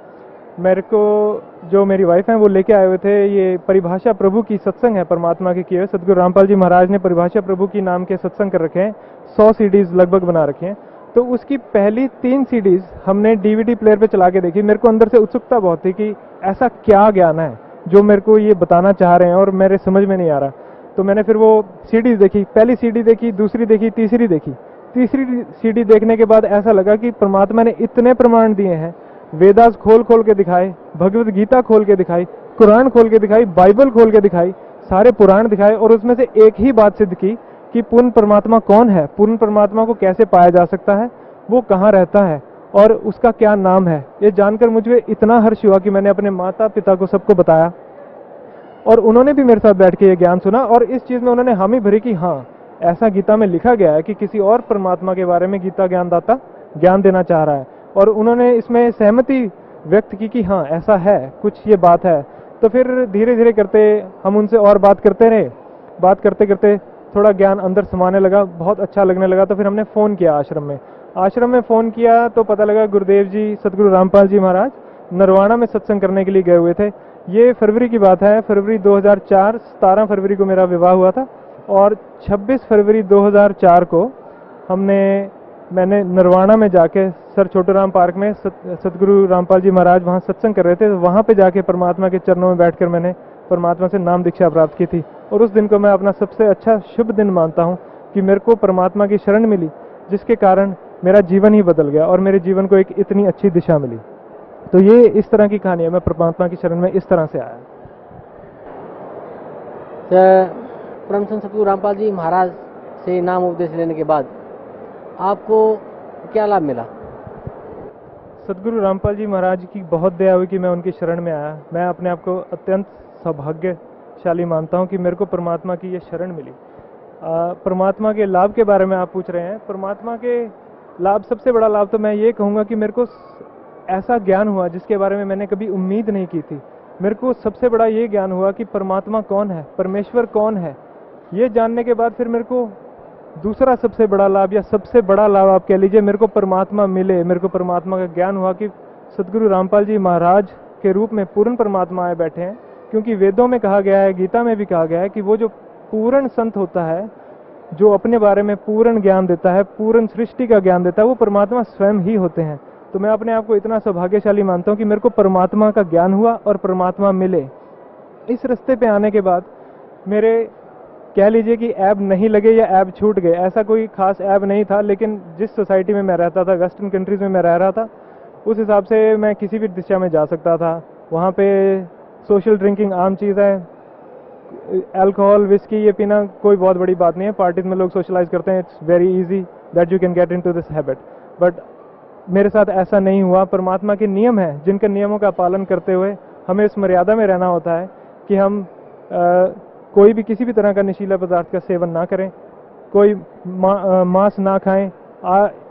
मेरे को जो मेरी वाइफ हैं वो लेके आए हुए थे, ये परिभाषा प्रभु की सत्संग है परमात्मा के किए हुए। सतगुरु रामपाल जी महाराज ने परिभाषा प्रभु की नाम के सत्संग कर रखे हैं, 100 सीडीज लगभग बना रखे हैं। तो उसकी पहली 3 सीडीज हमने डीवीडी प्लेयर पे चला के देखी। मेरे को अंदर से उत्सुकता बहुत थी कि ऐसा क्या ज्ञान है जो मेरे को ये बताना चाह रहे हैं और मेरे समझ में नहीं आ रहा। तो मैंने फिर वो सीडीज देखी, पहली सीडी देखी, दूसरी देखी, तीसरी देखी। तीसरी सीडी देखने के बाद ऐसा लगा कि परमात्मा ने इतने प्रमाण दिए हैं, वेदास खोल खोल के दिखाए, भगवत गीता खोल के दिखाई, कुरान खोल के दिखाई, बाइबल खोल के दिखाई, सारे पुराण दिखाए, और उसमें से एक ही बात सिद्ध की कि पूर्ण परमात्मा कौन है, पूर्ण परमात्मा को कैसे पाया जा सकता है, वो कहाँ रहता है और उसका क्या नाम है। ये जानकर मुझे इतना हर्ष हुआ कि मैंने अपने माता पिता को सबको बताया, और उन्होंने भी मेरे साथ बैठ के ये ज्ञान सुना, और इस चीज़ में उन्होंने हामी भरी कि हाँ, ऐसा गीता में लिखा गया है कि किसी और परमात्मा के बारे में गीता ज्ञानदाता ज्ञान देना चाह रहा है। और उन्होंने इसमें सहमति व्यक्त की कि हाँ, ऐसा है, कुछ ये बात है। तो फिर धीरे धीरे करते हम उनसे और बात करते रहे। बात करते करते थोड़ा ज्ञान अंदर समाने लगा, बहुत अच्छा लगने लगा। तो फिर हमने फ़ोन किया आश्रम में। आश्रम में फ़ोन किया तो पता लगा गुरुदेव जी, सतगुरु रामपाल जी महाराज नरवाना में सत्संग करने के लिए गए हुए थे। ये फरवरी की बात है, फरवरी 2004। 17 फरवरी को मेरा विवाह हुआ था, और 26 फरवरी 2004 को मैंने नरवाना में जाके सर छोटूराम पार्क में सतगुरु रामपाल जी महाराज वहाँ सत्संग कर रहे थे, तो वहाँ पे जाके परमात्मा के चरणों में बैठकर मैंने परमात्मा से नाम दीक्षा प्राप्त की थी। और उस दिन को मैं अपना सबसे अच्छा शुभ दिन मानता हूँ कि मेरे को परमात्मा की शरण मिली, जिसके कारण मेरा जीवन ही बदल गया और मेरे जीवन को एक इतनी अच्छी दिशा मिली। तो ये इस तरह की कहानी है, मैं परमात्मा की शरण में इस तरह से आया। परम संत सतगुरु रामपाल जी महाराज से नाम उपदेश लेने के बाद आपको क्या लाभ मिला? सतगुरु रामपाल जी महाराज की बहुत दया हुई कि मैं उनकी शरण में आया। मैं अपने आप को अत्यंत सौभाग्यशाली मानता हूं कि मेरे को परमात्मा की ये शरण मिली। परमात्मा के लाभ के बारे में आप पूछ रहे हैं। परमात्मा के लाभ, सबसे बड़ा लाभ तो मैं ये कहूँगा कि मेरे को ऐसा ज्ञान हुआ जिसके बारे में मैंने कभी उम्मीद नहीं की थी। मेरे को सबसे बड़ा ये ज्ञान हुआ कि परमात्मा कौन है, परमेश्वर कौन है। ये जानने के बाद फिर मेरे को दूसरा सबसे बड़ा लाभ, या सबसे बड़ा लाभ आप कह लीजिए, मेरे को परमात्मा मिले। मेरे को परमात्मा का ज्ञान हुआ कि सतगुरु रामपाल जी महाराज के रूप में पूर्ण परमात्मा आए बैठे हैं। क्योंकि वेदों में कहा गया है, गीता में भी कहा गया है कि वो जो पूर्ण संत होता है, जो अपने बारे में पूर्ण ज्ञान देता है, पूर्ण सृष्टि का ज्ञान देता है, वो परमात्मा स्वयं ही होते हैं। तो मैं अपने आप को इतना सौभाग्यशाली मानता हूँ कि मेरे को परमात्मा का ज्ञान हुआ और परमात्मा मिले। इस रास्ते पे आने के बाद मेरे, कह लीजिए कि ऐब नहीं लगे या ऐब छूट गए, ऐसा कोई खास ऐब नहीं था। लेकिन जिस सोसाइटी में मैं रहता था, वेस्टर्न कंट्रीज में मैं रह रहा था, उस हिसाब से मैं किसी भी दिशा में जा सकता था। वहाँ पे सोशल ड्रिंकिंग आम चीज़ है, अल्कोहल विस्की ये पीना कोई बहुत बड़ी बात नहीं है, पार्टीज में लोग सोशलाइज करते हैं, it's very easy that you can get into this habit, but मेरे साथ ऐसा नहीं हुआ। परमात्मा के नियम हैं जिनके नियमों का पालन करते हुए हमें इस मर्यादा में रहना होता है कि हम कोई भी किसी भी तरह का नशीला पदार्थ का सेवन ना करें, कोई मांस ना खाएं।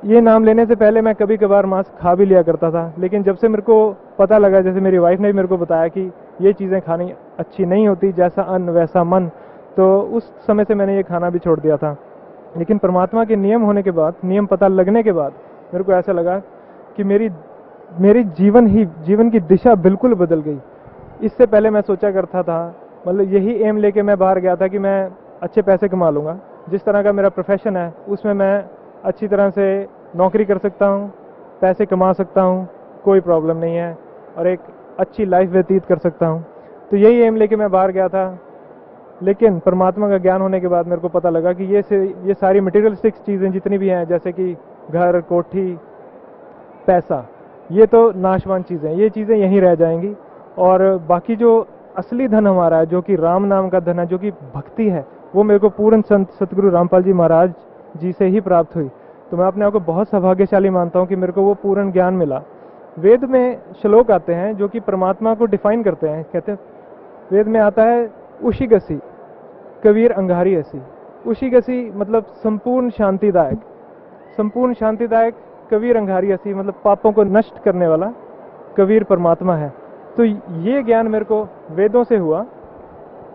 ये नाम लेने से पहले मैं कभी कभार मांस खा भी लिया करता था, लेकिन जब से मेरे को पता लगा, जैसे मेरी वाइफ ने भी मेरे को बताया कि ये चीज़ें खानी अच्छी नहीं होती, जैसा अन्न वैसा मन, तो उस समय से मैंने ये खाना भी छोड़ दिया था। लेकिन परमात्मा के नियम होने के बाद, नियम पता लगने के बाद मेरे को ऐसा लगा कि मेरी जीवन की दिशा बिल्कुल बदल गई। इससे पहले मैं सोचा करता था, मतलब यही एम लेके मैं बाहर गया था कि मैं अच्छे पैसे कमा लूँगा, जिस तरह का मेरा प्रोफेशन है उसमें मैं अच्छी तरह से नौकरी कर सकता हूँ, पैसे कमा सकता हूँ, कोई प्रॉब्लम नहीं है, और एक अच्छी लाइफ व्यतीत कर सकता हूँ। तो यही एम लेके मैं बाहर गया था। लेकिन परमात्मा का ज्ञान होने के बाद मेरे को पता लगा कि ये सारी मटेरियलिस्टिक चीज़ें जितनी भी हैं, जैसे कि घर, कोठी, पैसा, ये तो नाशवान चीज़ें, ये चीज़ें यहीं रह जाएंगी, और बाकी जो असली धन हमारा है, जो कि राम नाम का धन है, जो कि भक्ति है, वो मेरे को पूर्ण संत सतगुरु रामपाल जी महाराज जी से ही प्राप्त हुई। तो मैं अपने आप को बहुत सौभाग्यशाली मानता हूँ कि मेरे को वो पूर्ण ज्ञान मिला। वेद में श्लोक आते हैं जो कि परमात्मा को डिफाइन करते हैं। कहते हैं, वेद में आता है उशिगसी कबीर अंगारी ऐसी। उशिगसी मतलब संपूर्ण शांतिदायक, संपूर्ण शांतिदायक कबीर अंगारी ऐसी मतलब पापों को नष्ट करने वाला कबीर परमात्मा है। तो ये ज्ञान मेरे को वेदों से हुआ,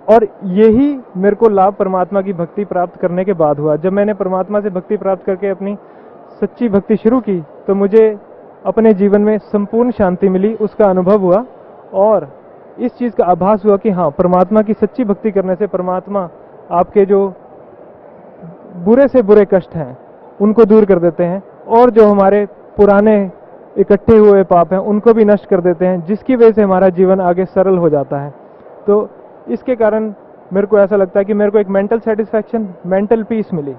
और यही मेरे को लाभ परमात्मा की भक्ति प्राप्त करने के बाद हुआ। जब मैंने परमात्मा से भक्ति प्राप्त करके अपनी सच्ची भक्ति शुरू की, तो मुझे अपने जीवन में संपूर्ण शांति मिली, उसका अनुभव हुआ, और इस चीज़ का आभास हुआ कि हाँ, परमात्मा की सच्ची भक्ति करने से परमात्मा आपके जो बुरे से बुरे कष्ट हैं उनको दूर कर देते हैं, और जो हमारे पुराने इकट्ठे हुए पाप हैं उनको भी नष्ट कर देते हैं, जिसकी वजह से हमारा जीवन आगे सरल हो जाता है। तो इसके कारण मेरे को ऐसा लगता है कि मेरे को एक मेंटल सेटिस्फैक्शन, मेंटल पीस मिली।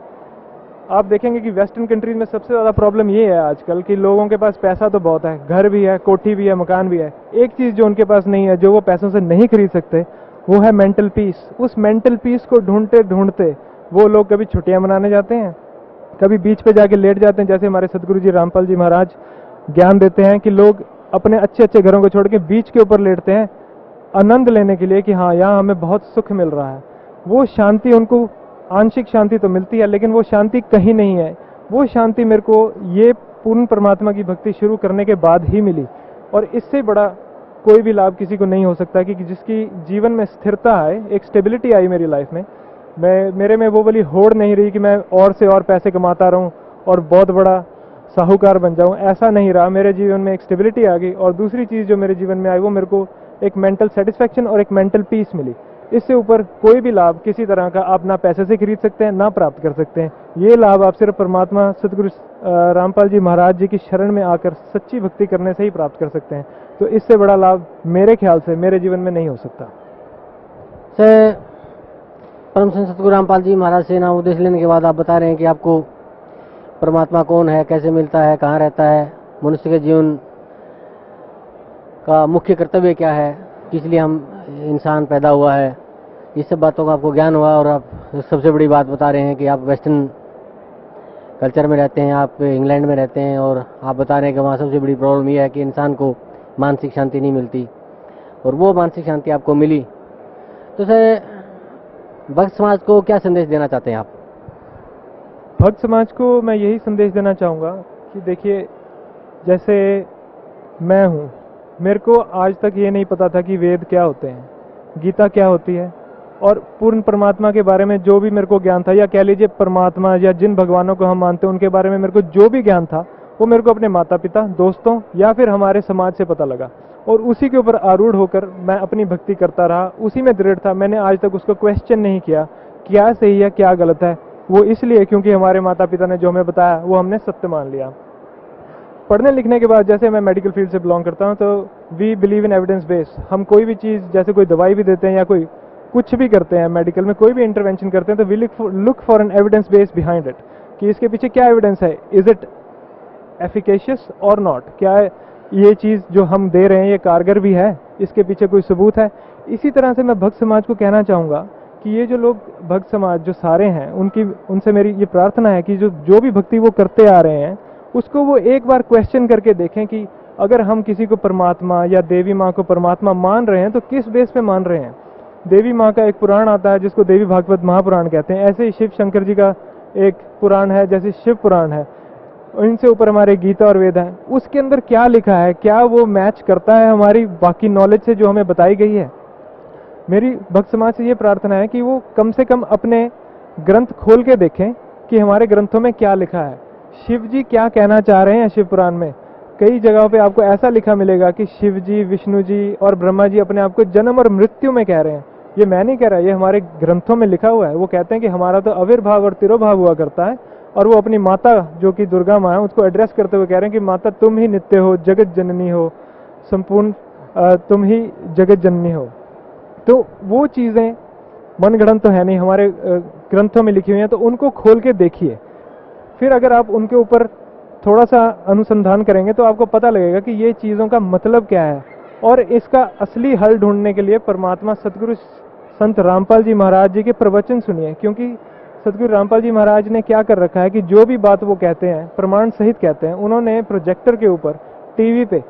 आप देखेंगे कि वेस्टर्न कंट्रीज में सबसे ज़्यादा प्रॉब्लम ये है आजकल कि लोगों के पास पैसा तो बहुत है, घर भी है, कोठी भी है, मकान भी है, एक चीज़ जो उनके पास नहीं है, जो वो पैसों से नहीं खरीद सकते, वो है मेंटल पीस। उस मेंटल पीस को ढूंढते ढूंढते वो लोग कभी छुट्टियाँ मनाने जाते हैं, कभी बीच पे जाके लेट जाते हैं, जैसे हमारे सतगुरु जी रामपाल जी महाराज ज्ञान देते हैं कि लोग अपने अच्छे अच्छे घरों को छोड़ के बीच के ऊपर लेटते हैं आनंद लेने के लिए कि हाँ, यहाँ हमें बहुत सुख मिल रहा है। वो शांति उनको, आंशिक शांति तो मिलती है, लेकिन वो शांति कहीं नहीं है। वो शांति मेरे को ये पूर्ण परमात्मा की भक्ति शुरू करने के बाद ही मिली, और इससे बड़ा कोई भी लाभ किसी को नहीं हो सकता कि जिसकी जीवन में स्थिरता आए, एक स्टेबिलिटी आई मेरी लाइफ में। मेरे में वो वाली होड़ नहीं रही कि मैं और से और पैसे कमाता रहूं और बहुत बड़ा साहूकार बन जाऊं, ऐसा नहीं रहा। मेरे जीवन में एक स्टेबिलिटी आ गई, और दूसरी चीज़ जो मेरे जीवन में आई वो मेरे को एक मेंटल सेटिस्फैक्शन और एक मेंटल पीस मिली। इससे ऊपर कोई भी लाभ किसी तरह का आप ना पैसे से खरीद सकते हैं, ना प्राप्त कर सकते हैं। ये लाभ आप सिर्फ परमात्मा सतगुरु रामपाल जी महाराज जी की शरण में आकर सच्ची भक्ति करने से ही प्राप्त कर सकते हैं। तो इससे बड़ा लाभ मेरे ख्याल से मेरे जीवन में नहीं हो सकता। से परम संत सतगुरु रामपाल जी महाराज से नाम उपदेश लेने के बाद आप बता रहे हैं कि आपको परमात्मा कौन है, कैसे मिलता है, कहाँ रहता है, मनुष्य के जीवन का मुख्य कर्तव्य क्या है, किस लिए हम इंसान पैदा हुआ है, ये सब बातों का आपको ज्ञान हुआ। और आप सबसे बड़ी बात बता रहे हैं कि आप वेस्टर्न कल्चर में रहते हैं, आप इंग्लैंड में रहते हैं, और आप बता रहे हैं कि वहाँ सबसे बड़ी प्रॉब्लम ये है कि इंसान को मानसिक शांति नहीं मिलती, और वो मानसिक शांति आपको मिली। तो सर, भक्त समाज को क्या संदेश देना चाहते हैं आप? भक्त समाज को मैं यही संदेश देना चाहूँगा कि देखिए, जैसे मैं हूँ, मेरे को आज तक ये नहीं पता था कि वेद क्या होते हैं, गीता क्या होती है, और पूर्ण परमात्मा के बारे में जो भी मेरे को ज्ञान था, या कह लीजिए परमात्मा या जिन भगवानों को हम मानते हैं उनके बारे में मेरे को जो भी ज्ञान था, वो मेरे को अपने माता पिता, दोस्तों या फिर हमारे समाज से पता लगा, और उसी के ऊपर आरूढ़ होकर मैं अपनी भक्ति करता रहा, उसी में दृढ़ था। मैंने आज तक उसको क्वेश्चन नहीं किया क्या सही है क्या गलत है। वो इसलिए क्योंकि हमारे माता पिता ने जो हमें बताया वो हमने सत्य मान लिया। पढ़ने लिखने के बाद, जैसे मैं मेडिकल फील्ड से बिलोंग करता हूँ, तो we believe in evidence base. हम कोई भी चीज़, जैसे कोई दवाई भी देते हैं या कोई कुछ भी करते हैं मेडिकल में, कोई भी इंटरवेंशन करते हैं, तो we look for an evidence base behind it, कि इसके पीछे क्या एविडेंस है, इज इट एफिकेशियस और नॉट, क्या ये चीज़ जो हम दे रहे हैं ये कारगर भी है, इसके पीछे कोई सबूत है। इसी तरह से मैं भक्त समाज को कहना चाहूँगा कि ये जो लोग भक्त समाज जो सारे हैं उनसे मेरी ये प्रार्थना है कि जो भी भक्ति वो करते आ रहे हैं उसको वो एक बार क्वेश्चन करके देखें कि अगर हम किसी को परमात्मा या देवी माँ को परमात्मा मान रहे हैं तो किस बेस पे मान रहे हैं। देवी माँ का एक पुराण आता है जिसको देवी भागवत महापुराण कहते हैं, ऐसे ही शिव शंकर जी का एक पुराण है जैसे शिव पुराण है, इनसे ऊपर हमारे गीता और वेद है। उसके अंदर क्या लिखा है, क्या वो मैच करता है हमारी बाकी नॉलेज से जो हमें बताई गई है। मेरी भक्त समाज से ये प्रार्थना है कि वो कम से कम अपने ग्रंथ खोल के देखें कि हमारे ग्रंथों में क्या लिखा है, शिव जी क्या कहना चाह रहे हैं। शिव पुराण में कई जगहों पे आपको ऐसा लिखा मिलेगा कि शिव जी, विष्णु जी और ब्रह्मा जी अपने आप को जन्म और मृत्यु में कह रहे हैं। ये मैं नहीं कह रहा, ये हमारे ग्रंथों में लिखा हुआ है। वो कहते हैं कि हमारा तो आविर्भाव और तिरोभाव हुआ करता है, और वो अपनी माता जो कि दुर्गा माँ है उसको एड्रेस करते हुए कह रहे हैं कि माता तुम ही नित्य हो, जगत जननी हो, संपूर्ण तुम ही जगत जननी हो। तो वो चीज़ें मनगढ़ंत तो है नहीं, हमारे ग्रंथों में लिखी हुई हैं, तो उनको खोल के देखिए। फिर अगर आप उनके ऊपर थोड़ा सा अनुसंधान करेंगे तो आपको पता लगेगा कि ये चीज़ों का मतलब क्या है। और इसका असली हल ढूंढने के लिए परमात्मा सतगुरु संत रामपाल जी महाराज जी के प्रवचन सुनिए, क्योंकि सतगुरु रामपाल जी महाराज ने क्या कर रखा है कि जो भी बात वो कहते हैं प्रमाण सहित कहते हैं। उन्होंने प्रोजेक्टर के ऊपर टीवी पे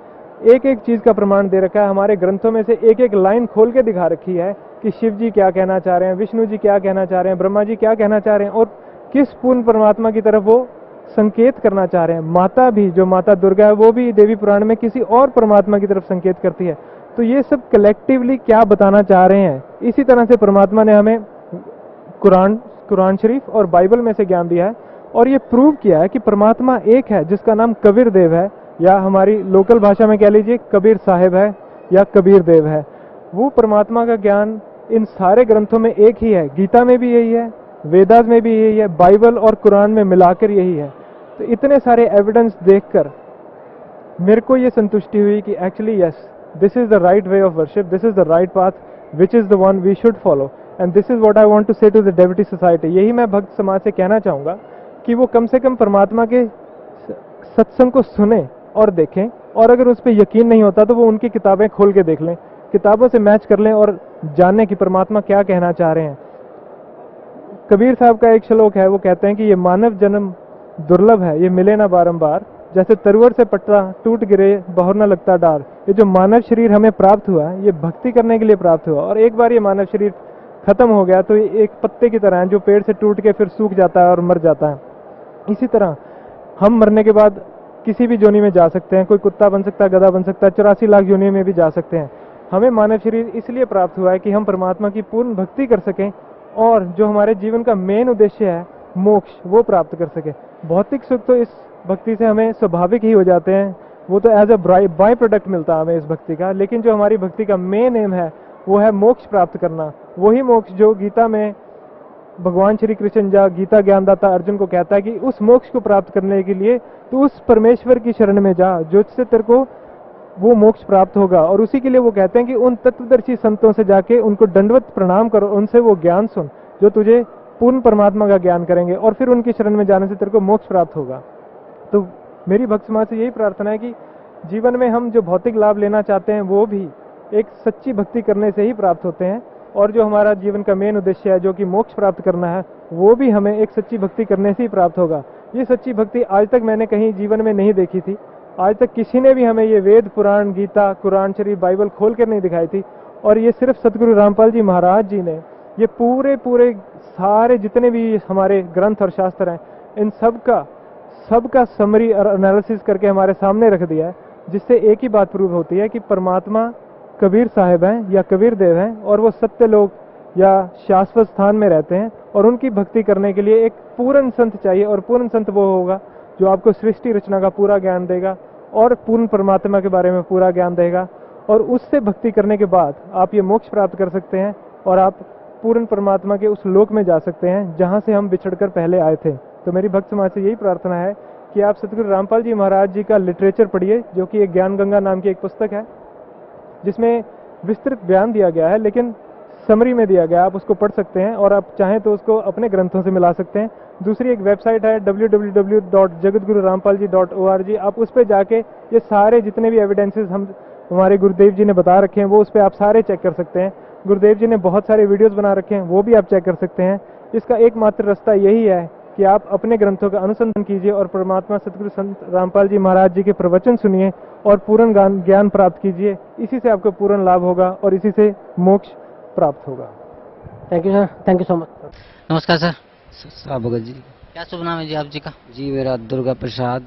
एक एक चीज़ का प्रमाण दे रखा है। हमारे ग्रंथों में से एक एक लाइन खोल के दिखा रखी है कि शिव जी क्या कहना चाह रहे हैं, विष्णु जी क्या कहना चाह रहे हैं, ब्रह्मा जी क्या कहना चाह रहे हैं, और किस पूर्ण परमात्मा की तरफ वो संकेत करना चाह रहे हैं। माता भी, जो माता दुर्गा है, वो भी देवी पुराण में किसी और परमात्मा की तरफ संकेत करती है। तो ये सब कलेक्टिवली क्या बताना चाह रहे हैं। इसी तरह से परमात्मा ने हमें कुरान शरीफ और बाइबल में से ज्ञान दिया है, और ये प्रूव किया है कि परमात्मा एक है जिसका नाम कबीर देव है, या हमारी लोकल भाषा में कह लीजिए कबीर साहिब है या कबीर देव है। वो परमात्मा का ज्ञान इन सारे ग्रंथों में एक ही है। गीता में भी यही है, वेदास में भी यही है, बाइबल और कुरान में मिलाकर यही है। तो इतने सारे एविडेंस देखकर मेरे को ये संतुष्टि हुई कि actually yes, this is the right way of worship, this is the right path which is the one we should follow, and this is what I want to say to the devotee society. यही मैं भक्त समाज से कहना चाहूँगा कि वो कम से कम परमात्मा के सत्संग को सुने और देखें, और अगर उस पर यकीन नहीं होता तो वो उनकी किताबें खोल के देख लें, किताबों से मैच कर लें और जानें कि परमात्मा क्या कहना चाह रहे हैं। कबीर साहब का एक श्लोक है, वो कहते हैं कि ये मानव जन्म दुर्लभ है, ये मिले ना बारंबार, जैसे तरवर से पट्टा टूट गिरे बहुर न लगता डार। ये जो मानव शरीर हमें प्राप्त हुआ है ये भक्ति करने के लिए प्राप्त हुआ, और एक बार ये मानव शरीर खत्म हो गया तो ये एक पत्ते की तरह है जो पेड़ से टूट के फिर सूख जाता है और मर जाता है। इसी तरह हम मरने के बाद किसी भी योनि में जा सकते हैं, कोई कुत्ता बन सकता है, गधा बन सकता है, 84 लाख योनि में भी जा सकते हैं। हमें मानव शरीर इसलिए प्राप्त हुआ है कि हम परमात्मा की पूर्ण भक्ति कर सकें, और जो हमारे जीवन का मेन उद्देश्य है मोक्ष, वो प्राप्त कर सके। भौतिक सुख तो इस भक्ति से हमें स्वाभाविक ही हो जाते हैं, वो तो एज ए बाय प्रोडक्ट मिलता है हमें इस भक्ति का। लेकिन जो हमारी भक्ति का मेन एम है वो है मोक्ष प्राप्त करना। वही मोक्ष जो गीता में भगवान श्री कृष्ण जा गीता ज्ञानदाता अर्जुन को कहता है कि उस मोक्ष को प्राप्त करने के लिए तू उस परमेश्वर की शरण में जा जिससे तेरे को वो मोक्ष प्राप्त होगा। और उसी के लिए वो कहते हैं कि उन तत्वदर्शी संतों से जाके उनको दंडवत प्रणाम करो, उनसे वो ज्ञान सुन जो तुझे पूर्ण परमात्मा का ज्ञान करेंगे, और फिर उनकी शरण में जाने से तेरे को मोक्ष प्राप्त होगा। तो मेरी भक्त समाज से यही प्रार्थना है कि जीवन में हम जो भौतिक लाभ लेना चाहते हैं वो भी एक सच्ची भक्ति करने से ही प्राप्त होते हैं, और जो हमारा जीवन का मेन उद्देश्य है जो कि मोक्ष प्राप्त करना है वो भी हमें एक सच्ची भक्ति करने से ही प्राप्त होगा। ये सच्ची भक्ति आज तक मैंने कहीं जीवन में नहीं देखी थी। आज तक किसी ने भी हमें ये वेद पुराण गीता कुरान शरीफ बाइबल खोल कर नहीं दिखाई थी, और ये सिर्फ सतगुरु रामपाल जी महाराज जी ने ये पूरे सारे जितने भी हमारे ग्रंथ और शास्त्र हैं इन सबका समरी और एनालिसिस करके हमारे सामने रख दिया है, जिससे एक ही बात प्रूव होती है कि परमात्मा कबीर साहिब हैं या कबीर देव हैं, और वो सत्य लोग या शाश्वत स्थान में रहते हैं। और उनकी भक्ति करने के लिए एक पूर्ण संत चाहिए, और पूर्ण संत वो होगा जो आपको सृष्टि रचना का पूरा ज्ञान देगा और पूर्ण परमात्मा के बारे में पूरा ज्ञान देगा, और उससे भक्ति करने के बाद आप ये मोक्ष प्राप्त कर सकते हैं, और आप पूर्ण परमात्मा के उस लोक में जा सकते हैं जहाँ से हम बिछड़कर पहले आए थे। तो मेरी भक्त समाज से यही प्रार्थना है कि आप सतगुरु रामपाल जी महाराज जी का लिटरेचर पढ़िए, जो कि एक ज्ञान गंगा नाम की एक पुस्तक है जिसमें विस्तृत बयान दिया गया है, लेकिन समरी में दिया गया है। आप उसको पढ़ सकते हैं, और आप चाहें तो उसको अपने ग्रंथों से मिला सकते हैं। दूसरी एक वेबसाइट है www.jagatgururampalji.org। आप उस पर जाके ये सारे जितने भी एविडेंसेस हमारे गुरुदेव जी ने बता रखे हैं वो उस पर आप सारे चेक कर सकते हैं। गुरुदेव जी ने बहुत सारे वीडियोस बना रखे हैं, वो भी आप चेक कर सकते हैं। इसका एकमात्र रास्ता यही है कि आप अपने ग्रंथों का अनुसंधान कीजिए और परमात्मा सतगुरु संत रामपाल जी महाराज जी के प्रवचन सुनिए और पूर्ण ज्ञान प्राप्त कीजिए। इसी से आपको पूर्ण लाभ होगा और इसी से मोक्ष प्राप्त होगा। Thank you sir, thank you so much. नमस्कार सर। भगत जी। क्या शुभ नाम है जी आप जी का? जी मेरा दुर्गा प्रसाद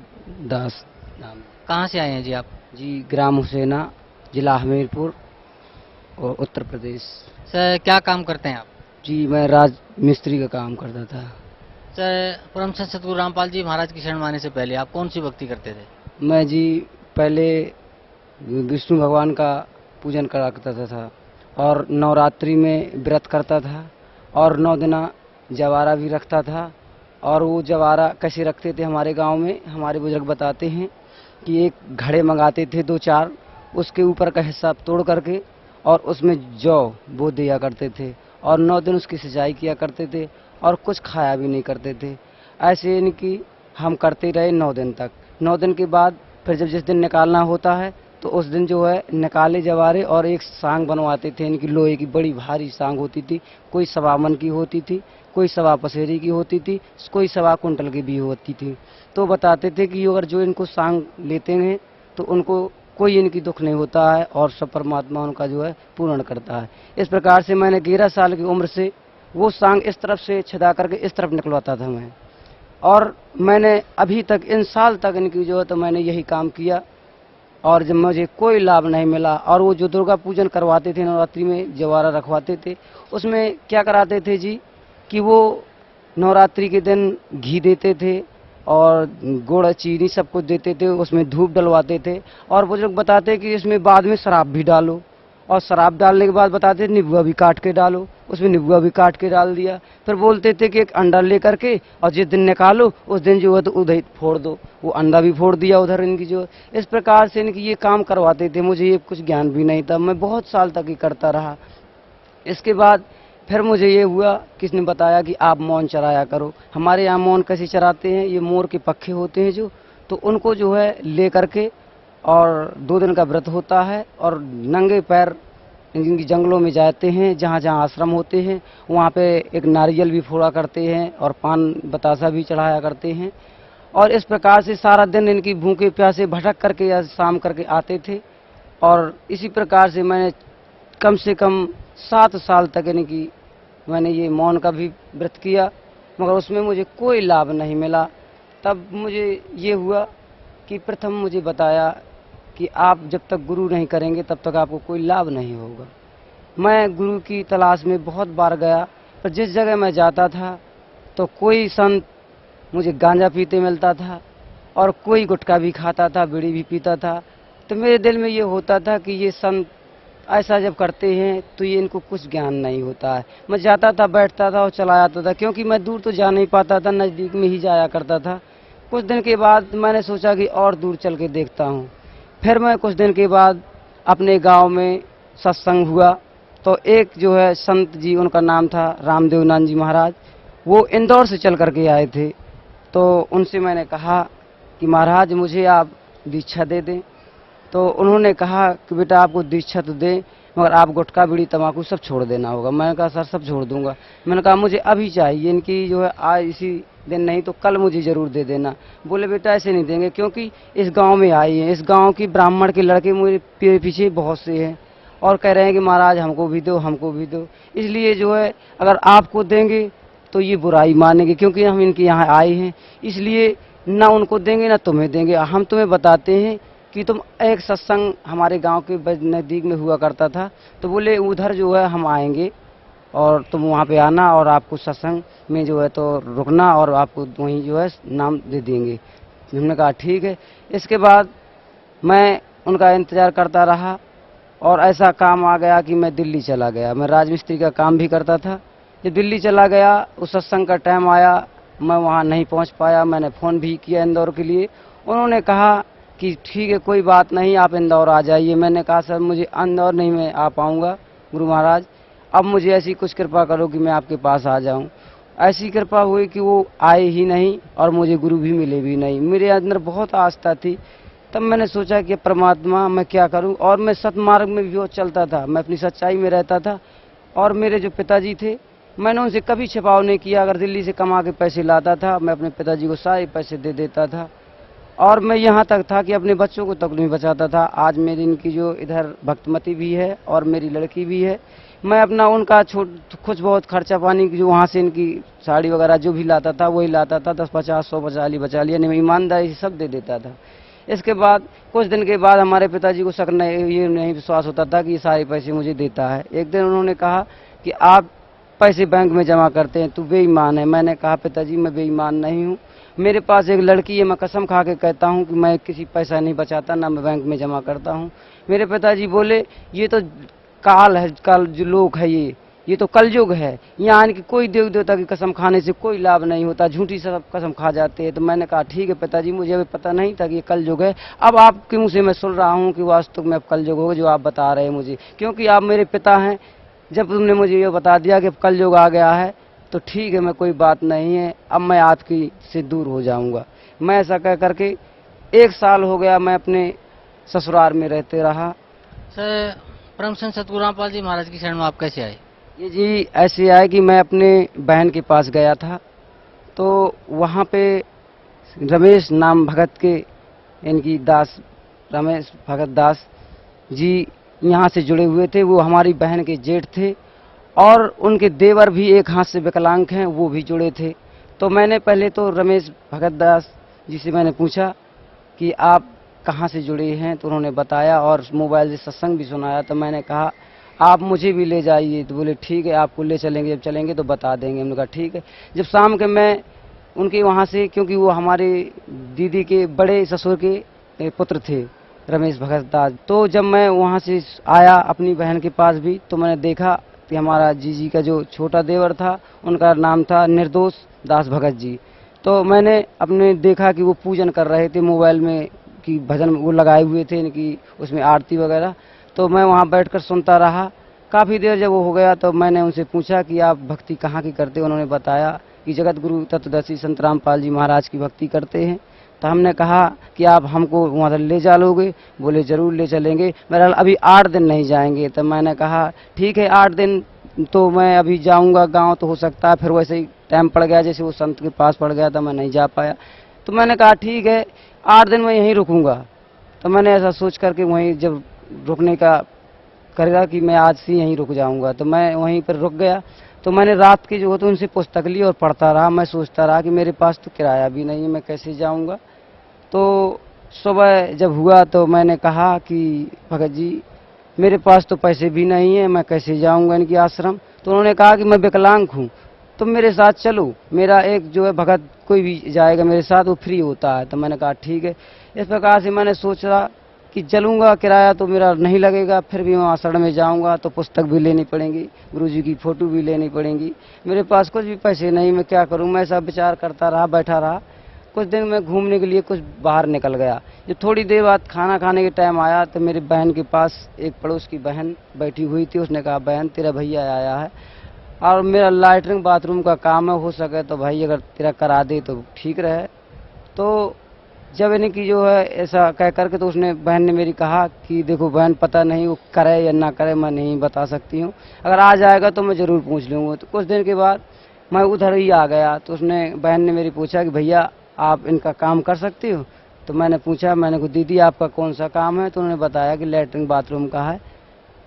दास नाम। कहाँ से आए हैं जी आप? जी ग्राम हुसैना, जिला हमीरपुर और उत्तर प्रदेश। सर क्या काम करते हैं आप? जी मैं राज मिस्त्री का काम करता था। सर परम संत सतगुरु रामपाल जी महाराज की शरण आने से पहले आप कौन सी भक्ति करते थे? मैं जी पहले विष्णु भगवान का पूजन करा करता था और नवरात्रि में व्रत करता था और 9 दिन जवारा भी रखता था। और वो जवारा कैसे रखते थे हमारे गांव में हमारे बुजुर्ग बताते हैं कि एक घड़े मंगाते थे 2-4, उसके ऊपर का हिस्सा तोड़ करके और उसमें जौ बो दिया करते थे और 9 दिन उसकी सिंचाई किया करते थे और कुछ खाया भी नहीं करते थे। ऐसे इनकी हम करते रहे 9 दिन तक। 9 दिन के बाद फिर जब जिस दिन निकालना होता है तो उस दिन जो है निकाले जवारे और एक सांग बनवाते थे। इनकी लोहे की बड़ी भारी सांग होती थी, कोई 1.25 मन की होती थी, कोई 1.25 पसेरी की होती थी, कोई 1.25 कुंटल की भी होती थी। तो बताते थे कि अगर जो इनको सांग लेते हैं तो उनको कोई इनकी दुख नहीं होता है और सब परमात्मा उनका जो है पूर्ण करता है। इस प्रकार से मैंने 11 साल की उम्र से वो सांग इस तरफ से छिदा करके इस तरफ निकलवाता था मैं। और मैंने अभी तक इन साल तक इनकी जो है तो मैंने यही काम किया और जब मुझे कोई लाभ नहीं मिला। और वो जो दुर्गा पूजन करवाते थे नवरात्रि में जवारा रखवाते थे उसमें क्या कराते थे जी कि वो नवरात्रि के दिन घी देते थे और गुड़ चीनी सब कुछ देते थे, उसमें धूप डलवाते थे और बुजुर्ग बताते कि इसमें बाद में शराब भी डालो और शराब डालने के बाद बताते थे नींबुआ भी काट के डालो, उसमें नींबुआ भी काट के डाल दिया। फिर बोलते थे कि एक अंडा लेकर के और जिस दिन निकालो उस दिन जो है तो उधर फोड़ दो, वो अंडा भी फोड़ दिया उधर इनकी जो। इस प्रकार से इनकी ये काम करवाते थे। मुझे ये कुछ ज्ञान भी नहीं था, मैं बहुत साल तक ही करता रहा। इसके बाद फिर मुझे ये हुआ, किसने बताया कि आप मौन चराया करो। हमारे यहाँ मौन कैसे चराते हैं, ये मोर के पक्खे होते हैं जो, तो उनको जो है ले करके और 2 दिन का व्रत होता है और नंगे पैर इनकी जंगलों में जाते हैं, जहाँ जहाँ आश्रम होते हैं वहाँ पे एक नारियल भी फोड़ा करते हैं और पान बतासा भी चढ़ाया करते हैं। और इस प्रकार से सारा दिन इनकी भूखे प्यासे भटक करके या शाम करके आते थे। और इसी प्रकार से मैंने कम से कम 7 साल तक इनकी मैंने ये मौन का भी व्रत किया, मगर उसमें मुझे कोई लाभ नहीं मिला। तब मुझे ये हुआ कि प्रथम मुझे बताया कि आप जब तक गुरु नहीं करेंगे तब तक आपको कोई लाभ नहीं होगा। मैं गुरु की तलाश में बहुत बार गया, पर जिस जगह मैं जाता था तो कोई संत मुझे गांजा पीते मिलता था और कोई गुटखा भी खाता था, बीड़ी भी पीता था। तो मेरे दिल में ये होता था कि ये संत ऐसा जब करते हैं तो ये इनको कुछ ज्ञान नहीं होता है। मैं जाता था, बैठता था और चला आता था, क्योंकि मैं दूर तो जा नहीं पाता था, नज़दीक में ही जाया करता था। कुछ दिन के बाद मैंने सोचा कि और दूर चल के देखता हूँ। फिर मैं कुछ दिन के बाद अपने गांव में सत्संग हुआ तो एक जो है संत जी, उनका नाम था रामदेवनाथ जी महाराज, वो इंदौर से चल करके आए थे। तो उनसे मैंने कहा कि महाराज मुझे आप दीक्षा दे दें। तो उन्होंने कहा कि बेटा आपको दीक्षा तो दें, मगर आप गुटखा बीड़ी तम्बाकू सब छोड़ देना होगा। मैंने कहा सर सब छोड़ दूंगा। मैंने कहा मुझे अभी चाहिए, इनकी जो है आज इसी दिन नहीं तो कल मुझे ज़रूर दे देना। बोले बेटा ऐसे नहीं देंगे, क्योंकि इस गांव में आई हैं, इस गांव की ब्राह्मण के लड़के मेरे पीछे बहुत से हैं और कह रहे हैं कि महाराज हमको भी दो, हमको भी दो। इसलिए जो है अगर आपको देंगे तो ये बुराई मानेंगे, क्योंकि हम इनके यहाँ आए हैं, इसलिए ना उनको देंगे ना तुम्हें देंगे। हम तुम्हें बताते हैं कि तुम एक सत्संग हमारे गांव के नज़दीक में हुआ करता था, तो बोले उधर जो है हम आएंगे और तुम वहाँ पे आना और आपको सत्संग में जो है तो रुकना और आपको वहीं जो है नाम दे देंगे। हमने कहा ठीक है। इसके बाद मैं उनका इंतज़ार करता रहा और ऐसा काम आ गया कि मैं दिल्ली चला गया। मैं राजमिस्त्री का काम भी करता था। जब दिल्ली चला गया, उस सत्संग का टाइम आया, मैं वहाँ नहीं पहुँच पाया। मैंने फ़ोन भी किया इंदौर के लिए, उन्होंने कहा कि ठीक है कोई बात नहीं, आप इंदौर आ जाइए। मैंने कहा सर मुझे इंदौर नहीं मैं आ पाऊँगा गुरु महाराज, अब मुझे ऐसी कुछ कृपा करो कि मैं आपके पास आ जाऊं। ऐसी कृपा हुई कि वो आए ही नहीं और मुझे गुरु भी मिले भी नहीं। मेरे अंदर बहुत आस्था थी। तब मैंने सोचा कि परमात्मा मैं क्या करूं, और मैं सतमार्ग में भी बहुत चलता था, मैं अपनी सच्चाई में रहता था। और मेरे जो पिताजी थे, मैंने उनसे कभी छिपाव नहीं किया। अगर दिल्ली से कमा के पैसे लाता था, मैं अपने पिताजी को सारे पैसे दे देता था। और मैं यहाँ तक था कि अपने बच्चों को तक नहीं बचाता था। आज मेरी इनकी जो इधर भक्तमती भी है और मेरी लड़की भी है, मैं अपना उनका कुछ बहुत खर्चा पानी जो वहाँ से इनकी साड़ी वगैरह जो भी लाता था वही लाता था। 10-50-100 बचा लिया नहीं, मैं ईमानदारी से सब दे देता था। इसके बाद कुछ दिन के बाद हमारे पिताजी को शक नहीं, ये नहीं विश्वास होता था कि ये सारे पैसे मुझे देता है। एक दिन उन्होंने कहा कि आप पैसे बैंक में जमा करते हैं, तू बेईमान है। मैंने कहा पिताजी मैं बेईमान नहीं हूँ, मेरे पास एक लड़की है, मैं कसम खा के कहता हूँ कि मैं किसी पैसा नहीं बचाता, ना मैं बैंक में जमा करता हूँ। मेरे पिताजी बोले ये तो काल है, काल जो लोग है, ये तो कलयुग है, यहाँ आने की कोई देव देवता की कसम खाने से कोई लाभ नहीं होता, झूठी सब कसम खा जाते हैं। तो मैंने कहा ठीक है पिताजी, मुझे अभी पता नहीं था कि ये कलयुग है। अब आपके मुँह से मैं सुन रहा हूँ कि वास्तव में अब कलयुग होगा जो आप बता रहे हैं मुझे, क्योंकि आप मेरे पिता हैं। जब तुमने मुझे ये बता दिया कि अब कलयुग आ गया है तो ठीक है, मैं कोई बात नहीं है, अब मैं आपकी से दूर हो जाऊंगा। मैं ऐसा कह करके 1 साल हो गया मैं अपने ससुराल में रहते रहा। सर, परम संत सतगुरु रामपाल जी महाराज की शरण में आप कैसे आए? ये जी ऐसे आए कि मैं अपने बहन के पास गया था, तो वहाँ पे रमेश नाम भगत के, इनकी दास रमेश भगत दास जी यहाँ से जुड़े हुए थे। वो हमारी बहन के जेठ थे और उनके देवर भी एक हाथ से विकलांग हैं, वो भी जुड़े थे। तो मैंने पहले तो रमेश भगत दास जी से मैंने पूछा कि आप कहाँ से जुड़े हैं, तो उन्होंने बताया और मोबाइल से सत्संग भी सुनाया। तो मैंने कहा आप मुझे भी ले जाइए, तो बोले ठीक है आपको ले चलेंगे, जब चलेंगे तो बता देंगे। हमने कहा ठीक है। जब शाम के मैं उनके वहाँ से, क्योंकि वो हमारे दीदी के बड़े ससुर के पुत्र थे रमेश भगत दास, तो जब मैं वहाँ से आया अपनी बहन के पास भी, तो मैंने देखा कि हमारा जीजी का जो छोटा देवर था उनका नाम था निर्दोष दास भगत जी। तो मैंने अपने देखा कि वो पूजन कर रहे थे, मोबाइल में कि भजन वो लगाए हुए थे इनकी, उसमें आरती वगैरह। तो मैं वहाँ बैठकर सुनता रहा। काफ़ी देर जब वो हो गया तो मैंने उनसे पूछा कि आप भक्ति कहाँ की करते हो। उन्होंने बताया कि जगत गुरु तत्वदर्शी संत रामपाल जी महाराज की भक्ति करते हैं। तो हमने कहा कि आप हमको वहाँ ले जा लोगे? बोले जरूर ले चलेंगे। बहरहाल अभी 8 दिन नहीं जाएंगे। तो मैंने कहा ठीक है 8 दिन तो मैं अभी जाऊँगा गाँव, तो हो सकता है फिर वैसे ही टाइम पड़ गया, जैसे वो संत के पास पड़ गया था, मैं नहीं जा पाया। तो मैंने कहा ठीक है 8 दिन मैं यहीं रुकूंगा। तो मैंने ऐसा सोच करके वहीं जब रुकने का करेगा कि मैं आज से यहीं रुक जाऊंगा, तो मैं वहीं पर रुक गया। तो मैंने रात की जो तो उनसे पुस्तक ली और पढ़ता रहा। मैं सोचता रहा कि मेरे पास तो किराया भी नहीं है, मैं कैसे जाऊंगा। तो सुबह जब हुआ तो मैंने कहा कि भगत जी मेरे पास तो पैसे भी नहीं है, मैं कैसे जाऊंगा इनकी आश्रम। तो उन्होंने कहा कि मैं विकलांग हूँ, तुम मेरे साथ चलो, मेरा एक जो है भगत कोई भी जाएगा मेरे साथ, वो फ्री होता है। तो मैंने कहा ठीक है। इस प्रकार से मैंने सोचा कि चलूंगा, किराया तो मेरा नहीं लगेगा, फिर भी मैं आश्रम में जाऊंगा तो पुस्तक भी लेनी पड़ेगी, गुरुजी की फोटो भी लेनी पड़ेगी, मेरे पास कुछ भी पैसे नहीं, मैं क्या करूं। मैं ऐसा विचार करता रहा, बैठा रहा। कुछ दिन मैं घूमने के लिए कुछ बाहर निकल गया। जब थोड़ी देर बाद खाना खाने के टाइम आया तो मेरी बहन के पास एक पड़ोस की बहन बैठी हुई थी। उसने कहा बहन तेरा भैया आया है और मेरा लैट्रिन बाथरूम का काम है, हो सके तो भाई अगर तेरा करा दे तो ठीक रहे। तो जब इन्हें की जो है ऐसा कह करके, तो उसने बहन ने मेरी कहा कि देखो बहन पता नहीं वो करे या ना करे, मैं नहीं बता सकती हूँ, अगर आ जाएगा तो मैं ज़रूर पूछ लूँगा। तो कुछ दिन के बाद मैं उधर ही आ गया। तो उसने बहन ने मेरी पूछा कि भैया आप इनका काम कर सकती हो। तो मैंने पूछा, मैंने कहा दीदी आपका कौन सा काम है। तो उन्होंने बताया कि लैट्रिन बाथरूम का है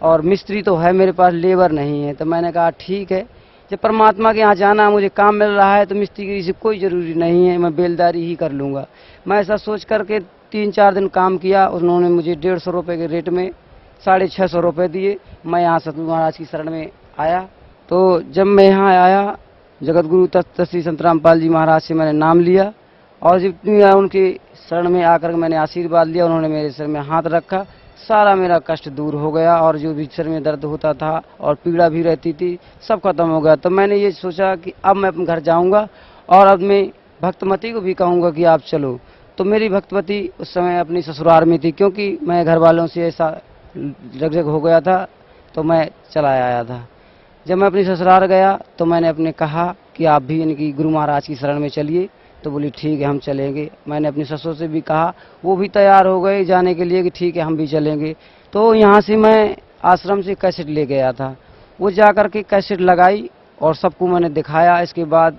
और मिस्त्री तो है, मेरे पास लेबर नहीं है। तो मैंने कहा ठीक है, जब परमात्मा के यहाँ जाना मुझे काम मिल रहा है तो मिस्त्री से कोई ज़रूरी नहीं है, मैं बेलदारी ही कर लूँगा। मैं ऐसा सोच करके 3-4 दिन काम किया। उन्होंने मुझे 150 रुपये के रेट में 650 रुपये दिए। मैं यहाँ सतगुरु महाराज की शरण में आया। तो जब मैं यहाँ आया, जगत गुरु तत्वदर्शी संत रामपाल जी महाराज से मैंने नाम लिया और जितनी उनकी शरण में आकर मैंने आशीर्वाद लिया, उन्होंने मेरे सिर में हाथ रखा, सारा मेरा कष्ट दूर हो गया और जो भी सिर में दर्द होता था और पीड़ा भी रहती थी सब खत्म हो गया। तो मैंने ये सोचा कि अब मैं अपने घर जाऊंगा और अब मैं भक्तमती को भी कहूँगा कि आप चलो। तो मेरी भक्तमती उस समय अपनी ससुराल में थी, क्योंकि मैं घर वालों से ऐसा जग हो गया था तो मैं चला आया था। जब मैं अपनी ससुराल गया तो मैंने अपने कहा कि आप भी इनकी गुरु महाराज की शरण में चलिए, तो बोली ठीक है हम चलेंगे। मैंने अपनी ससुर से भी कहा, वो भी तैयार हो गए जाने के लिए कि ठीक है हम भी चलेंगे। तो यहाँ से मैं आश्रम से कैसेट ले गया था, वो जा कर के कैसेट लगाई और सबको मैंने दिखाया। इसके बाद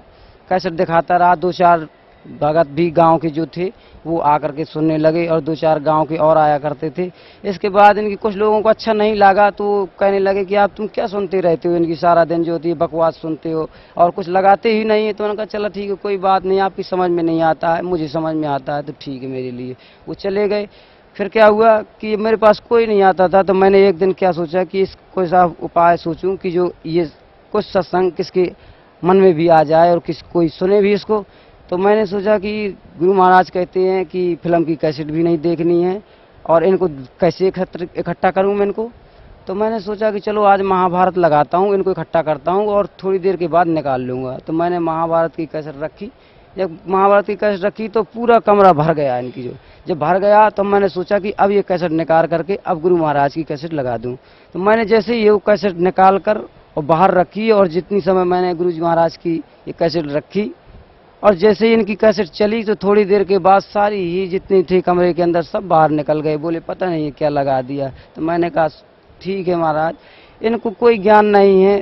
कैसेट दिखाता रहा, 2-4 भगत भी गांव के जो थे वो आकर के सुनने लगे और 2-4 गांव के और आया करते थे। इसके बाद इनकी कुछ लोगों को अच्छा नहीं लगा तो कहने लगे कि आप तुम क्या सुनते रहते हो, इनकी सारा दिन जो होती है बकवास सुनते हो और कुछ लगाते ही नहीं है। तो उन्होंने कहा चलो ठीक है कोई बात नहीं, आपकी समझ में नहीं आता है, मुझे समझ में आता है तो ठीक है मेरे लिए। वो चले गए। फिर क्या हुआ कि मेरे पास कोई नहीं आता था, तो मैंने एक दिन क्या सोचा कि इस कोई सा उपाय सोचूं कि जो ये कुछ सत्संग किसके मन में भी आ जाए और कोई सुने भी इसको। तो मैंने सोचा कि गुरु महाराज कहते हैं कि फिल्म की कैसेट भी नहीं देखनी है और इनको कैसे इकट्ठा करूं मैं इनको। तो मैंने सोचा कि चलो आज महाभारत लगाता हूं, इनको इकट्ठा करता हूं और थोड़ी देर के बाद निकाल लूँगा। तो मैंने महाभारत की कैसेट रखी। जब महाभारत की कैसेट रखी तो पूरा कमरा भर गया इनकी। जब भर गया तो मैंने सोचा कि अब ये कैसेट निकाल करके अब गुरु महाराज की कैसेट लगा दूं। तो मैंने जैसे ये कैसेट निकाल कर और बाहर रखी और जितनी समय मैंने गुरु जी महाराज की ये कैसेट रखी और जैसे ही इनकी कैसेट चली तो थोड़ी देर के बाद सारी ही जितनी थी कमरे के अंदर सब बाहर निकल गए। बोले पता नहीं ये क्या लगा दिया। तो मैंने कहा ठीक है महाराज, इनको कोई ज्ञान नहीं है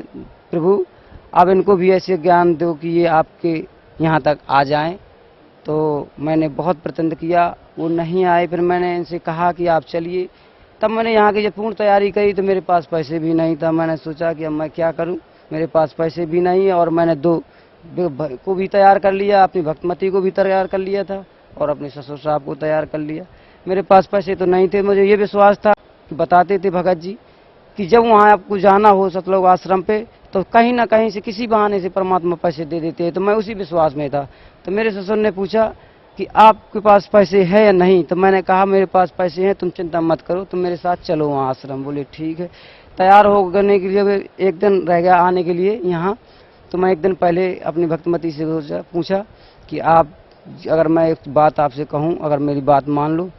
प्रभु, अब इनको भी ऐसे ज्ञान दो कि ये आपके यहाँ तक आ जाएं। तो मैंने बहुत प्रयत्न किया, वो नहीं आए। फिर मैंने इनसे कहा कि आप चलिए। तब मैंने यहाँ की जब पूर्ण तैयारी करी तो मेरे पास पैसे भी नहीं था। मैंने सोचा कि अब मैं क्या करूं, मेरे पास पैसे भी नहीं है और मैंने 2 को भी तैयार कर लिया, अपनी भक्तमती को भी तैयार कर लिया था और अपने ससुर साहब को तैयार कर लिया। मेरे पास पैसे तो नहीं थे। मुझे ये विश्वास था कि बताते थे भगत जी कि जब वहाँ आपको जाना हो सतलोक आश्रम पे तो कहीं ना कहीं से किसी बहाने से परमात्मा पैसे दे देते हैं। तो मैं उसी विश्वास में था। तो मेरे ससुर ने पूछा कि आपके पास पैसे है या नहीं। तो मैंने कहा मेरे पास पैसे हैं, तुम चिंता मत करो, तुम मेरे साथ चलो वहाँ आश्रम। बोले ठीक है। तैयार होने के लिए एक दिन रह गया आने के लिए यहाँ। तो मैं एक दिन पहले अपनी भक्तमती से पूछा कि आप अगर मैं एक बात आपसे कहूँ, अगर मेरी बात मान लो।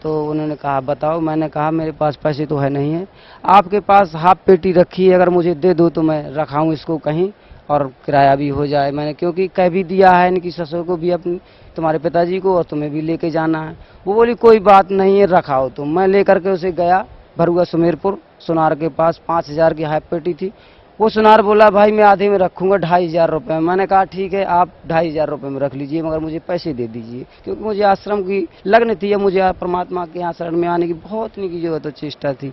तो उन्होंने कहा बताओ। मैंने कहा मेरे पास पैसे तो है नहीं है, आपके पास हाफ पेटी रखी है, अगर मुझे दे दो तो मैं रखाऊँ इसको कहीं और किराया भी हो जाए। मैंने क्योंकि कह भी दिया है इनकी ससुर को भी, अपनी तुम्हारे पिताजी को, और तुम्हें भी लेके जाना है। वो बोली कोई बात नहीं है रखाओ। तो मैं लेकर के उसे गया भरुआ सुमेरपुर सुनार के पास। 5000 की हाफ पेटी थी। वो सुनार बोला भाई मैं आधे में रखूंगा 2500 रुपये में। मैंने कहा ठीक है आप 2500 रुपये में रख लीजिए, मगर मुझे पैसे दे दीजिए, क्योंकि मुझे आश्रम की लगन थी, मुझे परमात्मा के यहाँ शरण में आने की बहुत इनकी जो है तो चेष्टा थी।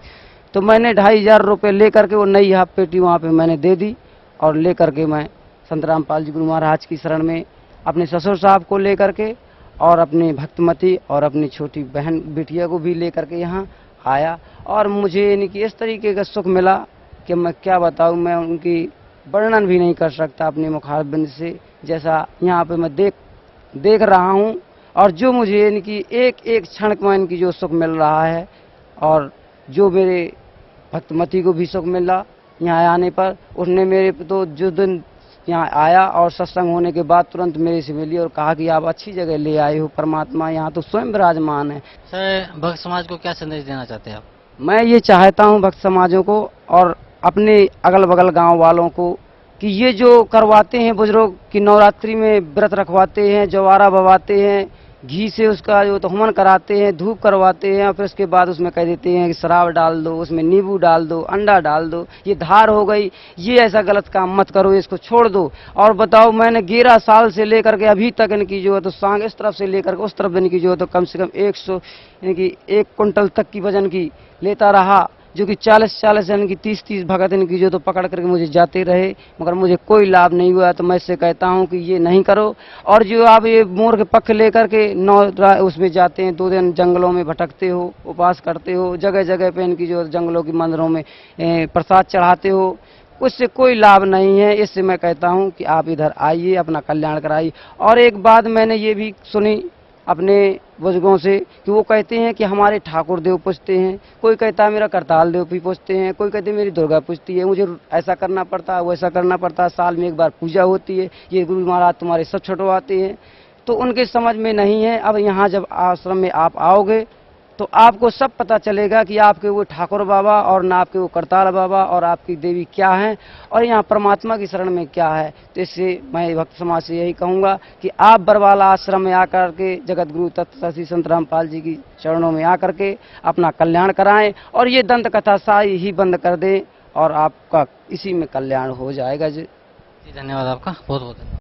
तो मैंने 2500 रुपये लेकर के वो नई हाफ पेटी वहाँ पे मैंने दे दी और लेकर के मैं संत रामपाल जी गुरु महाराज की शरण में अपने ससुर साहब को लेकर के और अपनी भक्तमती और अपनी छोटी बहन बिटिया को भी लेकर के यहाँ आया। और मुझे इनकी इस तरीके का सुख मिला कि मैं क्या बताऊं, मैं उनकी वर्णन भी नहीं कर सकता अपने मुखारबिंद से, जैसा यहाँ पे मैं देख रहा हूँ। और जो मुझे इनकी एक एक क्षण में इनकी जो सुख मिल रहा है और जो मेरे भक्तमती को भी सुख मिला यहाँ आने पर। उसने मेरे तो जो दिन यहाँ आया और सत्संग होने के बाद तुरंत मेरे से मिली और कहा कि आप अच्छी जगह ले आए हो, परमात्मा यहाँ तो स्वयं विराजमान है। सर भक्त समाज को क्या संदेश देना चाहते हैं आप? मैं ये चाहता हूँ भक्त समाजों को और अपने अगल बगल गांव वालों को कि ये जो करवाते हैं बुजुर्ग की नवरात्रि में व्रत रखवाते हैं, जवारा बवाते हैं, घी से उसका जो तो हवन कराते हैं, धूप करवाते हैं और फिर उसके बाद उसमें कह देते हैं कि शराब डाल दो, उसमें नींबू डाल दो, अंडा डाल दो, ये धार हो गई, ये ऐसा गलत काम मत करो, इसको छोड़ दो। और बताओ मैंने 11 साल से लेकर के अभी तक इनकी जो है तो सांग इस तरफ से लेकर के उस तरफ इनकी जो है तो कम से कम 100 इनकी 1 कुंटल तक की वजन की लेता रहा, जो कि 40-40 यानी कि 30-30 भगत इनकी जो तो पकड़ करके मुझे जाते रहे, मगर मुझे कोई लाभ नहीं हुआ। तो मैं इससे कहता हूं कि ये नहीं करो। और जो आप ये मोर के पक्ष लेकर के उसमें जाते हैं, 2 दिन जंगलों में भटकते हो, उपवास करते हो, जगह जगह पे इनकी जो जंगलों की मंदिरों में प्रसाद चढ़ाते हो, उससे कोई लाभ नहीं है। इससे मैं कहता हूं कि आप इधर आइए, अपना कल्याण कराइए। और एक बात मैंने ये भी सुनी अपने बुजुर्गों से कि वो कहते हैं कि हमारे ठाकुर देव पूछते हैं, कोई कहता है मेरा करताल देव भी पूछते हैं, कोई कहते हैं मेरी दुर्गा पूछती है, मुझे ऐसा करना पड़ता है वैसा करना पड़ता है, साल में 1 बार पूजा होती है, ये गुरु महाराज तुम्हारे सब छुटवाते हैं। तो उनके समझ में नहीं है। अब यहाँ जब आश्रम में आप आओगे तो आपको सब पता चलेगा कि आपके वो ठाकुर बाबा और ना आपके वो करताल बाबा और आपकी देवी क्या हैं और यहाँ परमात्मा की शरण में क्या है। तो इससे मैं भक्त समाज से यही कहूँगा कि आप बरवाला आश्रम में आकर के जगत गुरु तत्व श्री संत रामपाल जी की चरणों में आकर के अपना कल्याण कराएं और ये दंत कथा साई ही बंद कर दें और आपका इसी में कल्याण हो जाएगा जी। धन्यवाद आपका बहुत बहुत।